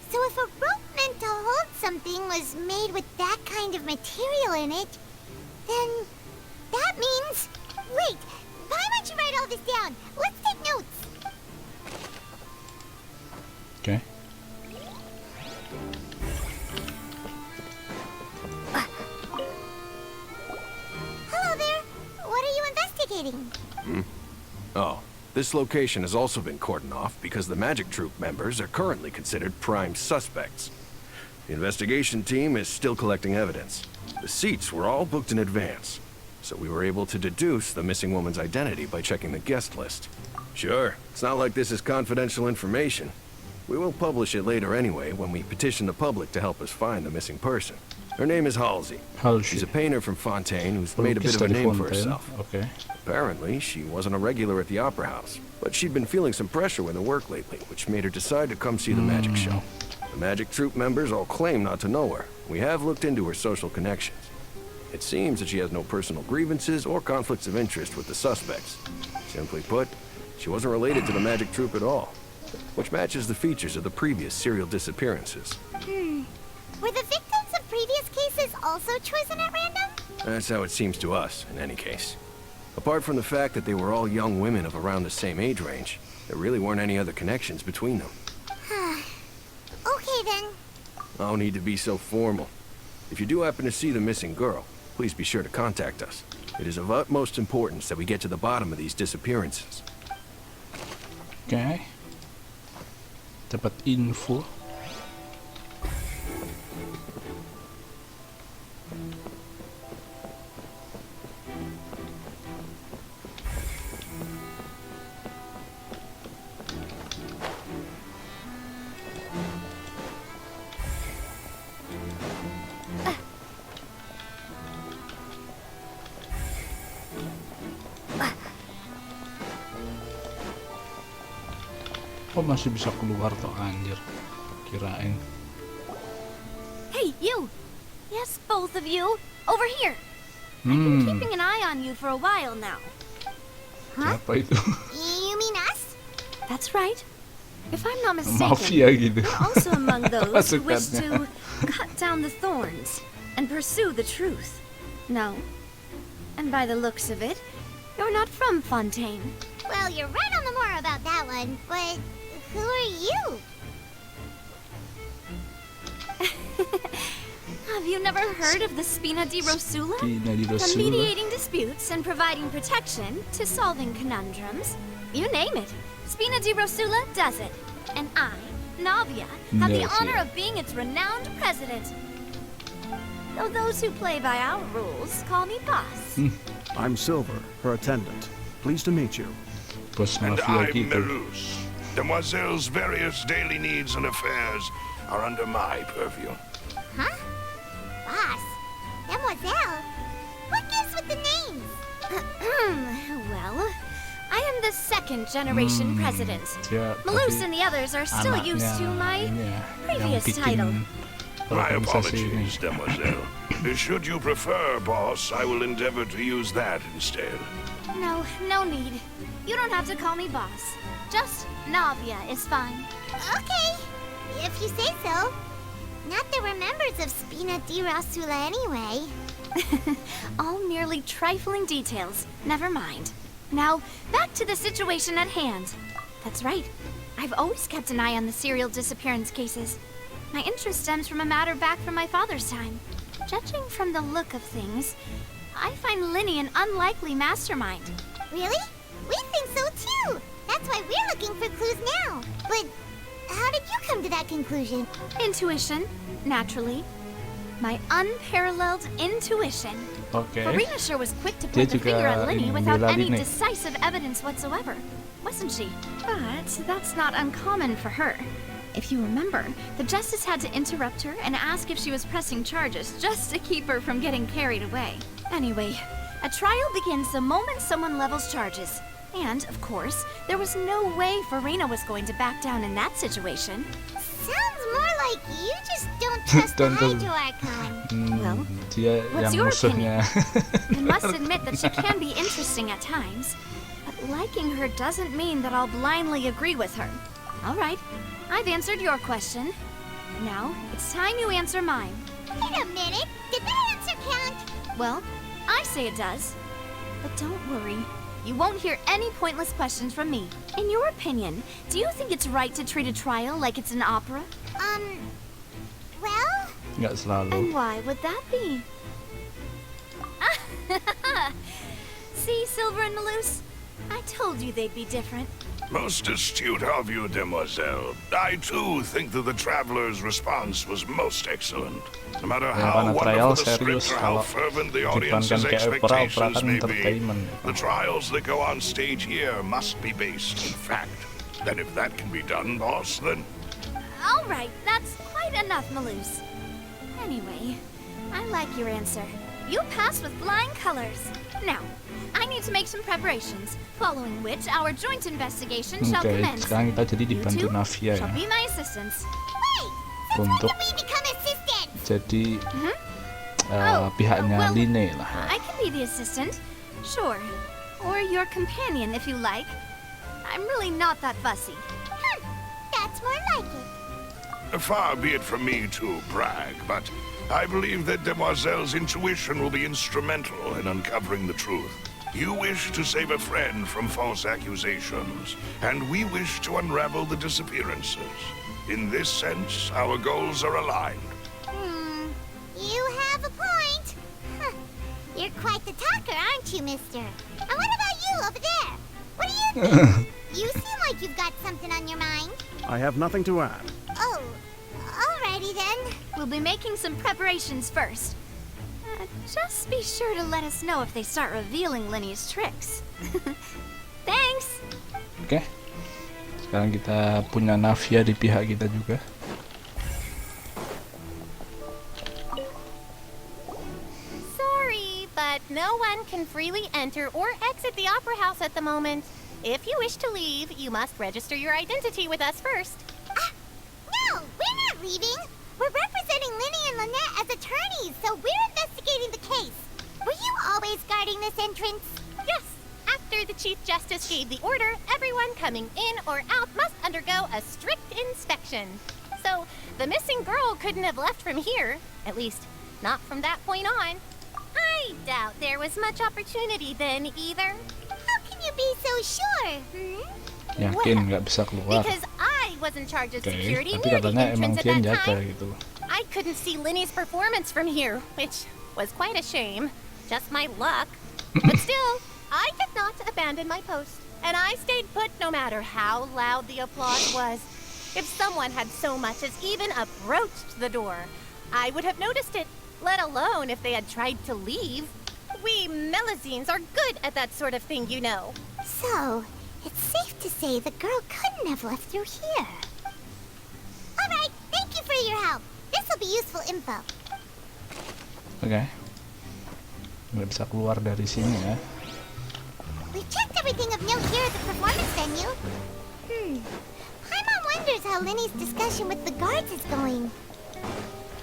So if a rope meant to hold something was made with that kind of material in it, then that means... Wait! Why don't you write all this down? Let's take notes! Okay. Hello there! What are you investigating? Oh, this location has also been cordoned off because the magic troupe members are currently considered prime suspects. The investigation team is still collecting evidence. The seats were all booked in advance, so we were able to deduce the missing woman's identity by checking the guest list. Sure, it's not like this is confidential information. We will publish it later anyway when we petition the public to help us find the missing person. Her name is Halsey. She's a painter from Fontaine who's made a bit of a name for herself. Okay. Apparently, she wasn't a regular at the Opera House, but she'd been feeling some pressure with her work lately, which made her decide to come see the magic show. The magic troupe members all claim not to know her. We have looked into her social connections. It seems that she has no personal grievances or conflicts of interest with the suspects. Simply put, she wasn't related to the magic troupe at all, which matches the features of the previous serial disappearances. Were the victims of previous cases also chosen at random? That's how it seems to us, in any case. Apart from the fact that they were all young women of around the same age range, there really weren't any other connections between them. Okay then. No need to be so formal. If you do happen to see the missing girl, please be sure to contact us. It is of utmost importance that we get to the bottom of these disappearances. Oke. Dapat info. Oh, masih bisa keluar toh, anjir. Kirain. Hey, you! Yes, both of you! Over here! I've been keeping an eye on you for a while now. Huh? Siapa itu? You mean us? That's right. If I'm not mistaken, Mafia gitu. you're also among those who wish Pasukannya. to cut down the thorns and pursue the truth. No. And by the looks of it, you're not from Fontaine. Well, you're right on the more about that one, but who are you? Have you never heard of the Spina di Rosula? Spina di From Rosula. mediating disputes and providing protection to solving conundrums. You name it. Spina di Rosula does it. And I, Navia, have the Navia. honor of being its renowned president. Though those who play by our rules call me boss. I'm Silver, her attendant. Pleased to meet you. Bos And mafia I'm gitu. Melus. Demoiselle's various daily needs and affairs are under my purview. Huh? Boss? Demoiselle? What gives with the names? Well, I am the second generation president. Ya, Melus tapi and the others are still used to my ini ya, previous yang bikin title. My organisasi ini. apologies, Demoiselle. Should you prefer, boss, I will endeavor to use that instead. No, no need. You don't have to call me boss. Just Navia is fine. Okay, if you say so. Not that we're members of Spina di Rosula anyway. All merely trifling details. Never mind. Now, back to the situation at hand. That's right. I've always kept an eye on the serial disappearance cases. My interest stems from a matter back from my father's time. Judging from the look of things, I find Linny an unlikely mastermind. Really? We think so too. That's why we're looking for clues now. But how did you come to that conclusion? Intuition, naturally. My unparalleled intuition. Oke. Farina sure was quick to Dia point the finger juga at Linny ini, without membela any Linny. decisive evidence whatsoever, wasn't she? But that's not uncommon for her. If you remember, the justice had to interrupt her and ask if she was pressing charges just to keep her from getting carried away. Anyway, a trial begins the moment someone levels charges. And, of course, there was no way Farina was going to back down in that situation. Sounds more like you just don't trust the Hydro Archon. Well, Dia what's yang your musuhnya. I must admit that she can be interesting at times, but liking her doesn't mean that I'll blindly agree with her. All right, I've answered your question. Now, it's time you answer mine. Wait a minute. Did that answer count? Well, I say it does. But don't worry. You won't hear any pointless questions from me. In your opinion, do you think it's right to treat a trial like it's an opera? Well? Nggak selalu. And why would that be? See, Silver and Melus? I told you they'd be different. Most astute of you, Demoiselle. I too think that the traveler's response was most excellent. No matter Ya, how karena trial wonderful the serius, script or how kalau fervent the audience's dibankan kayak opera expectations kan may be, entertainment. the trials that go on stage here must be based in fact. And if that can be done, boss, then... All right, that's quite enough, Melus. Anyway, I like your answer. You passed with flying colors. Now, I need to make some preparations, following which our joint investigation shall Oke, commence. sekarang kita jadi You dibantu two Navia ya. shall be my assistants. Untuk jadi pihaknya well, Line lah. I can be the assistant, sure. Or your companion, if you like. I'm really not that fussy. That's more like it. Far be it from me to brag, but I believe that Demoiselle's intuition will be instrumental in uncovering the truth. You wish to save a friend from false accusations, and we wish to unravel the disappearances. In this sense, our goals are aligned. You have a point. Huh. You're quite the talker. talker, aren't you, mister? And what about you over there? What do you think? You seem like you've got something on your mind. I have nothing to add. Oh, alrighty then. We'll be making some preparations first. Just be sure to let us know if they start revealing Lenny's tricks. Thanks! Oke. Sekarang kita punya Navia di pihak kita juga. Sorry, but no one can freely enter or exit the Opera House at the moment. If you wish to leave, you must register your identity with us first. No, we're not leaving. We're representing Lenny and Lynette as attorneys, so we're investigating the case. Were you always guarding this entrance? Yes. After the Chief Justice gave the order, everyone coming in or out must undergo a strict inspection. So, the missing girl couldn't have left from here. At least, not from that point on. I doubt there was much opportunity then either. How can you be so sure? Yakin nggak bisa keluar. Because I was in charge of security tapi near the katanya emang entrance at dia that jaga time. gitu. I couldn't see Lenny's performance from here, which was quite a shame. Just my luck. But still, I did not abandon my post, and I stayed put no matter how loud the applause was. If someone had so much as even approached the door, I would have noticed it, let alone if they had tried to leave. We Melazines are good at that sort of thing, you know. So, it's safe to say the girl couldn't have left through here. Alright, thank you for your help. This will be useful info. Oke. Nggak bisa keluar dari sini ya. We've checked everything of note here at the performance venue. Paimon wonders how Lenny's discussion with the guards is going.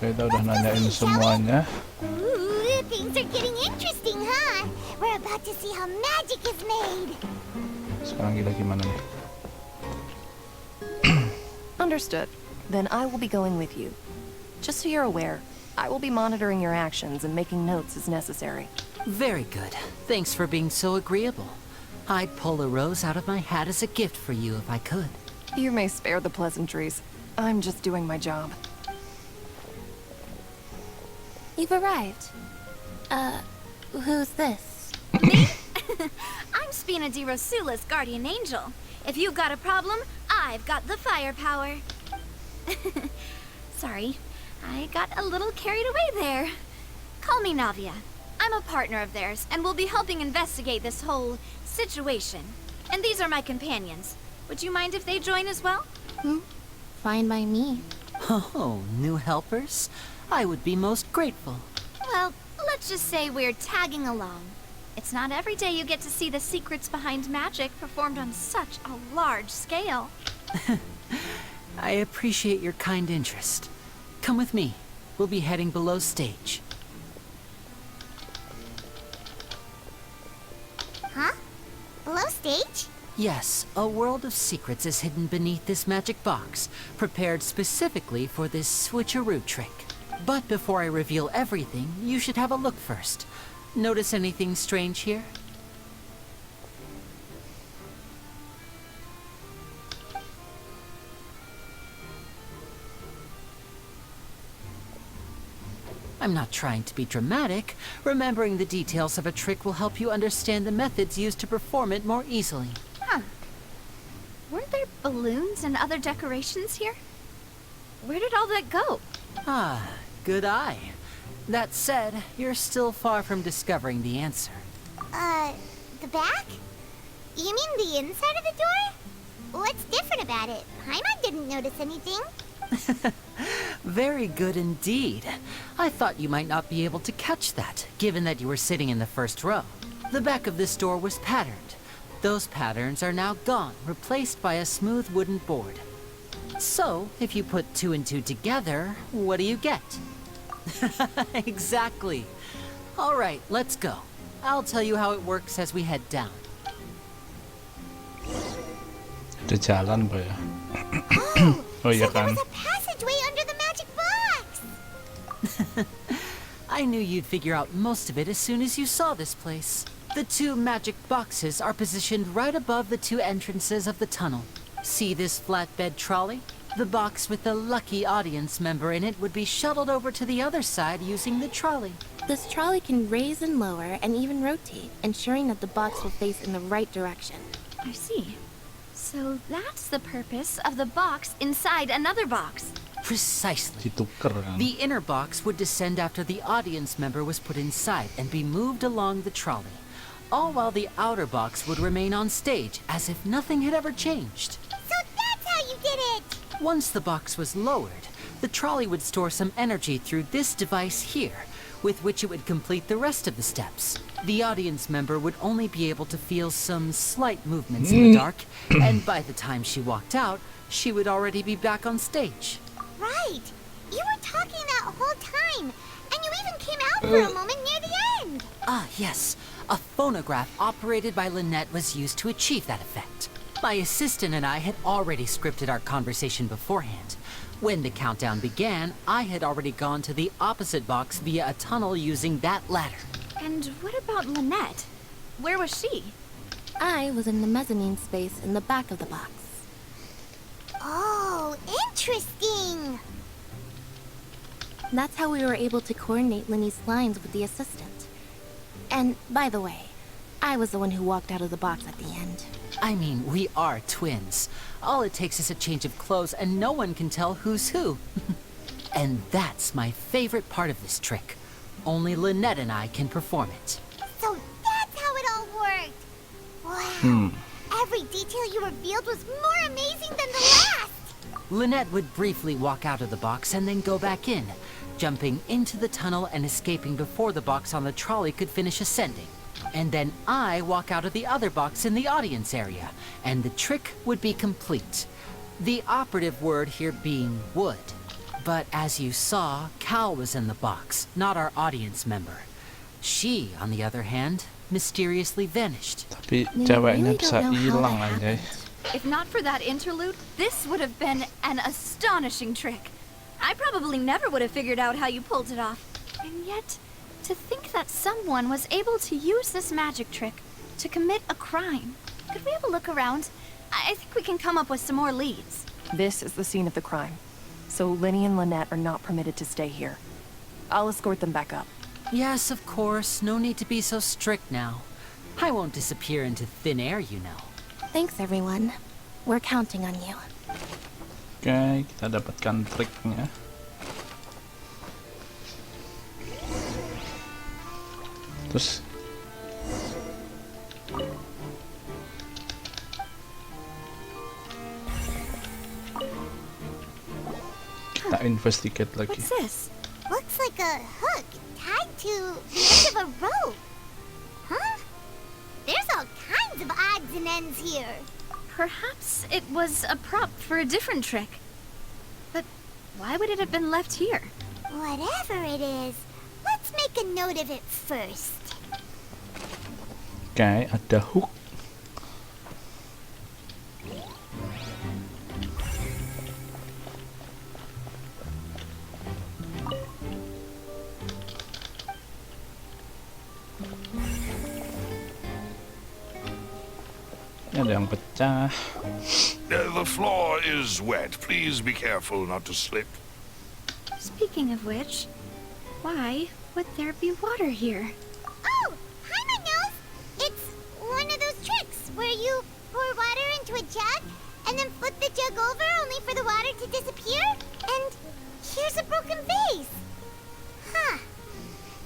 Kita udah nanyain semuanya. Ooh, things are getting interesting, huh? We're about to see how magic is made. Sekarang kita gimana nih? Understood. Then I will be going with you. Just so you're aware, I will be monitoring your actions and making notes as necessary. Very good. Thanks for being so agreeable. I'd pull a rose out of my hat as a gift for you if I could. You may spare the pleasantries. I'm just doing my job. You've arrived. Who's this? Me? I'm Spina di Rosula's guardian angel. If you've got a problem, I've got the firepower. Sorry, I got a little carried away there. Call me Navia. I'm a partner of theirs, and will be helping investigate this whole situation. And these are my companions. Would you mind if they join as well? Fine by me. Oh, new helpers? I would be most grateful. Well, let's just say we're tagging along. It's not every day you get to see the secrets behind magic performed on such a large scale. I appreciate your kind interest. Come with me. We'll be heading below stage. Huh? Below stage? Yes, a world of secrets is hidden beneath this magic box, prepared specifically for this switcheroo trick. But before I reveal everything, you should have a look first. Notice anything strange here? I'm not trying to be dramatic. Remembering the details of a trick will help you understand the methods used to perform it more easily. Huh. Weren't there balloons and other decorations here? Where did all that go? Ah, good eye. That said, you're still far from discovering the answer. The back? You mean the inside of the door? What's different about it? Paimon didn't notice anything. Very good indeed. I thought you might not be able to catch that, given that you were sitting in the first row. The back of this door was patterned. Those patterns are now gone, replaced by a smooth wooden board. So, if you put 2 and 2 together, what do you get? Exactly. All right, let's go. I'll tell you how it works as we head down. Ada jalan, Pak ya? Oh iya kan. There's a passageway under the magic box. I knew you'd figure out most of it as soon as you saw this place. The 2 magic boxes are positioned right above the 2 entrances of the tunnel. See this flatbed trolley? The box with the lucky audience member in it would be shuttled over to the other side using the trolley. This trolley can raise and lower and even rotate, ensuring that the box will face in the right direction. I see. So that's the purpose of the box inside another box. Precisely. Ditukar kan. The inner box would descend after the audience member was put inside and be moved along the trolley, all while the outer box would remain on stage as if nothing had ever changed. So that's how you did it! Once the box was lowered, the trolley would store some energy through this device here, with which it would complete the rest of the steps. The audience member would only be able to feel some slight movements in the dark, and by the time she walked out, she would already be back on stage. Right! You were talking that whole time, and you even came out for a moment near the end! Ah, yes. A phonograph operated by Lynette was used to achieve that effect. My assistant and I had already scripted our conversation beforehand. When the countdown began, I had already gone to the opposite box via a tunnel using that ladder. And what about Lynette? Where was she? I was in the mezzanine space in the back of the box. Oh, interesting! That's how we were able to coordinate Linny's lines with the assistant. And, by the way, I was the one who walked out of the box at the end. I mean, we are twins. All it takes is a change of clothes and no one can tell who's who. And that's my favorite part of this trick. Only Lynette and I can perform it. So that's how it all worked! Wow! Every detail you revealed was more amazing than the last! Lynette would briefly walk out of the box and then go back in, jumping into the tunnel and escaping before the box on the trolley could finish ascending. And then I walk out of the other box in the audience area, and the trick would be complete. The operative word here being would. But as you saw, Cal was in the box, not our audience member. She, on the other hand, mysteriously vanished. Tapi ceweknya bisa hilang aja. If not for that interlude, this would have been an astonishing trick. I probably never would have figured out how you pulled it off. And yet, to think that someone was able to use this magic trick to commit a crime. Could we have a look around? I think we can come up with some more leads. This is the scene of the crime. So Linny and Lynette are not permitted to stay here. I'll escort them back up. Yes, of course. No need to be so strict now. I won't disappear into thin air, you know. Thanks, everyone. We're counting on you. Oke, kita dapatkan triknya. Terus kita investigate lagi. What's this? Looks like a hook tied to the end of a rope. Huh? There's all kinds of odds and ends here. Perhaps it was a prop for a different trick. But why would it have been left here? Whatever it is, let's make a note of it first. Oke, ada hook. Ini ada yang pecah. The floor is wet. Please be careful not to slip. Speaking of which, why would there be water here? Oh, Paimon knows! It's one of those tricks where you pour water into a jug and then flip the jug over only for the water to disappear. And here's a broken vase. Huh.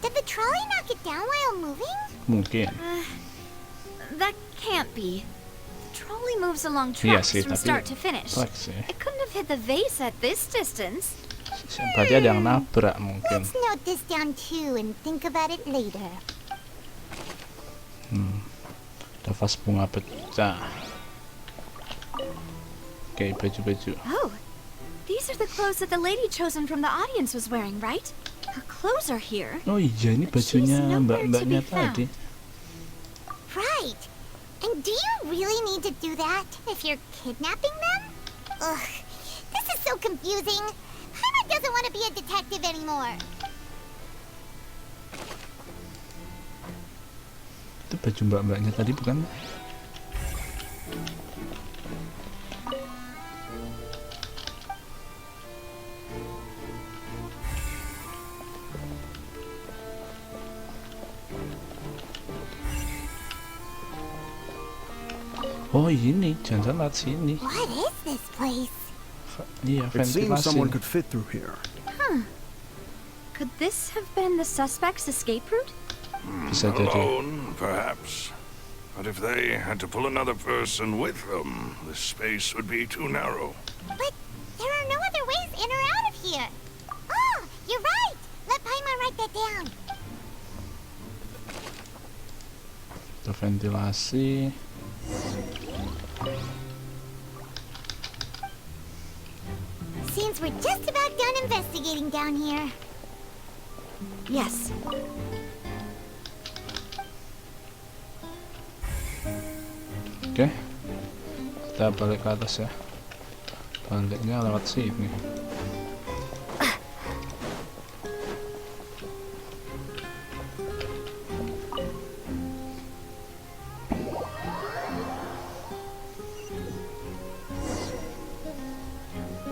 Did the trolley knock it down while moving? Mungkin. That can't be. The trolley moves along tracks from start to finish. It couldn't have hit the vase at this distance. Berarti ada yang nabrak mungkin. Let's note this down too and think about it later. Ada vas bunga pecah. Oke, baju-baju. Oh, these are the clothes that the lady chosen from the audience was wearing, right? Her clothes are here. Oh iya, ini bajunya mbak-mbaknya tadi. Right. And do you really need to do that if you're kidnapping them? Ugh, this is so confusing. Paimon doesn't want to be a detective anymore. Itu baju mbak-mbaknya tadi bukan? Oh ini, jangan lewat sini. What is this place? Iya, It seems someone ventilasi. could fit through here. Huh. Could this have been the suspect's escape route? Bisa jadi. Alone, perhaps. But if they had to pull another person with them, the space would be too narrow. But there are no other ways in or out of here. Oh, you're right. Let Paimon write that down. Ada ventilasi. Seems we're just about done investigating down here. Yes. Oke, kita balik ke atas ya. Baliknya lewat sini.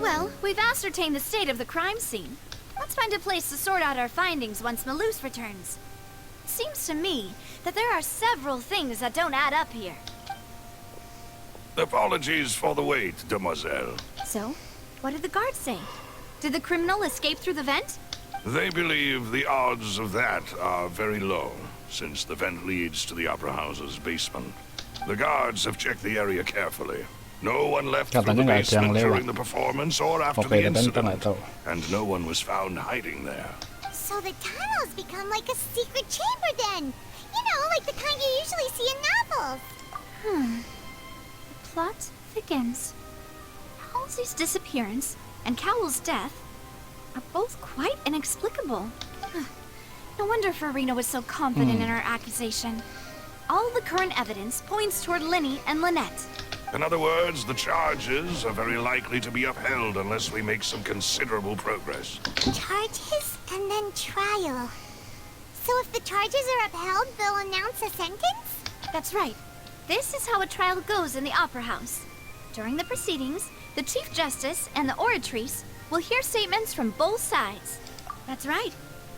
Well, we've ascertained the state of the crime scene. Let's find a place to sort out our findings once Malus returns. It seems to me that there are several things that don't add up here. Apologies for the wait, demoiselle. So, what did the guards say? Did the criminal escape through the vent? They believe the odds of that are very low, since the vent leads to the Opera House's basement. The guards have checked the area carefully. No one left through the basement during the performance or after the incident, and no one was found hiding there. So the tunnels become like a secret chamber then. You know, like the kind you usually see in novels. The plot thickens. Halsey's disappearance and Cowell's death are both quite inexplicable. No wonder Farina was so confident in her accusation. All the current evidence points toward Linny and Lynette. In other words, the charges are very likely to be upheld unless we make some considerable progress. Charges and then trial. So if the charges are upheld, they'll announce a sentence? That's right. This is how a trial goes in the Opera House. During the proceedings, the Chief Justice and the Oratrice will hear statements from both sides. That's right.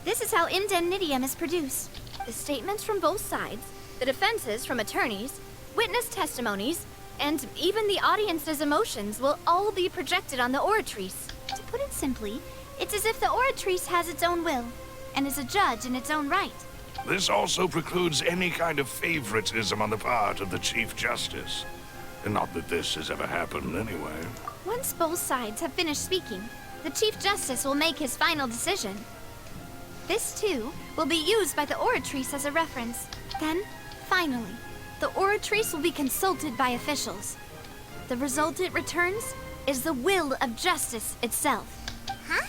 This is how indemnitium is produced. The statements from both sides, the defenses from attorneys, witness testimonies, and even the audience's emotions will all be projected on the Oratrice. To put it simply, it's as if the Oratrice has its own will, and is a judge in its own right. This also precludes any kind of favoritism on the part of the Chief Justice. Not that this has ever happened anyway. Once both sides have finished speaking, the Chief Justice will make his final decision. This, too, will be used by the Oratrice as a reference. Then, finally, the Oratrice will be consulted by officials. The result it returns is the will of justice itself. Huh?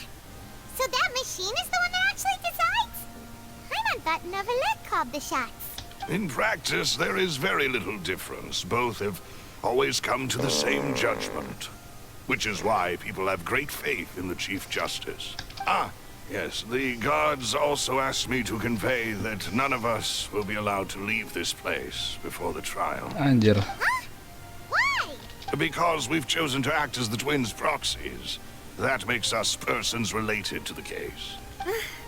So that machine is the one that actually decides? I thought Novelette called the shots. In practice, there is very little difference. Both have always come to the same judgment. Which is why people have great faith in the Chief Justice. Ah, yes, the guards also asked me to convey that none of us will be allowed to leave this place before the trial. Anjir. Huh? Why? Because we've chosen to act as the twins' proxies. That makes us persons related to the case.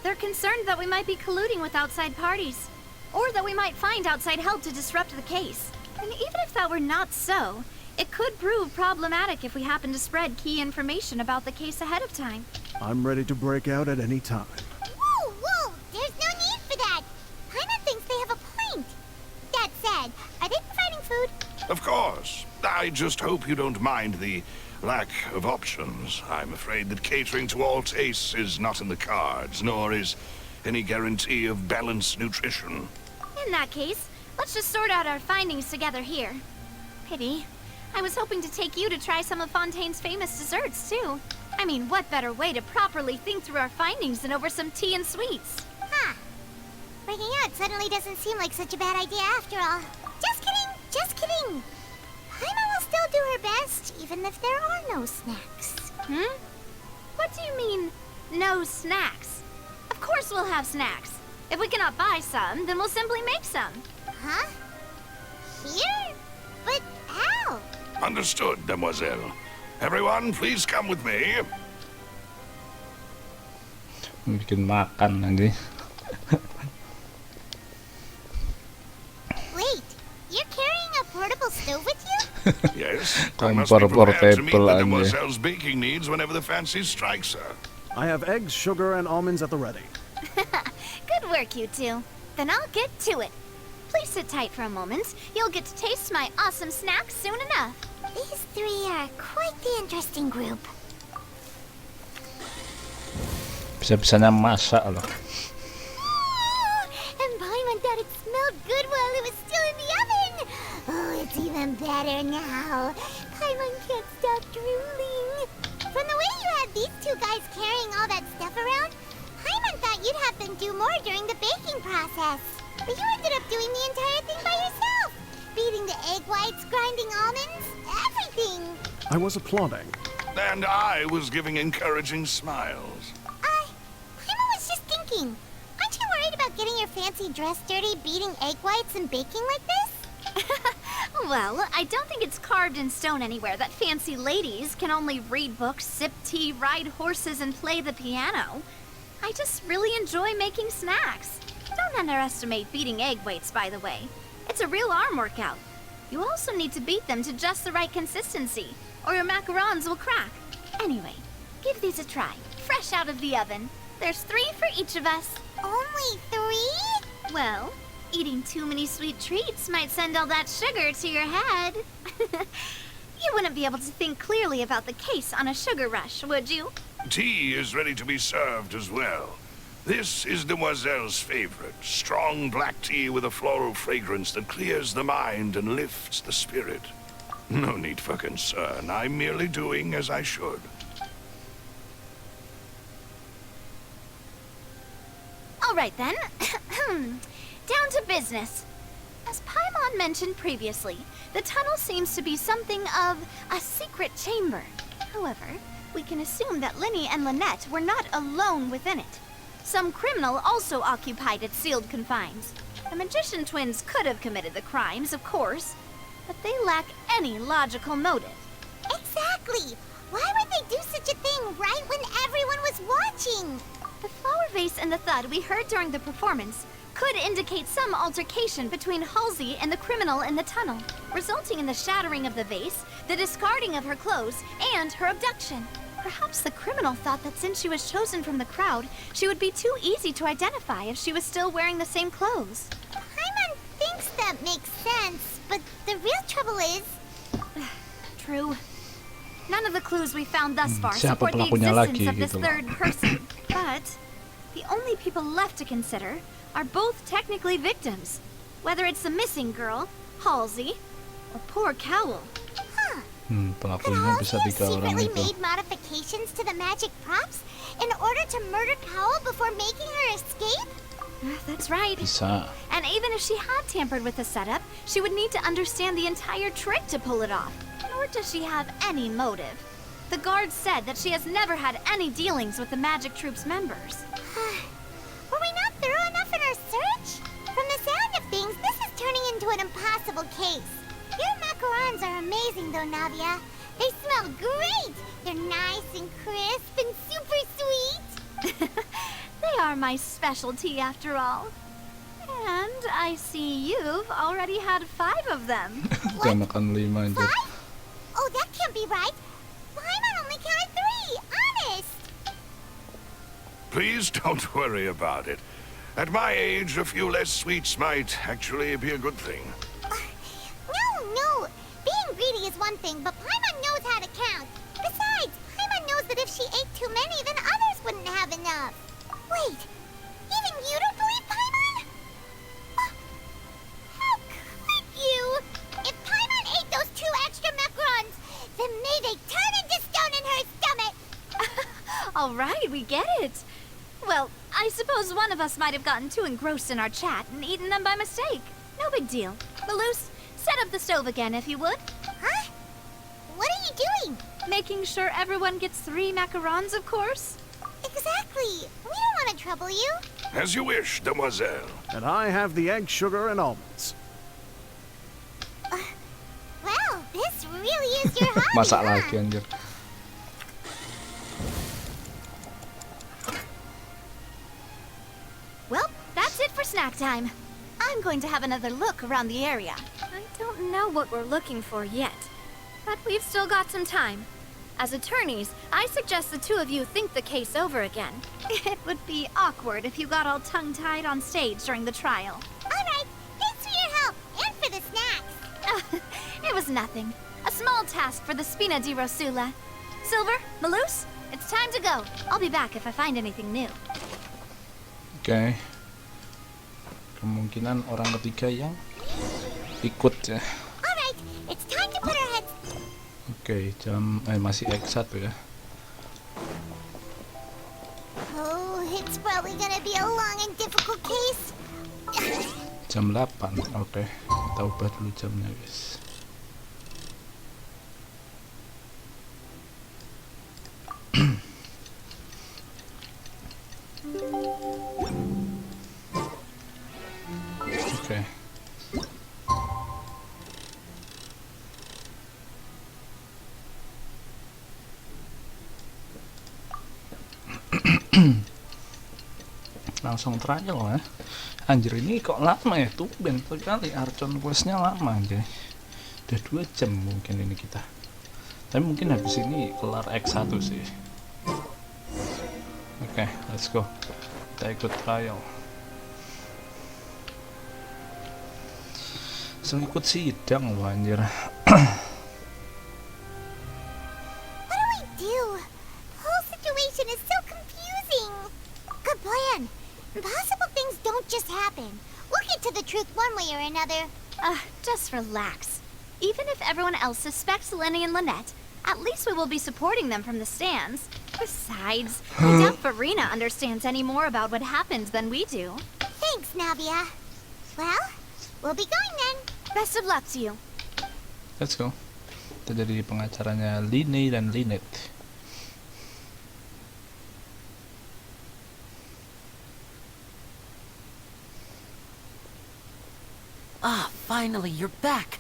They're concerned that we might be colluding with outside parties, or that we might find outside help to disrupt the case. And even if that were not so, it could prove problematic if we happen to spread key information about the case ahead of time. I'm ready to break out at any time. Whoa, whoa! There's no need for that! Paimon thinks they have a point. That said, are they providing food? Of course. I just hope you don't mind the lack of options. I'm afraid that catering to all tastes is not in the cards, nor is any guarantee of balanced nutrition. In that case, let's just sort out our findings together here. Pity. I was hoping to take you to try some of Fontaine's famous desserts, too. I mean, what better way to properly think through our findings than over some tea and sweets? Huh. Breaking out suddenly doesn't seem like such a bad idea after all. Just kidding, just kidding. Paimon will still do her best, even if there are no snacks. What do you mean, no snacks? Of course we'll have snacks. If we cannot buy some, then we'll simply make some. Huh? Here? But how? Understood, demoiselle. Everyone, please come with me. Bikin makan nanti. Wait, you're carrying a portable stove with you? Yes, I must be prepared to meet the demoiselle's baking needs whenever the fancy strikes her. I have eggs, sugar, and almonds at the ready. Good work, you two. Then I'll get to it. Please sit tight for a moment. You'll get to taste my awesome snacks soon enough. These three are quite the interesting group. Bisa-bisanya masak loh. And Paimon thought it smelled good while it was still in the oven. Oh, it's even better now. Paimon can't stop drooling. From the way you had these two guys carrying all that stuff around, Paimon thought you'd have them do more during the baking process. But you ended up doing the entire thing by yourself. Beating the egg whites, grinding almonds, everything. I was applauding. And I was giving encouraging smiles. Paimon was just thinking. Aren't you worried about getting your fancy dress dirty, beating egg whites and baking like this? Well, I don't think it's carved in stone anywhere that fancy ladies can only read books, sip tea, ride horses, and play the piano. I just really enjoy making snacks. Don't underestimate beating egg whites, by the way. It's a real arm workout. You also need to beat them to just the right consistency, or your macarons will crack. Anyway, give these a try, fresh out of the oven. There's 3 for each of us. Only 3? Well, eating too many sweet treats might send all that sugar to your head. You wouldn't be able to think clearly about the case on a sugar rush, would you? Tea is ready to be served as well. This is Demoiselle's favorite, strong black tea with a floral fragrance that clears the mind and lifts the spirit. No need for concern. I'm merely doing as I should. All right then. Down to business. As Paimon mentioned previously, the tunnel seems to be something of a secret chamber. However, we can assume that Linny and Lynette were not alone within it. Some criminal also occupied its sealed confines. The magician twins could have committed the crimes, of course, but they lack any logical motive. Exactly! Why would they do such a thing right when everyone was watching? The flower vase and the thud we heard during the performance could indicate some altercation between Halsey and the criminal in the tunnel, resulting in the shattering of the vase, the discarding of her clothes, and her abduction. Perhaps the criminal thought that since she was chosen from the crowd, she would be too easy to identify if she was still wearing the same clothes. Paimon thinks that makes sense, but the real trouble is... True. None of the clues we found thus far Siapa support the pelakunya existence lagi of this gitu loh. third person. But the only people left to consider are both technically victims. Whether it's the missing girl, Halsey, or poor Cowl. Pelakunya bisa 3 orang secretly itu. made modifications to the magic props in order to murder Cowl before making her escape? That's right. Bisa. And even if she had tampered with the setup, she would need to understand the entire trick to pull it off. Nor does she have any motive. The guard said that she has never had any dealings with the Magic Troop's members. Were we not thorough enough in our search? From the sound of things, this is turning into an impossible case. Your macarons are amazing though, Navia. They smell great! They're nice and crisp and super sweet! They are my specialty after all. And I see you've already had 5 of them. Udah makan 5 aja. 5? Oh, that can't be right. Paimon only counted 3, honest! Please don't worry about it. At my age, a few less sweets might actually be a good thing. No! Being greedy is one thing, but Paimon knows how to count. Besides, Paimon knows that if she ate too many, then others wouldn't have enough. Wait, even you don't believe Paimon? How could you? If Paimon ate those 2 extra macarons, then may they turn into stone in her stomach! All right, we get it. Well, I suppose one of us might have gotten too engrossed in our chat and eaten them by mistake. No big deal. Maloose, set up the stove again, if you would. Huh? What are you doing? Making sure everyone gets 3 macarons, of course. Exactly. We don't want to trouble you. As you wish, Demoiselle. And I have the egg, sugar, and almonds. Well, this really is your hobby, Masak huh? lagi anjir. Well, that's it for snack time. I'm going to have another look around the area. I don't know what we're looking for yet, But we've still got some time. As attorneys, I suggest the two of you think the case over again. It would be awkward if you got all tongue-tied on stage during the trial. Alright, thanks for your help, and for the snacks. It was nothing. A small task for the Spina di Rosula. Silver, Malus, it's time to go. I'll be back if I find anything new. Oke. Kemungkinan orang ketiga yang ikut ya. Alright, it's time to put our heads. Oke, jam masih X1 ya. Oh, it's probably gonna be a long and difficult case. Jam 8. Oke. Kita ubah dulu jamnya, guys. Oke. Langsung trial ya. Anjir, ini kok lama ya, tuh bentar kali Archon questnya lama aja. Udah 2 jam mungkin ini kita. Tapi mungkin habis ini kelar X1 sih. Oke, let's go. Kita ikut trial. Langsung ikut sidang loh anjir. What do we do? The whole situation is so confusing. Good plan. Impossible things don't just happen. We'll get to the truth one way or another. Just relax. Even if everyone else suspects Lenny and Lynette, at least we will be supporting them from the stands. Besides, I doubt Farina understands any more about what happened than we do. Thanks, Navia. Well, we'll be going then. Best of luck to you. Let's go. Kita jadi pengacaranya Lini dan Lynette. Ah, finally, you're back.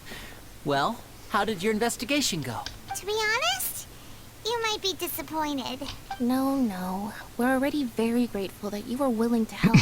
Well, how did your investigation go? To be honest, you might be disappointed. No. We're already very grateful that you were willing to help.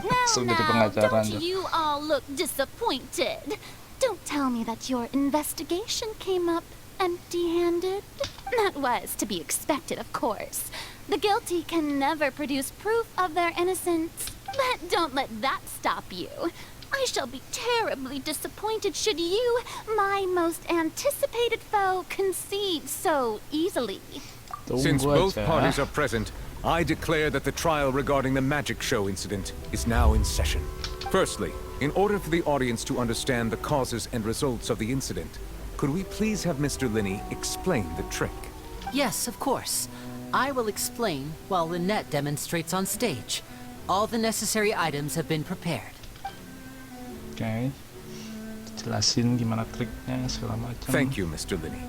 Now, don't you all look disappointed. Don't tell me that your investigation came up empty-handed. That was to be expected, of course. The guilty can never produce proof of their innocence. But don't let that stop you. I shall be terribly disappointed should you, my most anticipated foe, concede so easily. Since both parties are present, I declare that the trial regarding the magic show incident is now in session. Firstly, in order for the audience to understand the causes and results of the incident, could we please have Mr. Linney explain the trick? Yes, of course. I will explain while Lynette demonstrates on stage. All the necessary items have been prepared. Oke. Jelasin gimana triknya segala macam. Thank you, Mr. Linney.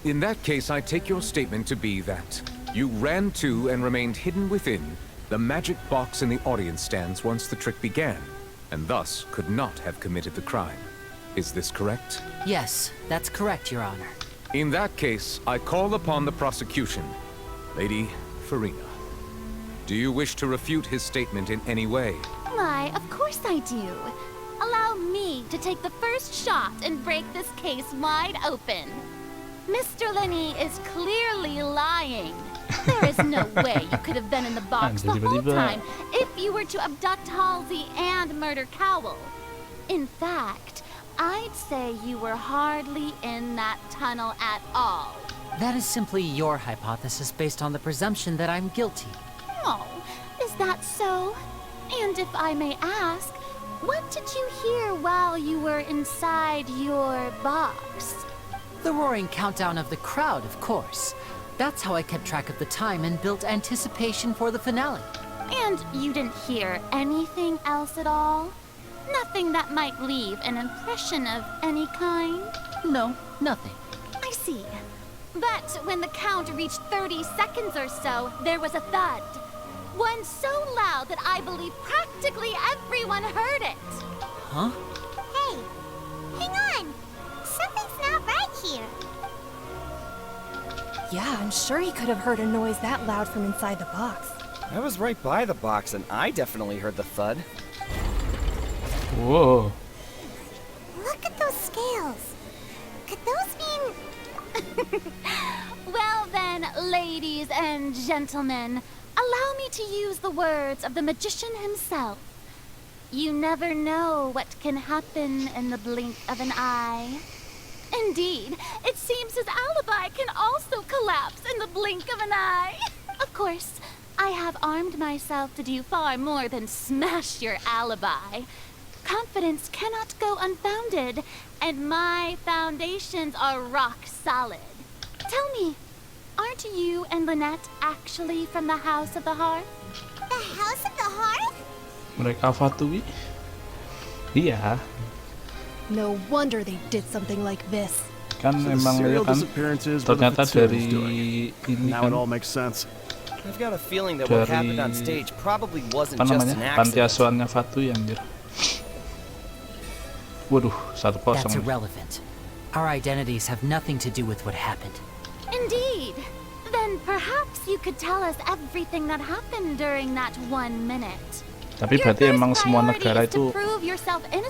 In that case, I take your statement to be that you ran to and remained hidden within the magic box in the audience stands once the trick began, and thus could not have committed the crime. Is this correct? Yes, that's correct, Your Honor. In that case, I call upon the prosecution. Lady Farina, do you wish to refute his statement in any way? Why, of course I do. Allow me to take the first shot and break this case wide open. Mr. Linney is clearly lying. There is no way you could have been in the box the whole time if you were to abduct Halsey and murder Cowell. In fact, I'd say you were hardly in that tunnel at all. That is simply your hypothesis based on the presumption that I'm guilty. Oh, is that so? And if I may ask, what did you hear while you were inside your box? The roaring countdown of the crowd, of course. That's how I kept track of the time and built anticipation for the finale. And you didn't hear anything else at all? Nothing that might leave an impression of any kind? No, nothing. I see. But when the count reached 30 seconds or so, there was a thud. One so loud that I believe practically everyone heard it. Huh? Hey, hang on. Something's not right here. Yeah, I'm sure he could have heard a noise that loud from inside the box. I was right by the box and I definitely heard the thud. Whoa. Look at those scales. Could those mean... Well then, ladies and gentlemen, allow me to use the words of the magician himself. You never know what can happen in the blink of an eye. Indeed, it seems his alibi can also collapse in the blink of an eye. Of course, I have armed myself to do far more than smash your alibi. Confidence cannot go unfounded, and my foundations are rock solid. Tell me, aren't you and Lynette actually from the House of the Hearth? The House of the Hearth? Mereka fatui? Iya. No wonder they did something like this. Kan emang ya kan ternyata dari ini Now it kan all makes sense. I've got a feeling that what happened on stage probably wasn't apa just an namanya panti accident. asuhannya Fatui anjir. Waduh, 1-0. That's irrelevant. Our identities have nothing to do with what happened. Indeed. Then perhaps you could tell us everything that happened during that 1 minute. Tapi berarti emang semua negara itu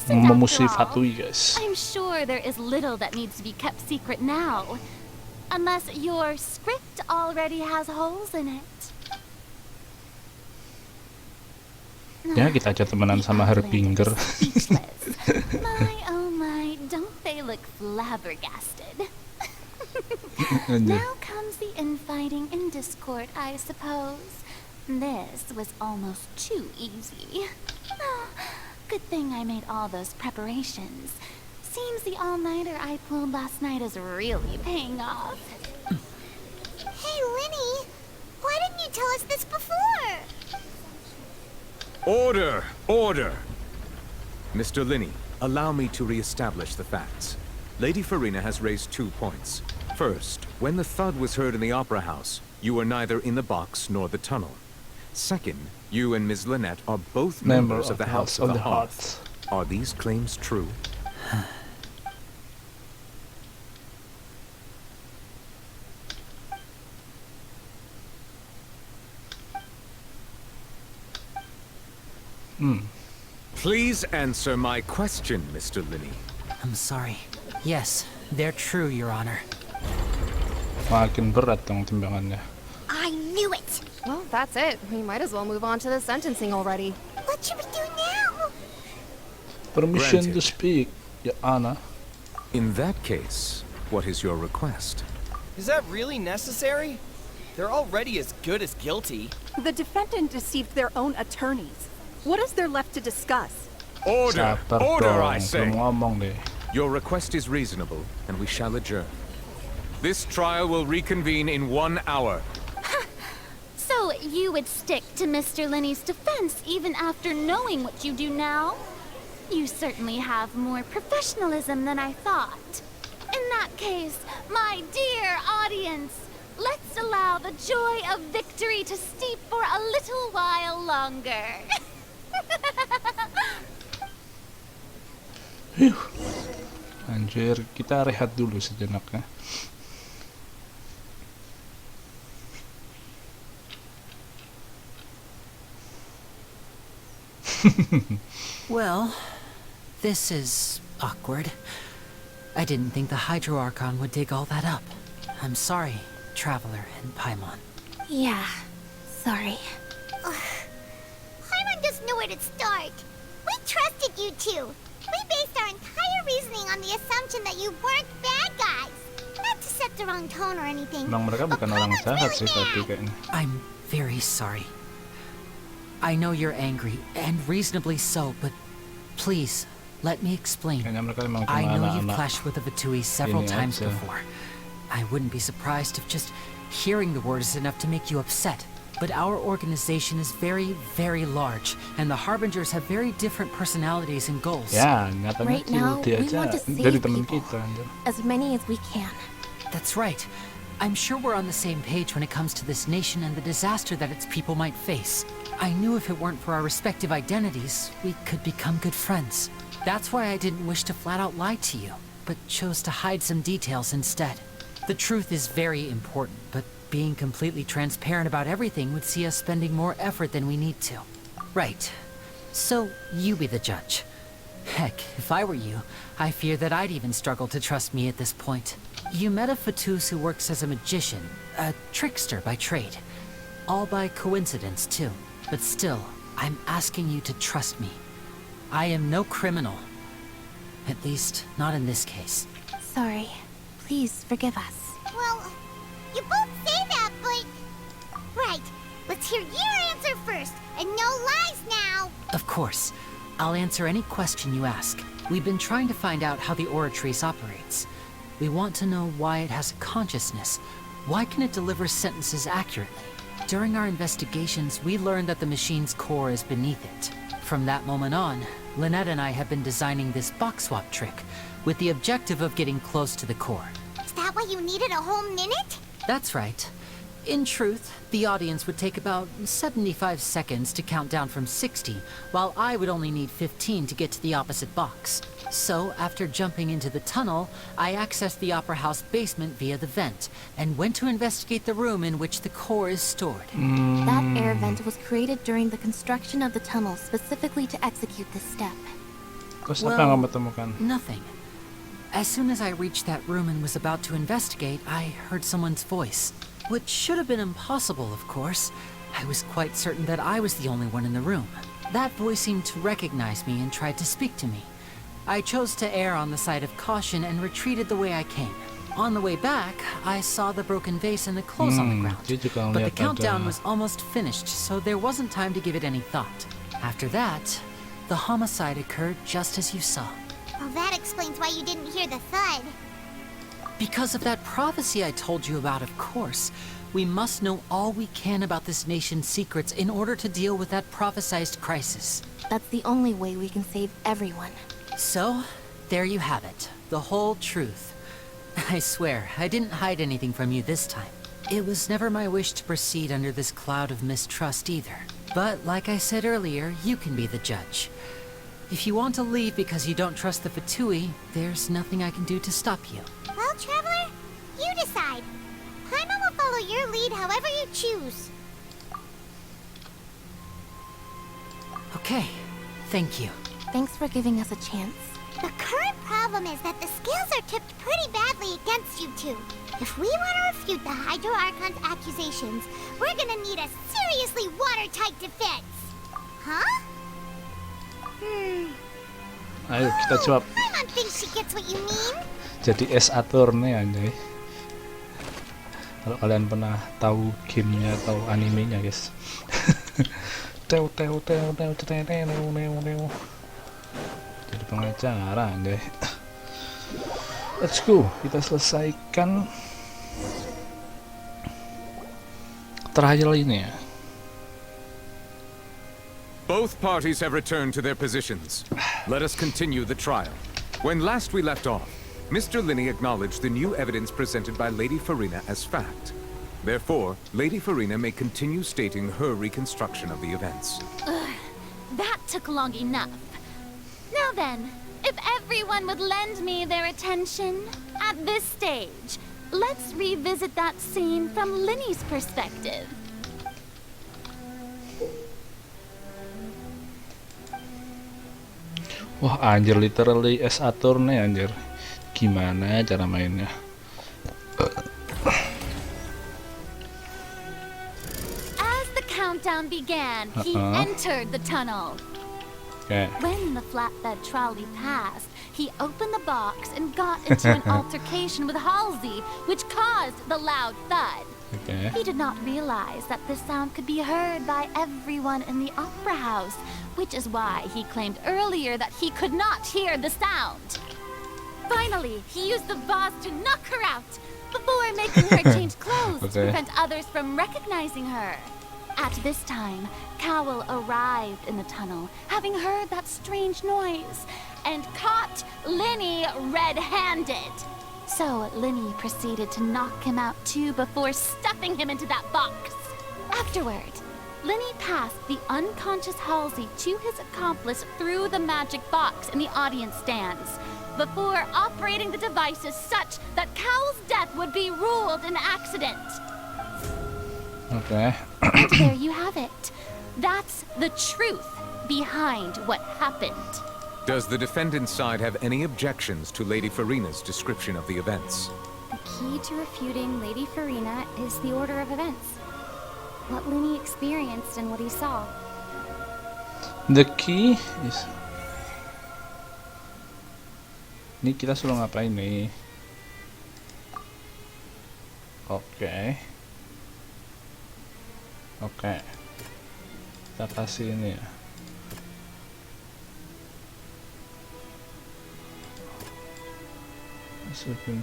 memusuhi Fatui, guys. I'm sure there is little that needs to be kept secret now. Unless your script already has holes in it. Ya, kita aja temenan sama Herbinger. My, oh my, don't they look flabbergasted? Now comes the infighting in Discord, I suppose. This was almost too easy. Oh, good thing I made all those preparations. Seems the all-nighter I pulled last night is really paying off. Hey, Linny, why didn't you tell us this before? Order! Order! Mr. Linney, allow me to re-establish the facts. Lady Farina has raised 2 points. First, when the thud was heard in the Opera House, you were neither in the box nor the tunnel. Second, you and Ms. Lynette are both members of the House of the Hearth. Are these claims true? Please answer my question, Mr. Linney. I'm sorry. Yes, they're true, Your Honor. Makin berat dong timbangannya. I knew it! Well, that's it. We might as well move on to the sentencing already. What should we do now? Permission Granted. to speak, Your Honor. In that case, what is your request? Is that really necessary? They're already as good as guilty. The defendant deceived their own attorneys. What is there left to discuss? Order! Sabar Order, dong, I say! belum ngomong deh. Your request is reasonable, and we shall adjourn. This trial will reconvene in 1 hour. So you would stick to Mr. Linney's defense even after knowing what you do now? You certainly have more professionalism than I thought. In that case, my dear audience, let's allow the joy of victory to steep for a little while longer. Anjir, kita rehat dulu sejenak ya. Well, this is awkward. I didn't think the Hydro Archon would dig all that up. I'm sorry, Traveler and Paimon. Yeah, sorry. Paimon doesn't know where to start. We trusted you two. We based our entire reasoning on the assumption that you weren't bad guys. Not to set the wrong tone or anything. Emang mereka bukan orang jahat sih tapi kayaknya. I'm very sorry. I know you're angry, and reasonably so, but please, let me explain. I know you've clashed with the Vatui several times before. I wouldn't be surprised if just hearing the word is enough to make you upset. But our organization is very, very large, and the Harbingers have very different personalities and goals. Ya, nyatanya Right now, dia we aja want to dari save teman people. kita. Anjir. As many as we can. That's right. I'm sure we're on the same page when it comes to this nation and the disaster that its people might face. I knew if it weren't for our respective identities, we could become good friends. That's why I didn't wish to flat out lie to you, but chose to hide some details instead. The truth is very important, but being completely transparent about everything would see us spending more effort than we need to. Right. So, you be the judge. Heck, if I were you, I fear that I'd even struggle to trust me at this point. You met a Fatus who works as a magician, a trickster by trade. All by coincidence, too. But still, I'm asking you to trust me. I am no criminal. At least, not in this case. Sorry. Please forgive us. Well, you both say that, but... Right. Let's hear your answer first, and no lies now. Of course. I'll answer any question you ask. We've been trying to find out how the Oratrice operates. We want to know why it has a consciousness. Why can it deliver sentences accurately? During our investigations, we learned that the machine's core is beneath it. From that moment on, Lynette and I have been designing this box swap trick with the objective of getting close to the core. Is that why you needed a whole minute? That's right. In truth, the audience would take about 75 seconds to count down from 60, while I would only need 15 to get to the opposite box. So, after jumping into the tunnel, I accessed the Opera House basement via the vent, and went to investigate the room in which the core is stored. That air vent was created during the construction of the tunnel specifically to execute this step. Well, nothing. As soon as I reached that room and was about to investigate, I heard someone's voice. Which should have been impossible, of course. I was quite certain that I was the only one in the room. That voice seemed to recognize me and tried to speak to me. I chose to err on the side of caution and retreated the way I came. On the way back, I saw the broken vase and the clothes on the ground. But the countdown was almost finished, so there wasn't time to give it any thought. After that, the homicide occurred just as you saw. Well, that explains why you didn't hear the thud. Because of that prophecy I told you about, of course. We must know all we can about this nation's secrets in order to deal with that prophesized crisis. That's the only way we can save everyone. So, there you have it. The whole truth. I swear, I didn't hide anything from you this time. It was never my wish to proceed under this cloud of mistrust either. But, like I said earlier, you can be the judge. If you want to leave because you don't trust the Fatui, there's nothing I can do to stop you. Well, Traveler, you decide. Paimon will follow your lead however you choose. Okay, thank you. Thanks for giving us a chance. The current problem is that the scales are tipped pretty badly against you two. If we want to refute the Hydro Archon's accusations, we're gonna need a seriously watertight defense. Huh? Ayo kita jawab. Paimon thinks she gets what you mean. Jadi es attorney anjay. Kalau kalian pernah tahu gamenya atau animenya, guys. Jadi pengacara anjay. Let's go, kita selesaikan trial ini ya. Both parties have returned to their positions. Let us continue the trial. When last we left off, Mr. Linney acknowledged the new evidence presented by Lady Farina as fact. Therefore, Lady Farina may continue stating her reconstruction of the events. That took long enough. Now then, if everyone would lend me their attention, at this stage, let's revisit that scene from Linney's perspective. Wah anjir, literally es attorney anjir. Gimana cara mainnya? As the countdown began, he entered the tunnel. Okay. When the flatbed trolley passed, he opened the box and got into an altercation with Halsey, which caused the loud thud. Okay. He did not realize that this sound could be heard by everyone in the Opera House, which is why he claimed earlier that he could not hear the sound. Finally, he used the vase to knock her out, before making her change clothes to prevent others from recognizing her. At this time, Cowell arrived in the tunnel, having heard that strange noise, and caught Linney red-handed. So Linney proceeded to knock him out too before stuffing him into that box. Afterward, Linney passed the unconscious Halsey to his accomplice through the magic box in the audience stands, before operating the devices such that Cowell's death would be ruled an accident. Okay. And there you have it. That's the truth behind what happened. Does the defendant's side have any objections to Lady Farina's description of the events? key to refuting Lady Farina is the order of events. What Lenny experienced and what he saw. The key is... Ini kita suruh ngapain nih? Oke. Kita kasih ini ya. Masukin.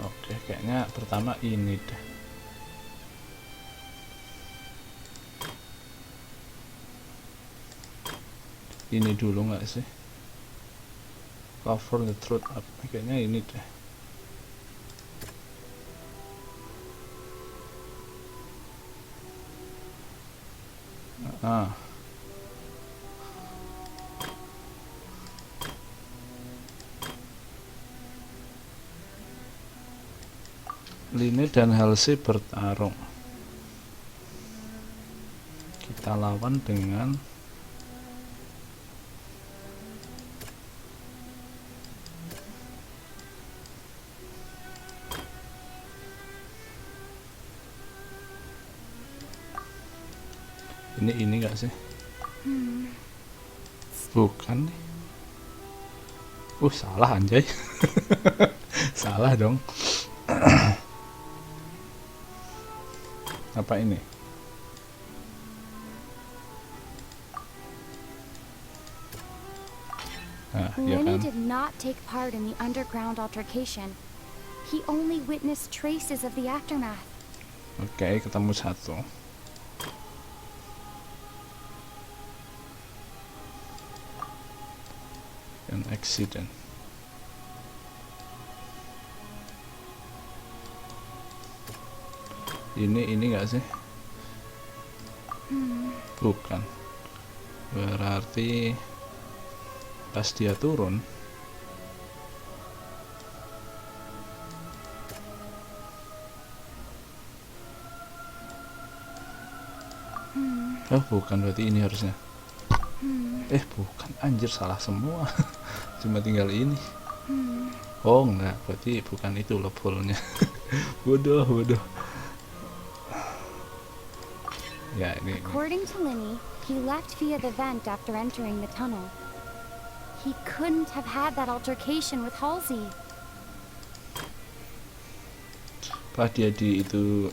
Oke, kayaknya pertama ini deh. Ini dulu nggak sih? Cover the truth up. Kayaknya ini deh. Lini dan Halsey bertarung. Kita lawan dengan ini enggak sih? Bukan nih. Salah anjay. Salah dong. Apa ini? Lenny did not take part in the underground altercation. He only witnessed traces of the aftermath. Oke, ketemu satu. An accident. Ini enggak sih? Bukan. Berarti pas dia turun bukan, berarti ini harusnya. Bukan, anjir, salah semua. Cuma tinggal ini. Enggak, berarti bukan itu levelnya. bodoh. Ya, ini. According to Lenny, he left via the vent after entering the tunnel. He couldn't have had that altercation with Halsey. Pas dia di itu.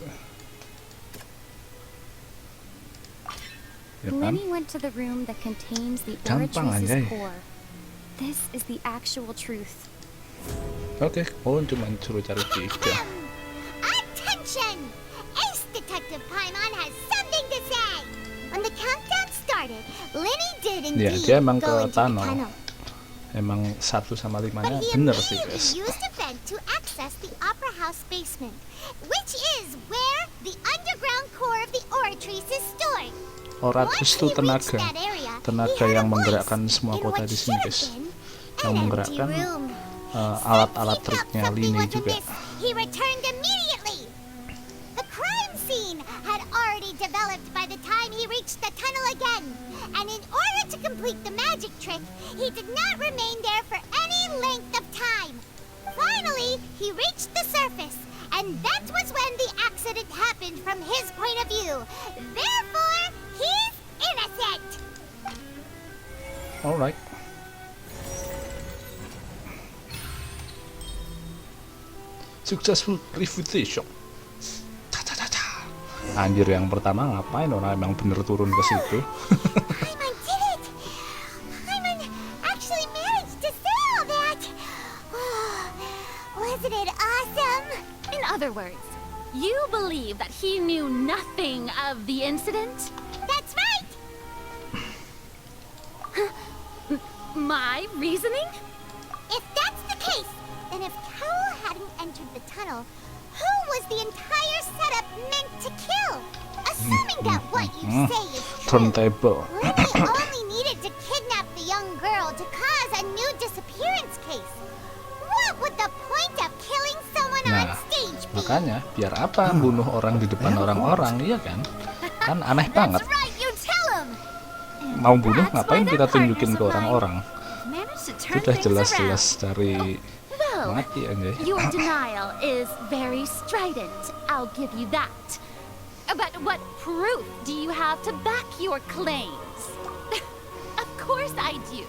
Ya kan? Lenny went to the room that contains the Oritrice's core. This is the actual truth. Oke, cuma suruh cari tiga. Attention! Ace Detective Paimon has something to say. When the countdown started, Lenny did indeed dia emang go ke into the tunnel. Emang 1 sama 5-nya bener sih, guys. He used a vent to access the Opera House basement, which is where the underground core of the Oritrice is stored. Oritrice itu tenaga yang menggerakkan semua kota di sini, guys. Yang menggerakkan alat-alat triknya Lini juga. He returned immediately. The crime scene had already developed by the time he reached the tunnel again, and in order to complete the magic trick, he did not remain there for any length of time. Finally, he reached the surface, and that was when the accident happened from his point of view. Therefore, he's innocent. Alright. Successful refutation. Anjir, yang pertama ngapain orang emang bener turun ke situ? Paimon did it! Paimon actually managed to say all that! Wasn't it awesome? In other words, you believe that he knew nothing of the incident? That's right! My reasoning? If that's the case, then if Cowell hadn't entered the tunnel, who was the entire setup meant to kill? Assuming that what you say is true, Turntable. Lenny only needed to kidnap the young girl to cause a new disappearance case. What would the point of killing someone on stage be? Makanya, biar apa bunuh orang di depan orang-orang, iya kan? Kan aneh banget. Mau bunuh, ngapain kita tunjukin ke orang-orang? Sudah jelas-jelas dari Well, mati anjay. your denial is very strident, I'll give you that. But what proof do you have to back your claims? Of course I do.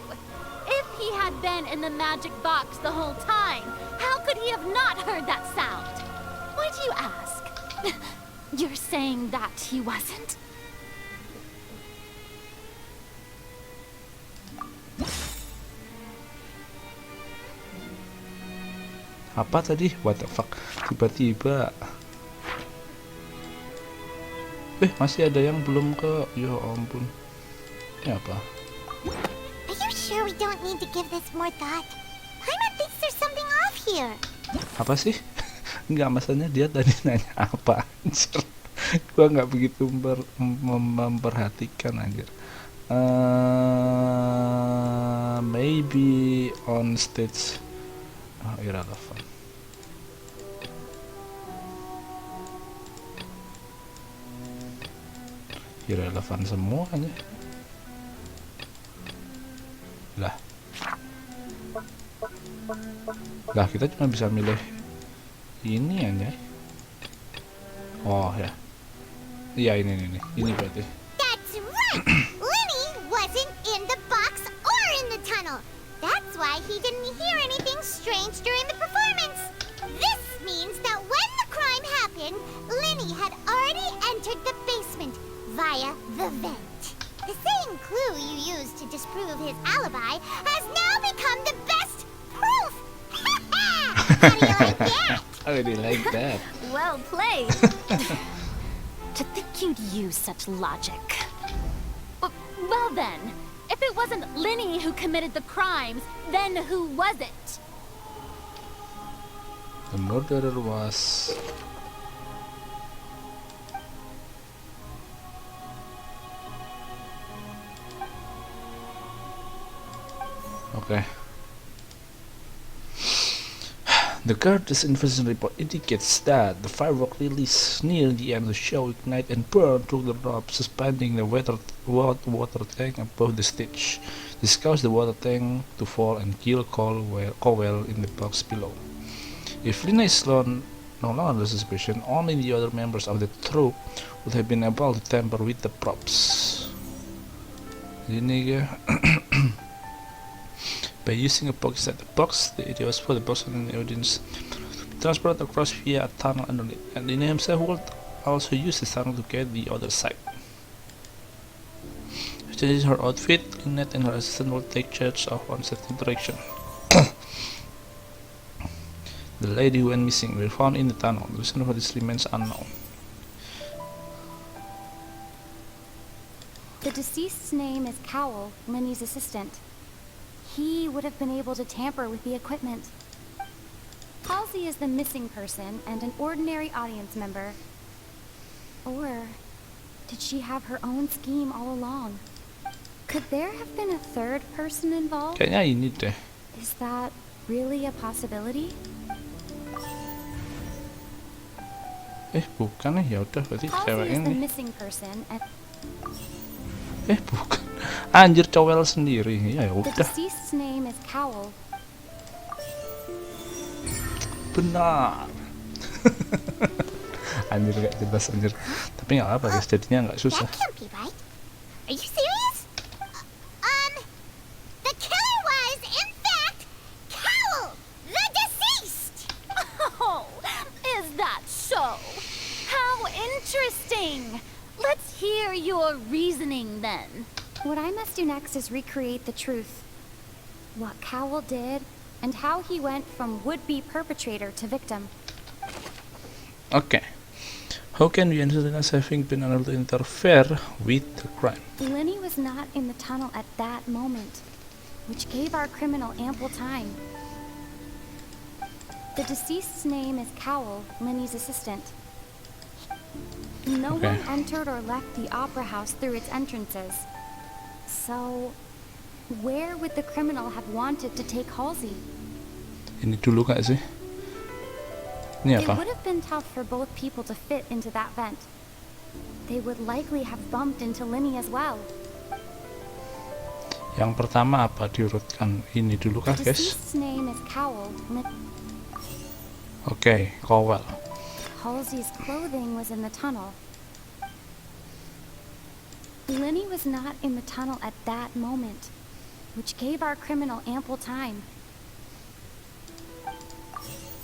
If he had been in the magic box the whole time, how could he have not heard that sound? Why do you ask? You're saying that he wasn't? Apa tadi? What the fuck? Tiba-tiba. Masih ada yang belum ke. Ya ampun. Ini apa? Are you sure we don't need to give this more thought? Paimon thinks there's something off here. Apa sih? Enggak, maksudnya dia tadi nanya apa anjir. Gua nggak begitu memperhatikan anjir. Maybe on stage. Irrelevant. Irrelevant semuanya. Lah kita cuma bisa milih ini aja. Oh ya. Iya ini berarti. That's right. Lenny wasn't in the box or in the tunnel. That's why he didn't hear anything strange during the performance. This means that when the crime happened, Lenny had already entered the basement via the vent. The same clue you used to disprove his alibi has now become the best proof. How do you like that? I really like that. Well played. To think you'd use such logic. Well then, if it wasn't Lenny who committed the crimes, then who was it? The murderer was... Okay. The Guardian's investigation report indicates that the firework released near the end of the show ignite and burn through the rope, suspending the water tank above the stage. This caused the water tank to fall and kill Cowell in the box below. If Lina is no longer under suspicion, only the other members of the troupe would have been able to tamper with the props. Ini ya. By using a box inside the box, the idea was for the box and the audience transport across via a tunnel underneath, and Lina himself would also use the tunnel to get the other side. She changes her outfit, Lynette and her assistant will take charge of one certain direction. The lady who went missing were found in the tunnel. The reason for this remains unknown. The deceased's name is Cowell, Lenny's assistant. He would have been able to tamper with the equipment. Halsey is the missing person and an ordinary audience member. Or did she have her own scheme all along? Could there have been a third person involved? Kayaknya ini deh. Is that really a possibility? Bukan ya udah berarti cewek Halsey is the ini. missing person and Bukan. Anjir, Cowell sendiri. Ya the udah. deceased's name is Cowell. Benar. Anjir gak jelas anjir. Tapi nggak apa guys, jadinya nggak susah. That can't be right. Are you serious? The killer was, in fact, Cowell, the deceased! Oh, is that so? How interesting! Let's hear your reasoning then. What I must do next is recreate the truth. What Cowell did, and how he went from would-be perpetrator to victim. Okay. How can we ensure us having been unable to interfere with the crime? Lenny was not in the tunnel at that moment, which gave our criminal ample time. The deceased's name is Cowell, Lenny's assistant. No one entered or left the opera house through its entrances. So, where would the criminal have wanted to take Halsey? Ini dulu gak sih? Ini It apa? would have been tough for both people to fit into that vent. They would likely have bumped into Lenny as well. Yang pertama apa diurutkan? Ini dulu kah The guys? deceased's name is Cowell. Okay, Cowell. Halsey's clothing was in the tunnel. Lenny was not in the tunnel at that moment, which gave our criminal ample time.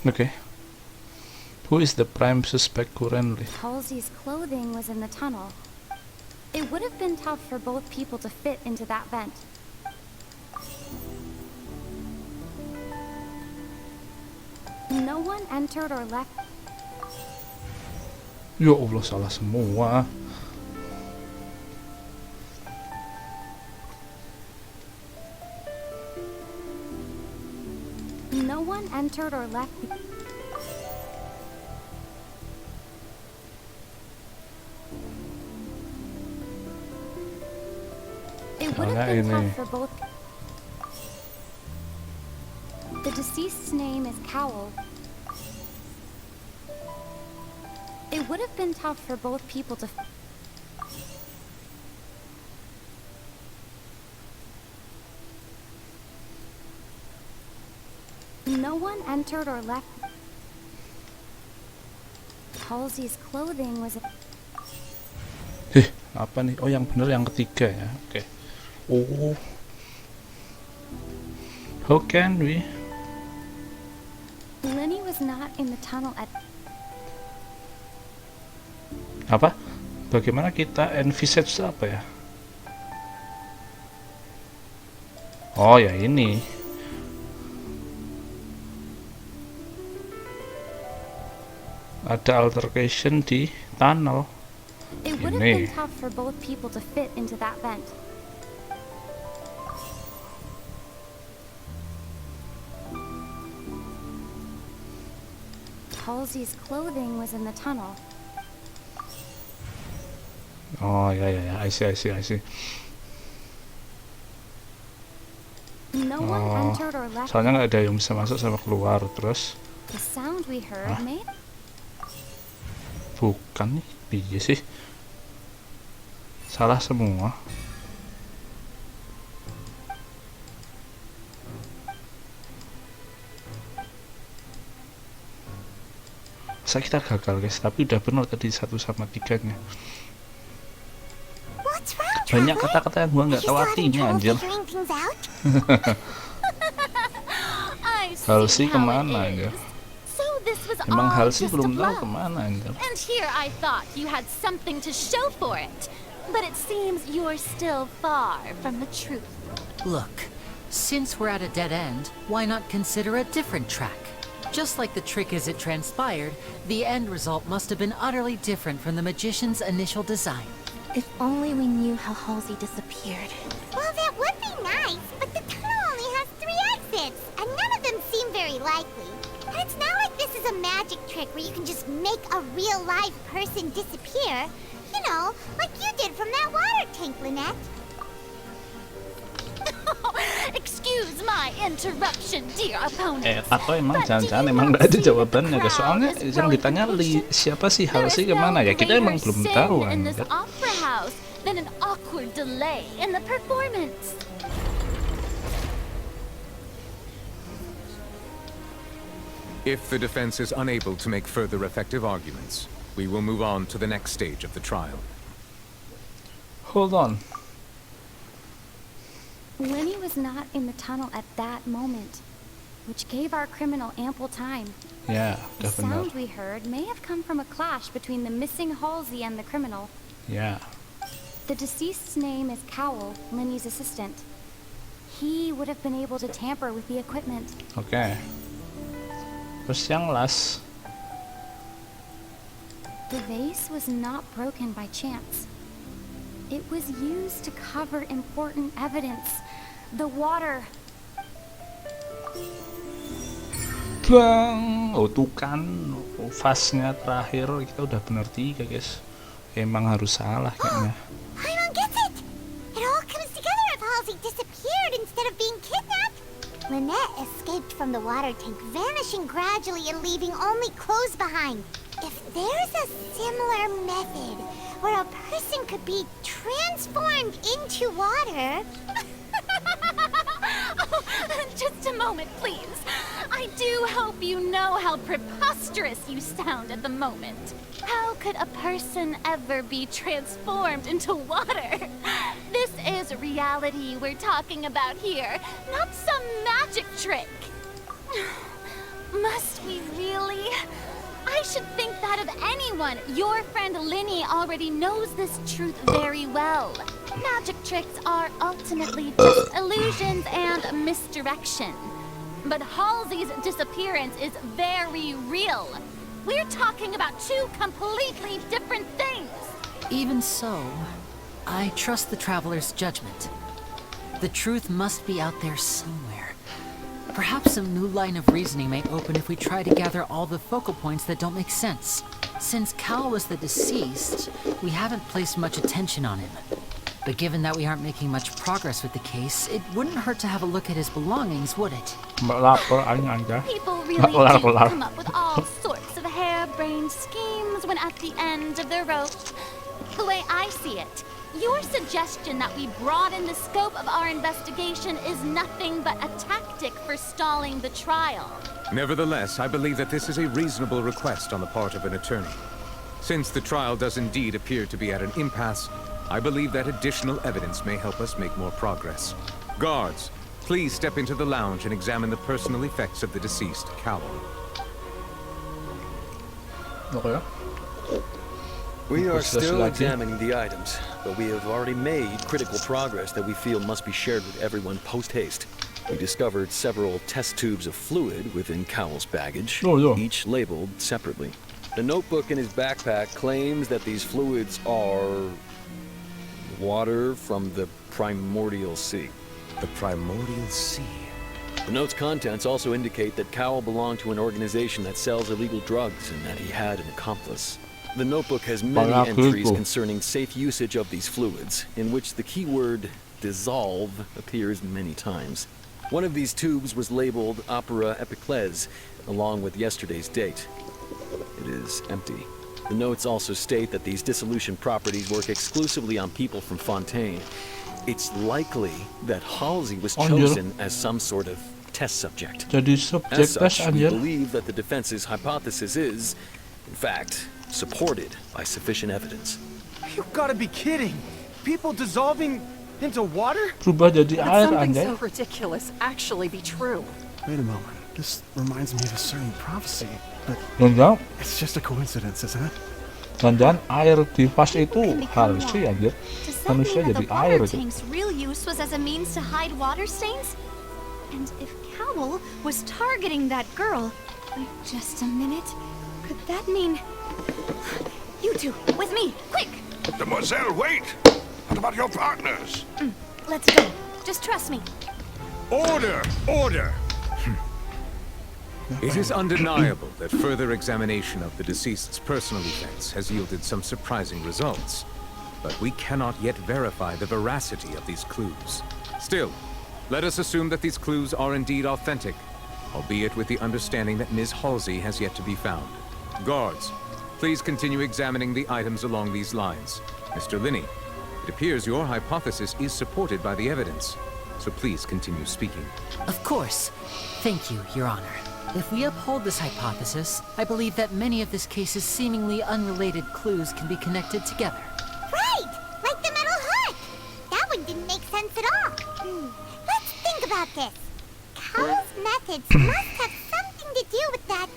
Okay. Who is the prime suspect currently? Halsey's clothing was in the tunnel. It would have been tough for both people to fit into that vent. No one entered or left. Ya Allah, salah semua. No one entered or left. It would have been tough for both. The deceased's name is Cowell. It would have been tough for both people to. No one entered or left. Halsey's clothing was. Apa nih? Oh, yang bener yang ketiga ya. Oke. Oh. How can we? Lenny was not in the tunnel at. Apa? Bagaimana kita envisage apa ya? Oh ya ini. Ada altercation di tunnel. It would have been tough for both people to fit into that vent. Halsey's clothing was in the tunnel. Oh ya, I see. No one entered or left. Soalnya nggak ada yang bisa masuk sama keluar terus. The sound we heard made. Bukan nih, iya sih. Salah semua. Masa kita gagal guys, tapi udah benar tadi 1 sama 3-nya. Banyak kata-kata yang gua nggak tahu artinya anjir. Halsey kemana anjir? Emang Halsey belum tahu kemana anjir. And here I thought you had something to show for it. But it seems you're still far from the truth. Look, since we're at a dead end, why not consider a different track? Just like the trick as it transpired, the end result must have been utterly different from the magician's initial design. If only we knew how Halsey disappeared. Well, that would be nice, but the tunnel only has 3 exits, and none of them seem very likely. And it's not like this is a magic trick where you can just make a real live person disappear. You know, like you did from that water tank, Lynette. Excuse my interruption, dear opponent. Atau emang jangan-jangan emang nggak ada jawabannya guys. Soalnya yang ditanya siapa sih Halsey kemana ya, kita emang belum tahu anjir. Then an awkward delay in the performance. If the defense is unable to make further effective arguments, we will move on to the next stage of the trial. Hold on. Lenny was not in the tunnel at that moment, which gave our criminal ample time. Yeah, the definitely. sound we heard may have come from a clash between the missing Halsey and the criminal. Yeah. The deceased's name is Cowell, Lenny's assistant. He would have been able to tamper with the equipment. Okay. Terus yang last. The vase was not broken by chance. It was used to cover important evidence. The water. Bang, oh tuh kan, fase-nya terakhir kita udah bener 3 guys. Emang harus salah kayaknya. Paimon gets it! It all comes together if Halsey disappeared instead of being kidnapped. Lynette escaped from the water tank, vanishing gradually and leaving only clothes behind. If there's a similar method where a person could be transformed into water... Just a moment, please. I do hope you know how preposterous you sound at the moment. How could a person ever be transformed into water? This is reality we're talking about here, not some magic trick. Must we really? I should think that of anyone. Your friend Linny already knows this truth very well. Magic tricks are ultimately just illusions and misdirection. But Halsey's disappearance is very real. We're talking about two completely different things. Even so, I trust the Traveler's judgment. The truth must be out there somewhere. Perhaps some new line of reasoning may open if we try to gather all the focal points that don't make sense. Since Cal was the deceased, we haven't placed much attention on him. But given that we aren't making much progress with the case, it wouldn't hurt to have a look at his belongings, would it? People really do come up with all sorts of harebrained schemes when at the end of their rope. The way I see it, your suggestion that we broaden the scope of our investigation is nothing but a tactic for stalling the trial. Nevertheless, I believe that this is a reasonable request on the part of an attorney. Since the trial does indeed appear to be at an impasse, I believe that additional evidence may help us make more progress. Guards, please step into the lounge and examine the personal effects of the deceased Cowell. Okay. We are still examining the items, but we have already made critical progress that we feel must be shared with everyone post-haste. We discovered several test tubes of fluid within Cowell's baggage, each labeled separately. The notebook in his backpack claims that these fluids are water from the primordial sea. The primordial sea? The note's contents also indicate that Cowell belonged to an organization that sells illegal drugs and that he had an accomplice. The notebook has many entries concerning safe usage of these fluids, in which the keyword dissolve appears many times. One of these tubes was labeled Opera Epiclese, along with yesterday's date. It is empty. The notes also state that these dissolution properties work exclusively on people from Fontaine. It's likely that Halsey was chosen as some sort of test subject. As such, we believe that the defense's hypothesis is, in fact, supported by sufficient evidence. You've got to be kidding! People dissolving into water? Could something so ridiculous actually be true? Wait a moment. This reminds me of a certain prophecy, but it's just a coincidence, isn't it? Dan air di vas itu harusnya anjir. Manusia jadi air itu. Tank's real use was as a means to hide water stains? And if Cowell was targeting that girl, wait just a minute. Could that mean you two with me, quick? Mademoiselle, wait! What about your partners? Let's go. Just trust me. Order! Order! It is undeniable that further examination of the deceased's personal effects has yielded some surprising results. But we cannot yet verify the veracity of these clues. Still, let us assume that these clues are indeed authentic, albeit with the understanding that Ms. Halsey has yet to be found. Guards, please continue examining the items along these lines. Mr. Linney, it appears your hypothesis is supported by the evidence, so please continue speaking. Of course. Thank you, Your Honor. If we uphold this hypothesis, I believe that many of this case's seemingly unrelated clues can be connected together. Right! Like the metal hut! That one didn't make sense at all. Let's think about this. Cowell's methods must have something to do with that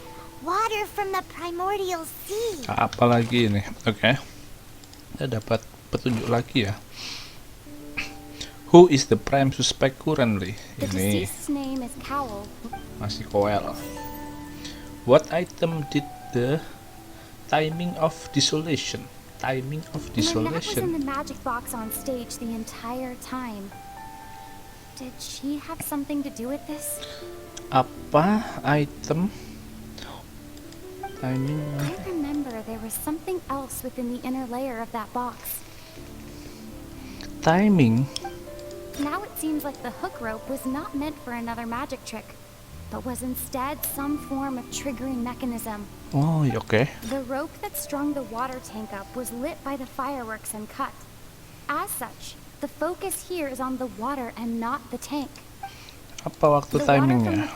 water from the primordial sea. Apalagi ini? Oke. Kita dapat petunjuk lagi ya. Who is the prime suspect currently? The deceased's name is Cowell. Masih Cowell. What item did the timing of dissolution? Timing of Lynette was in dissolution. the magic box on stage the entire time. Did she have something to do with this? Apa item? Timing. I remember there was something else within the inner layer of that box. Timing. Now it seems like the hook rope was not meant for another magic trick, but was instead some form of triggering mechanism. Oh, okay. The rope that strung the water tank up was lit by the fireworks and cut. As such, the focus here is on the water and not the tank. Apa waktu timingnya?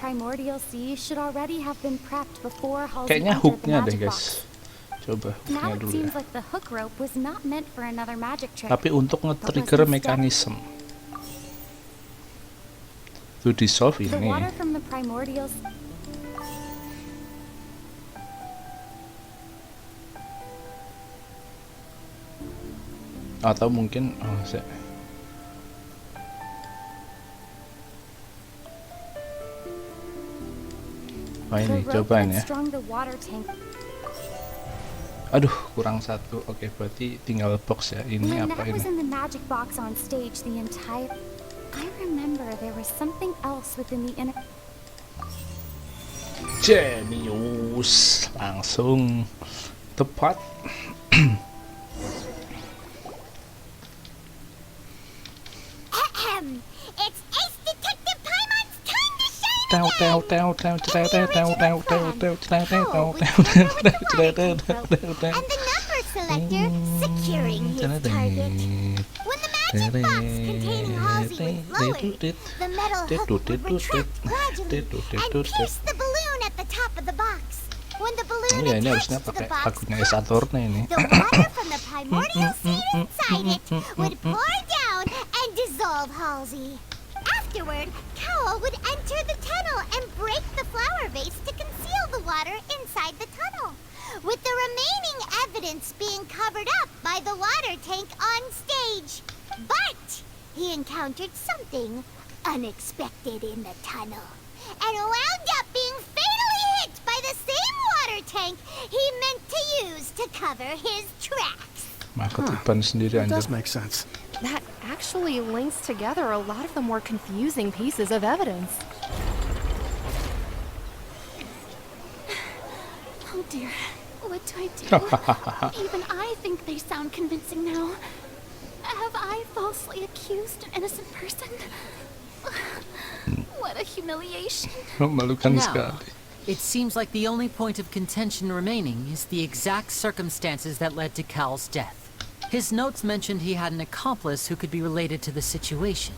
Kayaknya hooknya deh guys. Coba hooknya dulu ya. Tapi untuk nge-trigger mekanisme to dissolve ini. Atau mungkin ini coba ya. Aduh, kurang satu. Oke, berarti tinggal box ya. Ini apa ini? Genius, langsung tepat. And the number selector securing his target. When the magic box containing Halsey was lowered, the metal hook would retract gradually and pierce the balloon at the top of the box. When the balloon attached to the box popped, the water from the primordial seed inside it would pour down and dissolve Halsey. Afterward, Cowl would enter the tunnel and break the flower vase to conceal the water inside the tunnel, with the remaining evidence being covered up by the water tank on stage. But he encountered something unexpected in the tunnel, and wound up being fatally hit by the same water tank he meant to use to cover his tracks. That does make sense. That actually links together a lot of the more confusing pieces of evidence. Oh dear, what do I do? Even I think they sound convincing now. Have I falsely accused an innocent person? What a humiliation. Now, it seems like the only point of contention remaining is the exact circumstances that led to Cal's death. His notes mentioned he had an accomplice who could be related to the situation.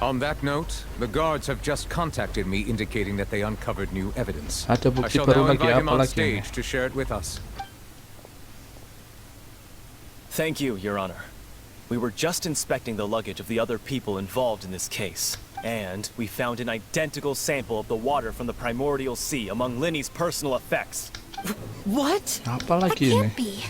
On that note, the guards have just contacted me indicating that they uncovered new evidence. I shall now invite him on stage to share it with us. Thank you, Your Honor. We were just inspecting the luggage of the other people involved in this case, and we found an identical sample of the water from the primordial sea among Linny's personal effects. What? That can't be.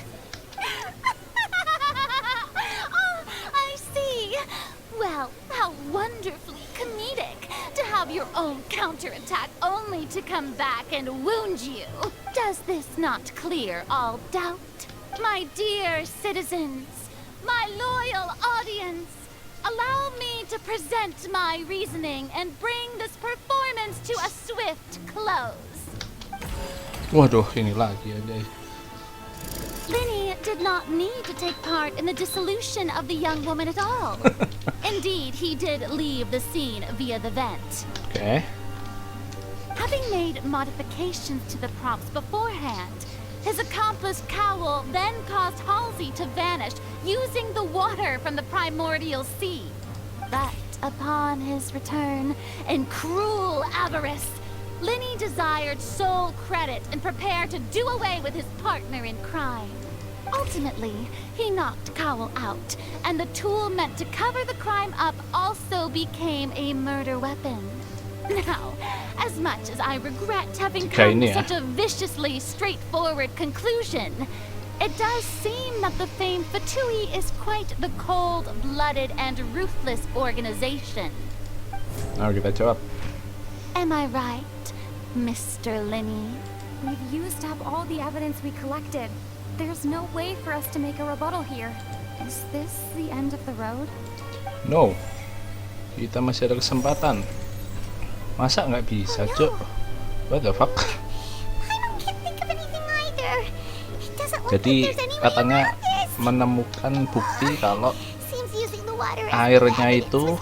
Well, how wonderfully comedic to have your own counterattack only to come back and wound you. Does this not clear all doubt? My dear citizens, my loyal audience, allow me to present my reasoning and bring this performance to a swift close. Waduh, ini lagi aja. Linny did not need to take part in the dissolution of the young woman at all. Indeed, he did leave the scene via the vent. Okay. Having made modifications to the props beforehand, his accomplice Cowl then caused Halsey to vanish using the water from the primordial sea. But upon his return, in cruel avarice, Linny desired sole credit and prepared to do away with his partner in crime. Ultimately, he knocked Cowl out, and the tool meant to cover the crime up also became a murder weapon. Now, as much as I regret having come to such a viciously straightforward conclusion, it does seem that the famed Fatui is quite the cold-blooded and ruthless organization. Now kita jawab. Am I right, Mr. Linny? We've used up all the evidence we collected. There's no way for us to make a rebuttal here. Is this the end of the road? No. Kita masih ada kesempatan. Masa nggak bisa, Cuk? What the fuck? Jadi katanya menemukan bukti kalau airnya itu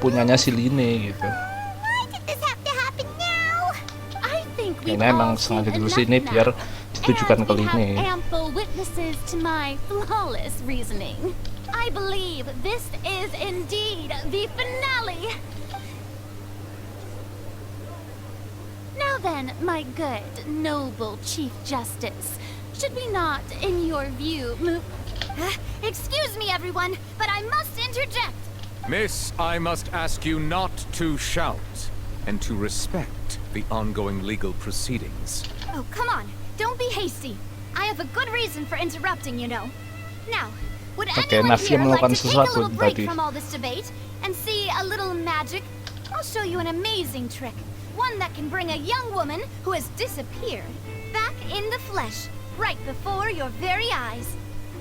punyanya si Line gitu. Ini emang sengaja dulu sini biar ditujukan ke Line. I believe. believe this is indeed the finale. then, my good, noble Chief Justice, should we not, in your view, excuse me, everyone, but I must interject. Miss, I must ask you not to shout and to respect the ongoing legal proceedings. Oh, come on. Don't be hasty. I have a good reason for interrupting, you know. Now, would anyone here like to take a little break from all this debate and see a little magic? I'll show you an amazing trick. One that can bring a young woman who has disappeared back in the flesh, right before your very eyes.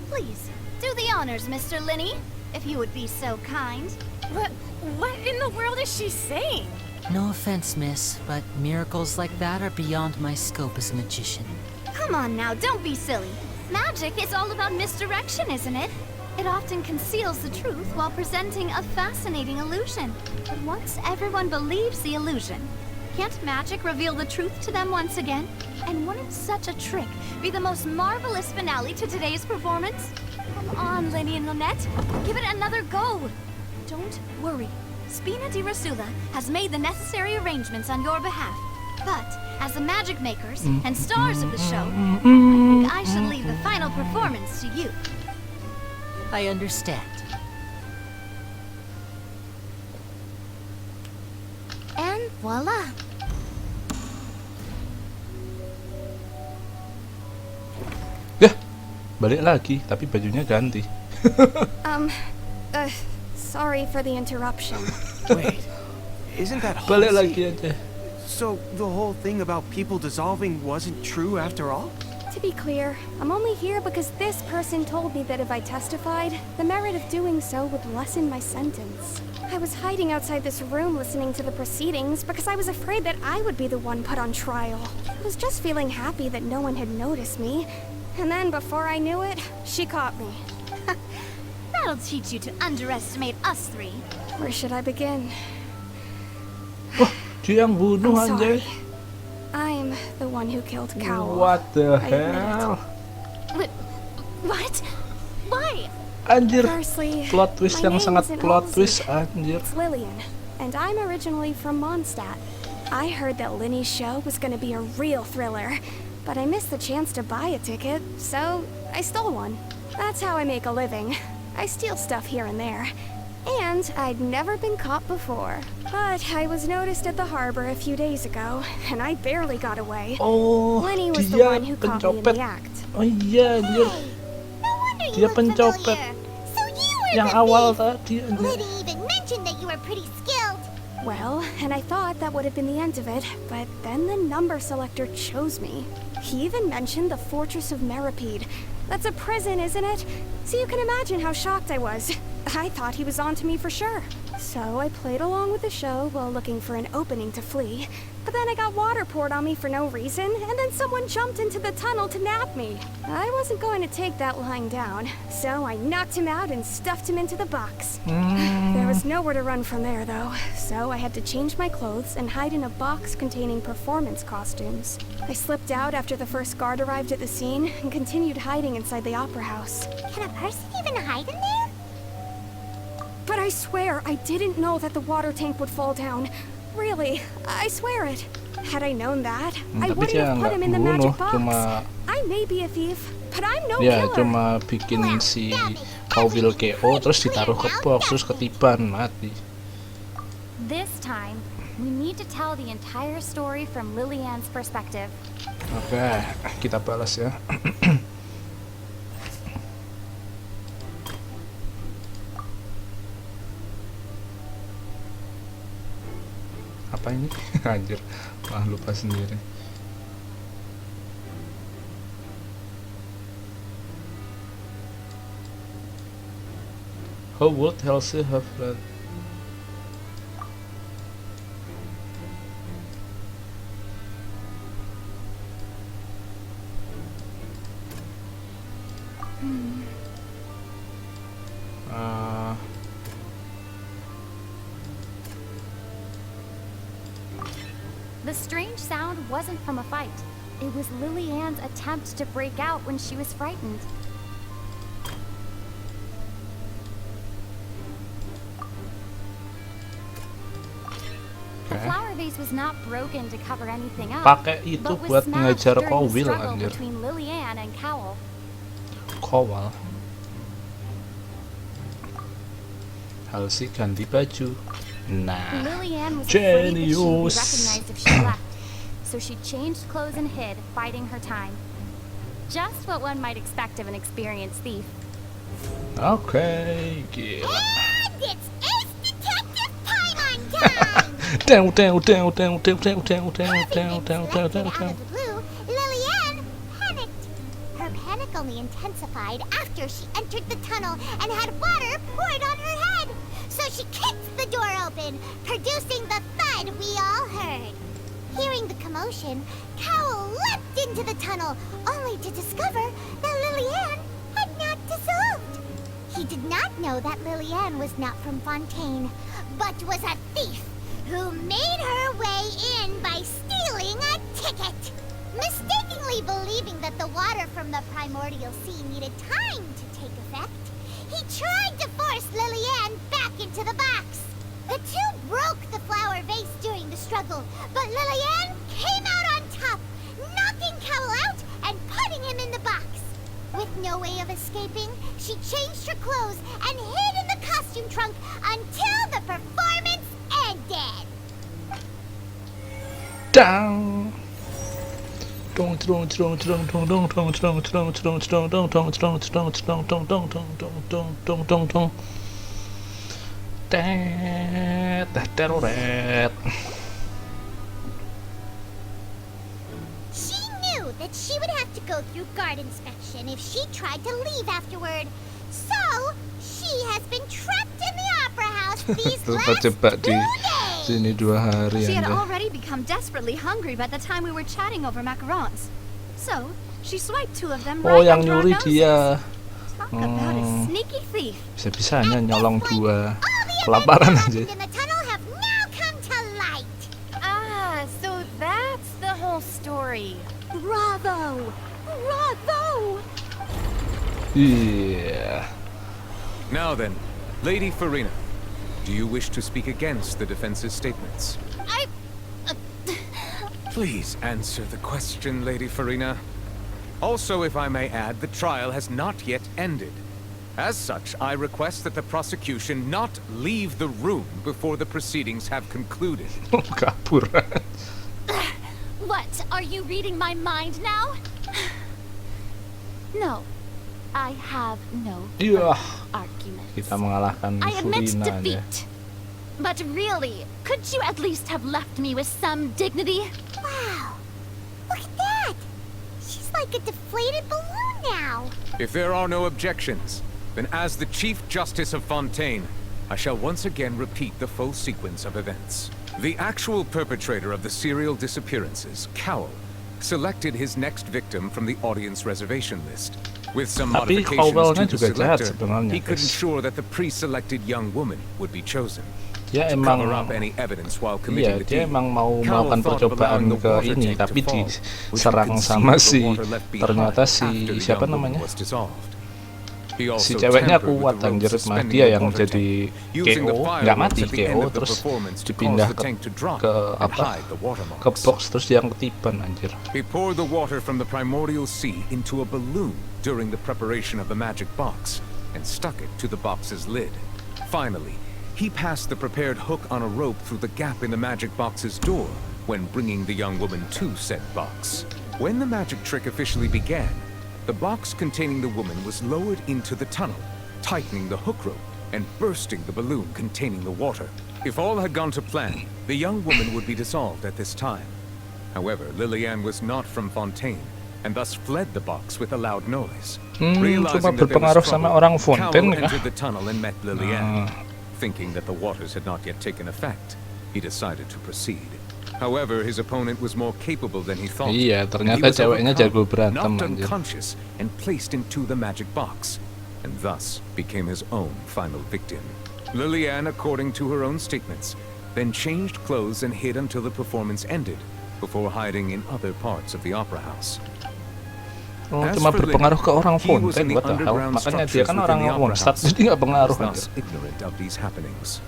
Please, do the honors, Mr. Linny, if you would be so kind. What in the world is she saying? No offense, miss, but miracles like that are beyond my scope as a magician. Come on now, don't be silly. Magic is all about misdirection, isn't it? It often conceals the truth while presenting a fascinating illusion. But once everyone believes the illusion, can't magic reveal the truth to them once again? And wouldn't such a trick be the most marvelous finale to today's performance? Come on, Linny and Lynette, give it another go. Don't worry. Spina di Rasula has made the necessary arrangements on your behalf. But, as the magic makers and stars of the show, I think I should leave the final performance to you. I understand. And voila. Ya, balik lagi, tapi bajunya ganti. Sorry for the interruption. Wait, isn't that balik lagi aja. So the whole thing about people dissolving wasn't true after all? To be clear, I'm only here because this person told me that if I testified, the merit of doing so would lessen my sentence. I was hiding outside this room listening to the proceedings because I was afraid that I would be the one put on trial. I was just feeling happy that no one had noticed me. And then before I knew it, she caught me. That'll teach you to underestimate us three. Where should I begin? Dia yang bunuh anjay. I'm the one who killed Cowl. What the hell? What? Why? Anjir. Firstly, plot twist yang sangat plot twist anjir. It's Lillian, and I'm originally from Mondstadt. I heard that Linny's show was going to be a real thriller, but I missed the chance to buy a ticket, so I stole one. That's how I make a living. I steal stuff here and there. And I'd never been caught before. But I was noticed at the harbor a few days ago, and I barely got away. Oh, Lenny was the one who caught me in the act. Oh iya, anjir. Dia pencopet. So you were yang awal tadi. Liddy even mentioned that you were pretty skilled. Well, and I thought that would have been the end of it, but then the number selector chose me. He even mentioned the Fortress of Meripede. That's a prison, isn't it? So you can imagine how shocked I was. I thought he was on to me for sure. So I played along with the show while looking for an opening to flee. But then I got water poured on me for no reason, and then someone jumped into the tunnel to nab me. I wasn't going to take that lying down, so I knocked him out and stuffed him into the box. There was nowhere to run from there, though, so I had to change my clothes and hide in a box containing performance costumes. I slipped out after the first guard arrived at the scene and continued hiding inside the opera house. Can a person even hide in there? But I swear I didn't know that the water tank would fall down. Really, I swear it. Had I known that, I wouldn't have put him in the magic box. I may be a thief, but I'm no killer. Cuma bikin si Kowil KO terus ditaruh ke box terus ketiban mati. This time, we need to tell the entire story from Lillian's perspective. Oke, kita balas ya. Apa ini? Anjir, malah lupa sendiri. How would Halsey have read? The strange sound wasn't from a fight. It was Lillian's attempt to break out when she was frightened. The flower vase face was not broken to cover anything up, Pakai itu but was buat smashed ngejar during the Kowil, struggle anjir. between Lillian and Cowell. Kowal. Halsey ganti baju. Nah, Lillian was afraid that she would be genius. recognized if she left, so she changed clothes and hid, biding her time. Just what one might expect of an experienced thief. Oke, gila. And it's Ace Detective time on time! Down, down, down, down, down, down, down, down, Having down, been down, selected down, out down. of the blue, Lillian panicked. Her panic only intensified after she entered the tunnel and had water poured on her head. So she kicked the door open, producing the thud we all heard. Hearing the commotion, Cowell leapt into the tunnel, only to discover that Lillian had not dissolved. He did not know that Lillian was not from Fontaine, but was a thief who made her way in by stealing a ticket. Mistakenly believing that the water from the primordial sea needed time to take effect, he tried to force Lillian back into the box. The two broke the flower vase during the struggle, but Lillian came out on top, knocking Cowell out and putting him in the box. With no way of escaping, she changed her clothes and hid in the costume trunk until the performance ended. Down. Teroret. She knew that she would have to go through guard inspection if she tried to leave afterward. So, she has been trapped in the opera house these last 2 days. Sini 2 hari She had Anda. already become desperately hungry by the time we were chatting over macarons. So, she swiped 2 of them Oh, right yang under our nyuri noses. dia. Talk about a sneaky thief. Bisa-bisanya nyolong 2. Kelaparan aja. In the tunnel have now come to light. Ah, so that's the whole story. Bravo! Bravo! Yeah. Now then, Lady Farina, do you wish to speak against the defense's statements? Please answer the question, Lady Farina. Also, if I may add, the trial has not yet ended. As such, I request that the prosecution not leave the room before the proceedings have concluded. Kabur. What? Are you reading my mind now? No. I have no Iya. argument. Kita mengalahkan I admit Furina aja. defeat. But really, could you at least have left me with some dignity? Wow. Look at that. She's like a deflated balloon now. If there are no objections, then as the Chief Justice of Fontaine, I shall once again repeat the full sequence of events. The actual perpetrator of the serial disappearances, Cowell, selected his next victim from the audience reservation list. With some Tapi modifications Cowell-nya to the juga jahat selector, sebenarnya, he could guys. ensure that the pre-selected young woman would be chosen. Ya To emang, cover up any evidence while iya committing the dia deed, emang mau Cowell melakukan thought of percobaan allowing the ke water ini, tank to tapi fall, which diserang would sama conceal si the water left behind ternyata after si the siapa young woman namanya? was dissolved. He Si also ceweknya tampered with kuat the rope anjir, mah suspending dia the yang water jadi tank, using the KO, fire nggak ropes mati at the end KO, of the terus performance to dipindah cause the tank to drop ke and apa? hide the watermarks. Ke box terus dia yang ketiban anjir. He poured the water from the primordial sea into a balloon during the preparation of the magic box and stuck it to the box's lid. Finally, he passed the prepared hook on a rope through the gap in the magic box's door when bringing the young woman to said box. When the magic trick officially began, the box containing the woman was lowered into the tunnel, tightening the hook rope and bursting the balloon containing the water. If all had gone to plan, the young woman would be dissolved at this time. However, Lillian was not from Fontaine, and thus fled the box with a loud noise. Cuma berpengaruh sama orang Fontaine Cowell kah? entered the tunnel and met Lillian. Thinking that the waters had not yet taken effect, he decided to proceed. However, his opponent was more capable than he thought. Iya, and ternyata he was ceweknya overcome, jago berantem knocked anjir. unconscious, and placed into the magic box, and thus became his own final victim. Lillian, according to her own statements, then changed clothes and hid until the performance ended, before hiding in other parts of the opera house. Oh, cuma berpengaruh ke orang Fontaine, what the hell? Makanya dia kan orang Mondstadt, jadi nggak pengaruh aja. Ignorant of these happenings.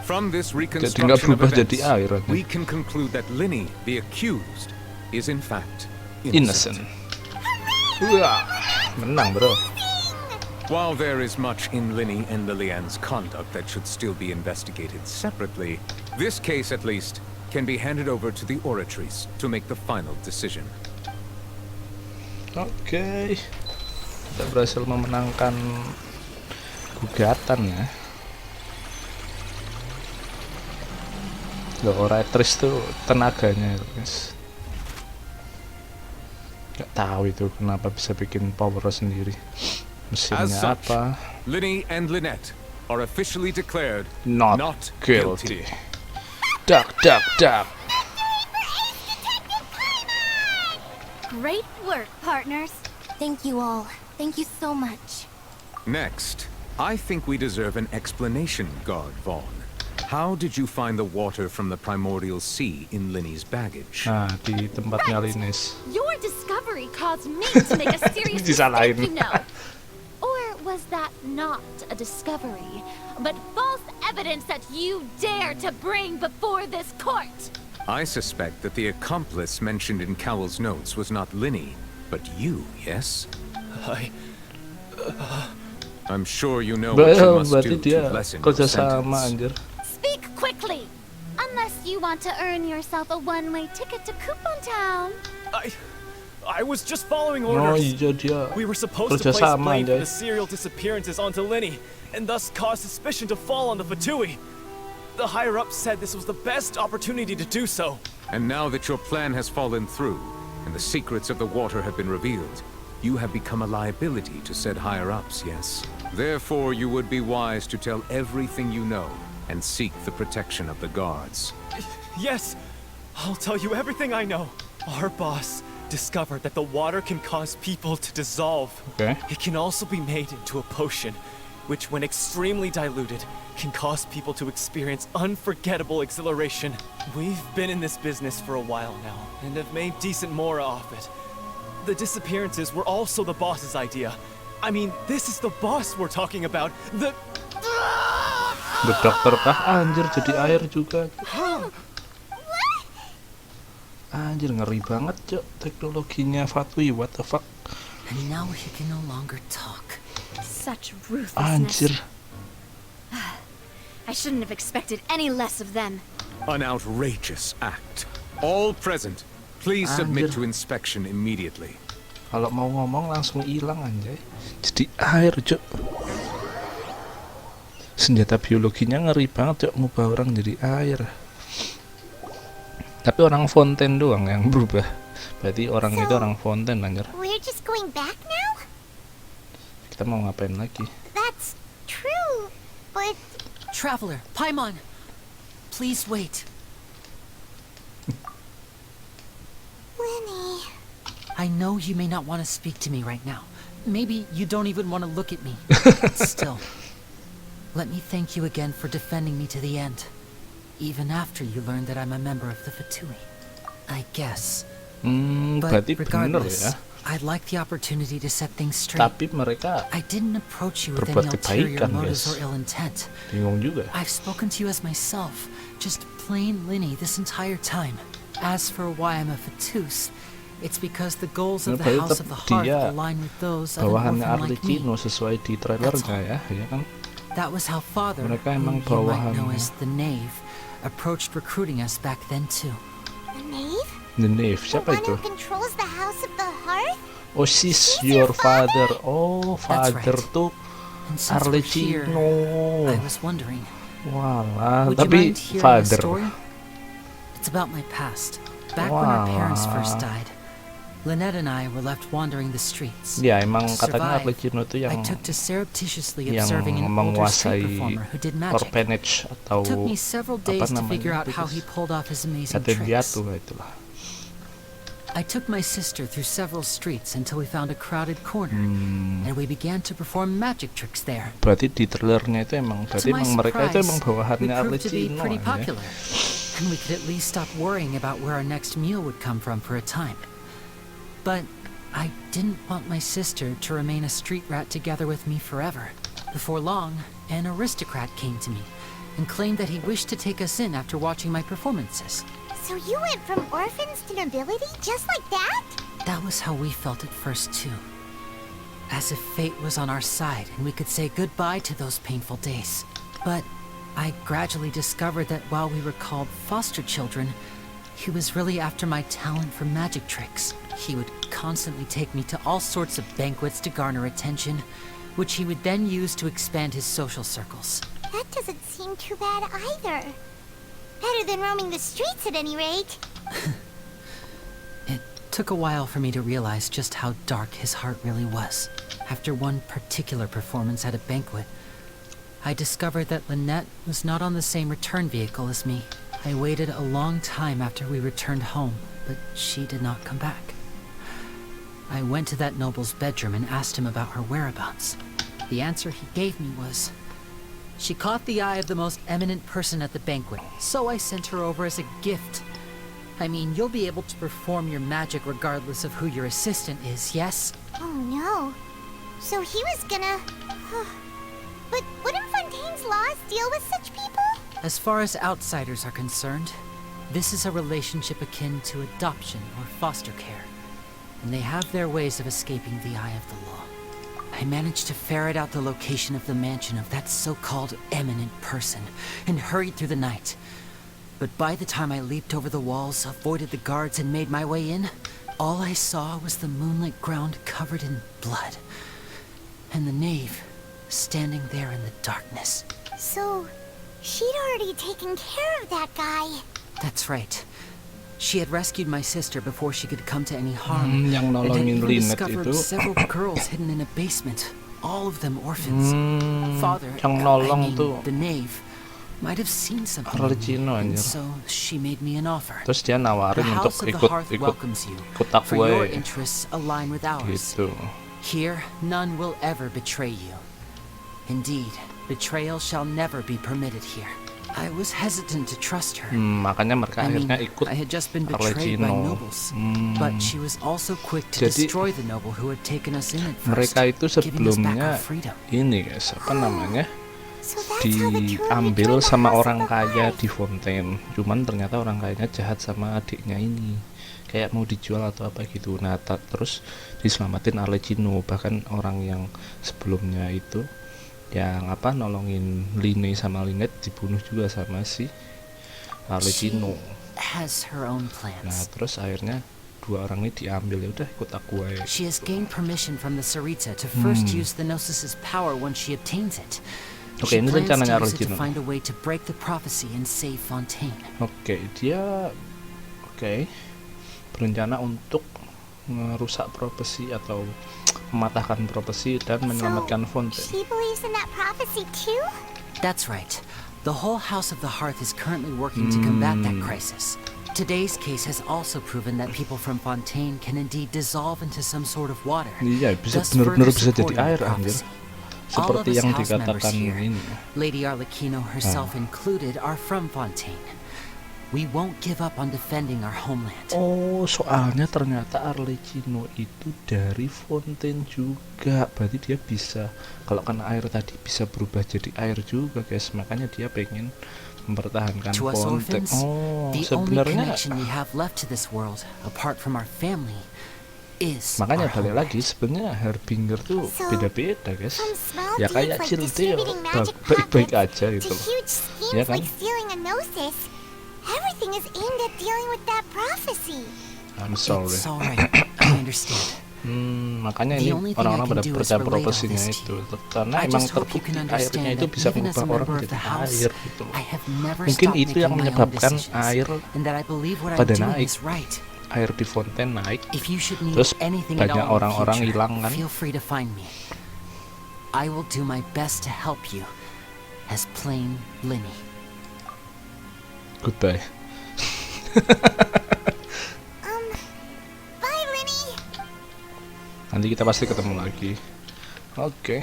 From this reconstruction of events, we can conclude that Linny, the accused, is in fact innocent. Wah, menang bro. While there is much in Linny and Lilianne's conduct that should still be investigated separately, this case at least can be handed over to the oratories to make the final decision. Oke, kita berhasil memenangkan gugatan ya. Loh, oratories tuh tenaganya guys. Gak tahu itu kenapa bisa bikin power sendiri. Mesinnya apa? Linny and Lynette are officially declared not guilty. Duck, duck, duck. Great work, partners. Thank you all. Thank you so much. Next, I think we deserve an explanation, Guard Vaughn. How did you find the water from the primordial sea in Linny's baggage? Di tempatnya Linus. Your discovery caused me to make a serious mistake, you know. Or was that not a discovery, but false evidence that you dare to bring before this court? I suspect that the accomplice mentioned in Cowell's notes was not Linny, but you, yes? I'm sure you know what you must do to lessen your sentence. Speak quickly, unless you want to earn yourself a one-way ticket to Coupon Town. I was just following orders. We were supposed to place blame for the serial disappearances onto Linny, and thus cause suspicion to fall on the Fatui. The higher-ups said this was the best opportunity to do so. And now that your plan has fallen through, and the secrets of the water have been revealed, you have become a liability to said higher-ups, yes? Therefore, you would be wise to tell everything you know, and seek the protection of the guards. Yes, I'll tell you everything I know. Our boss discovered that the water can cause people to dissolve. Okay. It can also be made into a potion, which when extremely diluted, can cause people to experience unforgettable exhilaration. We've been in this business for a while now, and have made decent mora off it. The disappearances were also the boss's idea. I mean, this is the boss we're talking about. The dokter kah? Anjir, jadi air juga. Anjir, ngeri banget, Cok. Teknologinya Fatui, what the fuck? And now he can no longer talk. Such ruthlessness. Anjir. I shouldn't have expected any less of them. An outrageous act. All present, please submit to inspection immediately. Kalau mau ngomong langsung hilang anjay. Jadi air, Cok. Senjata biologinya ngeri banget, Cok, ngubah orang jadi air. Tapi orang fonten doang yang berubah. Berarti orang itu orang fonten, anjir. We're just going back now? Kita mau ngapain lagi? That's true, but... Traveler, Paimon, please wait. Linny... I know you may not want to speak to me right now. Maybe you don't even want to look at me. But still, let me thank you again for defending me to the end. Even after you learned that I'm a member of the Fatui. I guess. But regardless, I'd like the opportunity to set things straight. Tapi mereka I didn't approach you with any ulterior motives or ill intent. Bingung juga. I've spoken to you as myself, just plain Linny this entire time. As for why I'm a Fatus, it's because the goals of the House of the Hearth align with those of an orphan like me. Sesuai di trailernya ya kan? That was how Father, whom you might know as the Knave, approached recruiting us back then too. The Knave? The Knave, siapa itu? The one who controls the House of the Hearth? Oh, she's your father. Oh, father tuh Arlecchino. I was wondering. Walah, tapi father. It's about my past. Back when our parents first died, Lynette and I were left wandering the streets. Ya, emang katanya Arlecchino tuh yang menguasai orphanage atau apa namanya? Yatim itulah. I took my sister through several streets until we found a crowded corner, and we began to perform magic tricks there. Berarti di trailernya itu emang, berarti emang mereka itu emang bawahannya Arlecchino ya. And we could at least stop worrying about where our next meal would come from for a time. But I didn't want my sister to remain a street rat together with me forever. Before long, an aristocrat came to me, and claimed that he wished to take us in after watching my performances. So you went from orphans to nobility just like that? That was how we felt at first, too. As if fate was on our side and we could say goodbye to those painful days. But I gradually discovered that while we were called foster children, he was really after my talent for magic tricks. He would constantly take me to all sorts of banquets to garner attention, which he would then use to expand his social circles. That doesn't seem too bad either. Better than roaming the streets at any rate. It took a while for me to realize just how dark his heart really was. After one particular performance at a banquet, I discovered that Lynette was not on the same return vehicle as me. I waited a long time after we returned home, but she did not come back. I went to that noble's bedroom and asked him about her whereabouts. The answer he gave me was, she caught the eye of the most eminent person at the banquet, so I sent her over as a gift. I mean, you'll be able to perform your magic regardless of who your assistant is, yes? Oh no. So he was gonna... But wouldn't Fontaine's laws deal with such people? As far as outsiders are concerned, this is a relationship akin to adoption or foster care, and they have their ways of escaping the eye of the law. I managed to ferret out the location of the mansion of that so-called eminent person, and hurried through the night. But by the time I leaped over the walls, avoided the guards, and made my way in, all I saw was the moonlit ground covered in blood, and the knave standing there in the darkness. So, she'd already taken care of that guy. That's right. She had rescued my sister before she could come to any harm, yang and had nolongin even Lynette discovered itu. several girls hidden in a basement, all of them orphans. Father, yang I nolong mean, tuh the knave, might have seen something in Archino, me, and anjir. so she made me an offer. Terus dia nawarin The untuk House of the ikut Hearth welcomes you, tak for your gue interests align with ours. gitu. Here, none will ever betray you. Indeed, betrayal shall never be permitted here. I was hesitant to trust her. Makanya mereka I mean, akhirnya ikut I had just been betrayed by Arlecchino. nobles, but she was also quick to Jadi, destroy the noble who had taken us in at first, mereka itu giving us back our sebelumnya freedom. ini guys, apa namanya, diambil sama orang kaya di Fontaine. Cuman ternyata orang kayanya jahat sama adiknya ini, kayak mau dijual atau apa gitu. Nah terus diselamatin Arlecchino. Bahkan orang yang sebelumnya itu yang apa nolongin Line sama Lynette dibunuh juga sama si Arlecchino. Nah terus akhirnya dua orang ini diambil, ya udah ikut aku aja. She has gained permission from the Sarita to first use the Gnosis's power when she obtains it. Oke, ini rencananya She plans to use it to Arlecchino. find a way to break the prophecy and save Fontaine. Oke, dia berencana untuk merusak profesi atau mematahkan profesi dan menyelamatkan Fontaine. She believes in that prophecy too? That's right. The whole House of the Hearth is currently working to combat that crisis. Today's case has also proven that people from Fontaine can indeed dissolve into some sort of water. Iya, bisa thus benar-benar further bisa jadi supporting air, the anjir. prophecy. All of Seperti us yang house members dikatakan here, ini. Lady Arlecchino herself included, are from Fontaine. We won't give up on defending our homeland. Oh, soalnya ternyata Arlecchino itu dari Fontaine juga. Berarti dia bisa, kalau kena air tadi bisa berubah jadi air juga, guys. Makanya dia pengen mempertahankan To us Fontaine. orphans, Oh, the only sebenarnya connection we have left to this world, apart from our family, is makanya our balik lagi sebenarnya Harbinger tuh beda-beda, guys. Ya kayak like Cildeo distributing magic baik-baik aja to gitu. huge schemes Ya kan? like stealing a gnosis. Everything is aimed at dealing with that prophecy. I'm sorry. It's all right. I understand. Makanya ini orang-orang pada percaya profesinya itu, karena emang terbukti airnya itu bisa mengubah orang jadi air gitu. Mungkin itu yang menyebabkan air pada naik, air di Fontaine naik, terus banyak orang-orang hilang kan. Feel free to find me. I will do my best to help you as plain Linny. Goodbye. Bye, Linny. Nanti kita pasti ketemu lagi. Oke.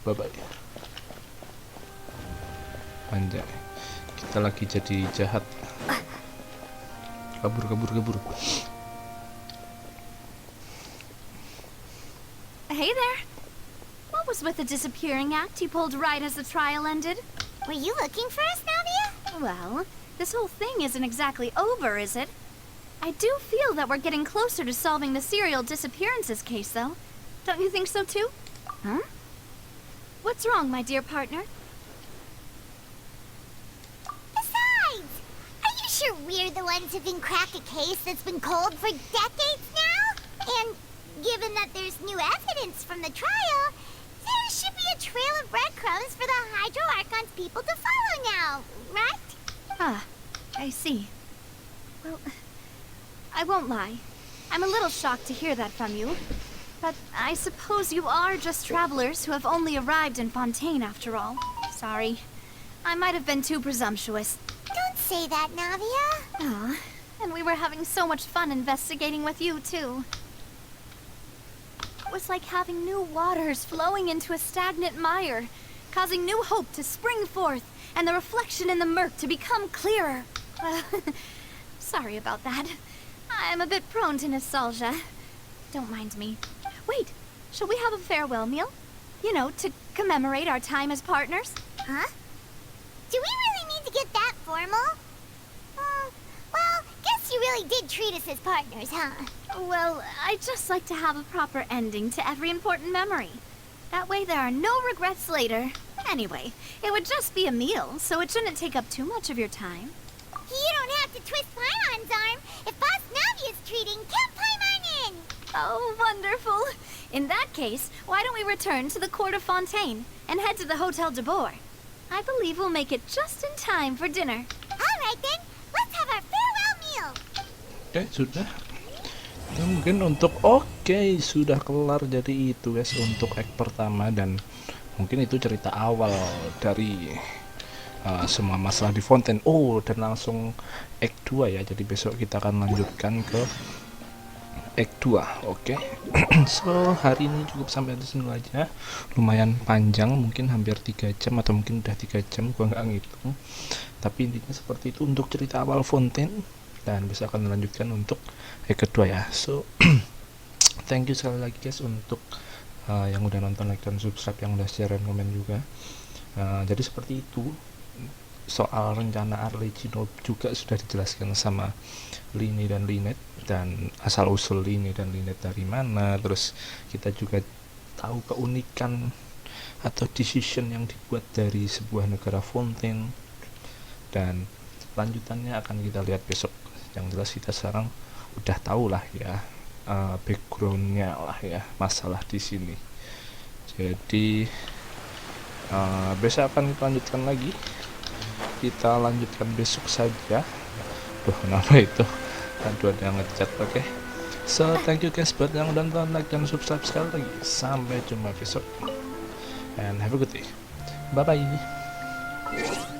Bye bye. Anjay. Kita lagi jadi jahat. Kabur. Hey there. What was with the disappearing act you pulled right as the trial ended? Were you looking for us, Navia? Well, this whole thing isn't exactly over, is it? I do feel that we're getting closer to solving the serial disappearances case, though. Don't you think so, too? Huh? What's wrong, my dear partner? Besides, are you sure we're the ones who can crack a case that's been cold for decades now? And given that there's new evidence from the trial, there should be a trail of breadcrumbs for the Hydro Archon's people to follow now, right? Ah, I see. Well, I won't lie. I'm a little shocked to hear that from you. But I suppose you are just travelers who have only arrived in Fontaine after all. Sorry. I might have been too presumptuous. Don't say that, Navia. Ah, and we were having so much fun investigating with you, too. It was like having new waters flowing into a stagnant mire, causing new hope to spring forth, and the reflection in the murk to become clearer. Sorry about that. I'm a bit prone to nostalgia. Don't mind me. Wait, shall we have a farewell meal? You know, to commemorate our time as partners? Huh? Do we really need to get that formal? Well, guess you really did treat us as partners, huh? Well, I'd just like to have a proper ending to every important memory. That way there are no regrets later. Anyway, it would just be a meal, so it shouldn't take up too much of your time. You don't have to twist Paimon's arm. If Boss Navia's treating, count Paimon in! Oh, wonderful. In that case, why don't we return to the Court of Fontaine and head to the Hotel de Boer? I believe we'll make it just in time for dinner. All right then, let's have our farewell meal. Oke, sudah. Ya, mungkin untuk sudah kelar. Jadi itu guys untuk act pertama, dan mungkin itu cerita awal dari semua masalah di Fontaine. Dan langsung act 2 ya. Jadi besok kita akan lanjutkan ke act 2. Oke. So hari ini cukup sampai di sini aja. Lumayan panjang, mungkin hampir 3 jam atau mungkin udah 3 jam, gua nggak ngitung. Tapi intinya seperti itu untuk cerita awal Fontaine, dan besok akan dilanjutkan untuk act kedua ya. So thank you sekali lagi guys untuk yang udah nonton, like dan subscribe, yang udah share dan komen juga. Jadi seperti itu. Soal rencana Arlecchino juga sudah dijelaskan sama Lini dan Linet, dan asal usul Lini dan Linet dari mana. Terus kita juga tahu keunikan atau decision yang dibuat dari sebuah negara Fontaine, dan lanjutannya akan kita lihat besok. Yang jelas kita sekarang udah tahu lah ya backgroundnya lah ya masalah di sini. Jadi besok akan kita lanjutkan lagi. Kita lanjutkan besok saja. Kenapa itu? Aduh, ada yang ngechat. Oke. So thank you guys buat yang udah nonton, like dan subscribe sekali lagi. Sampai jumpa besok, and have a good day. Bye bye.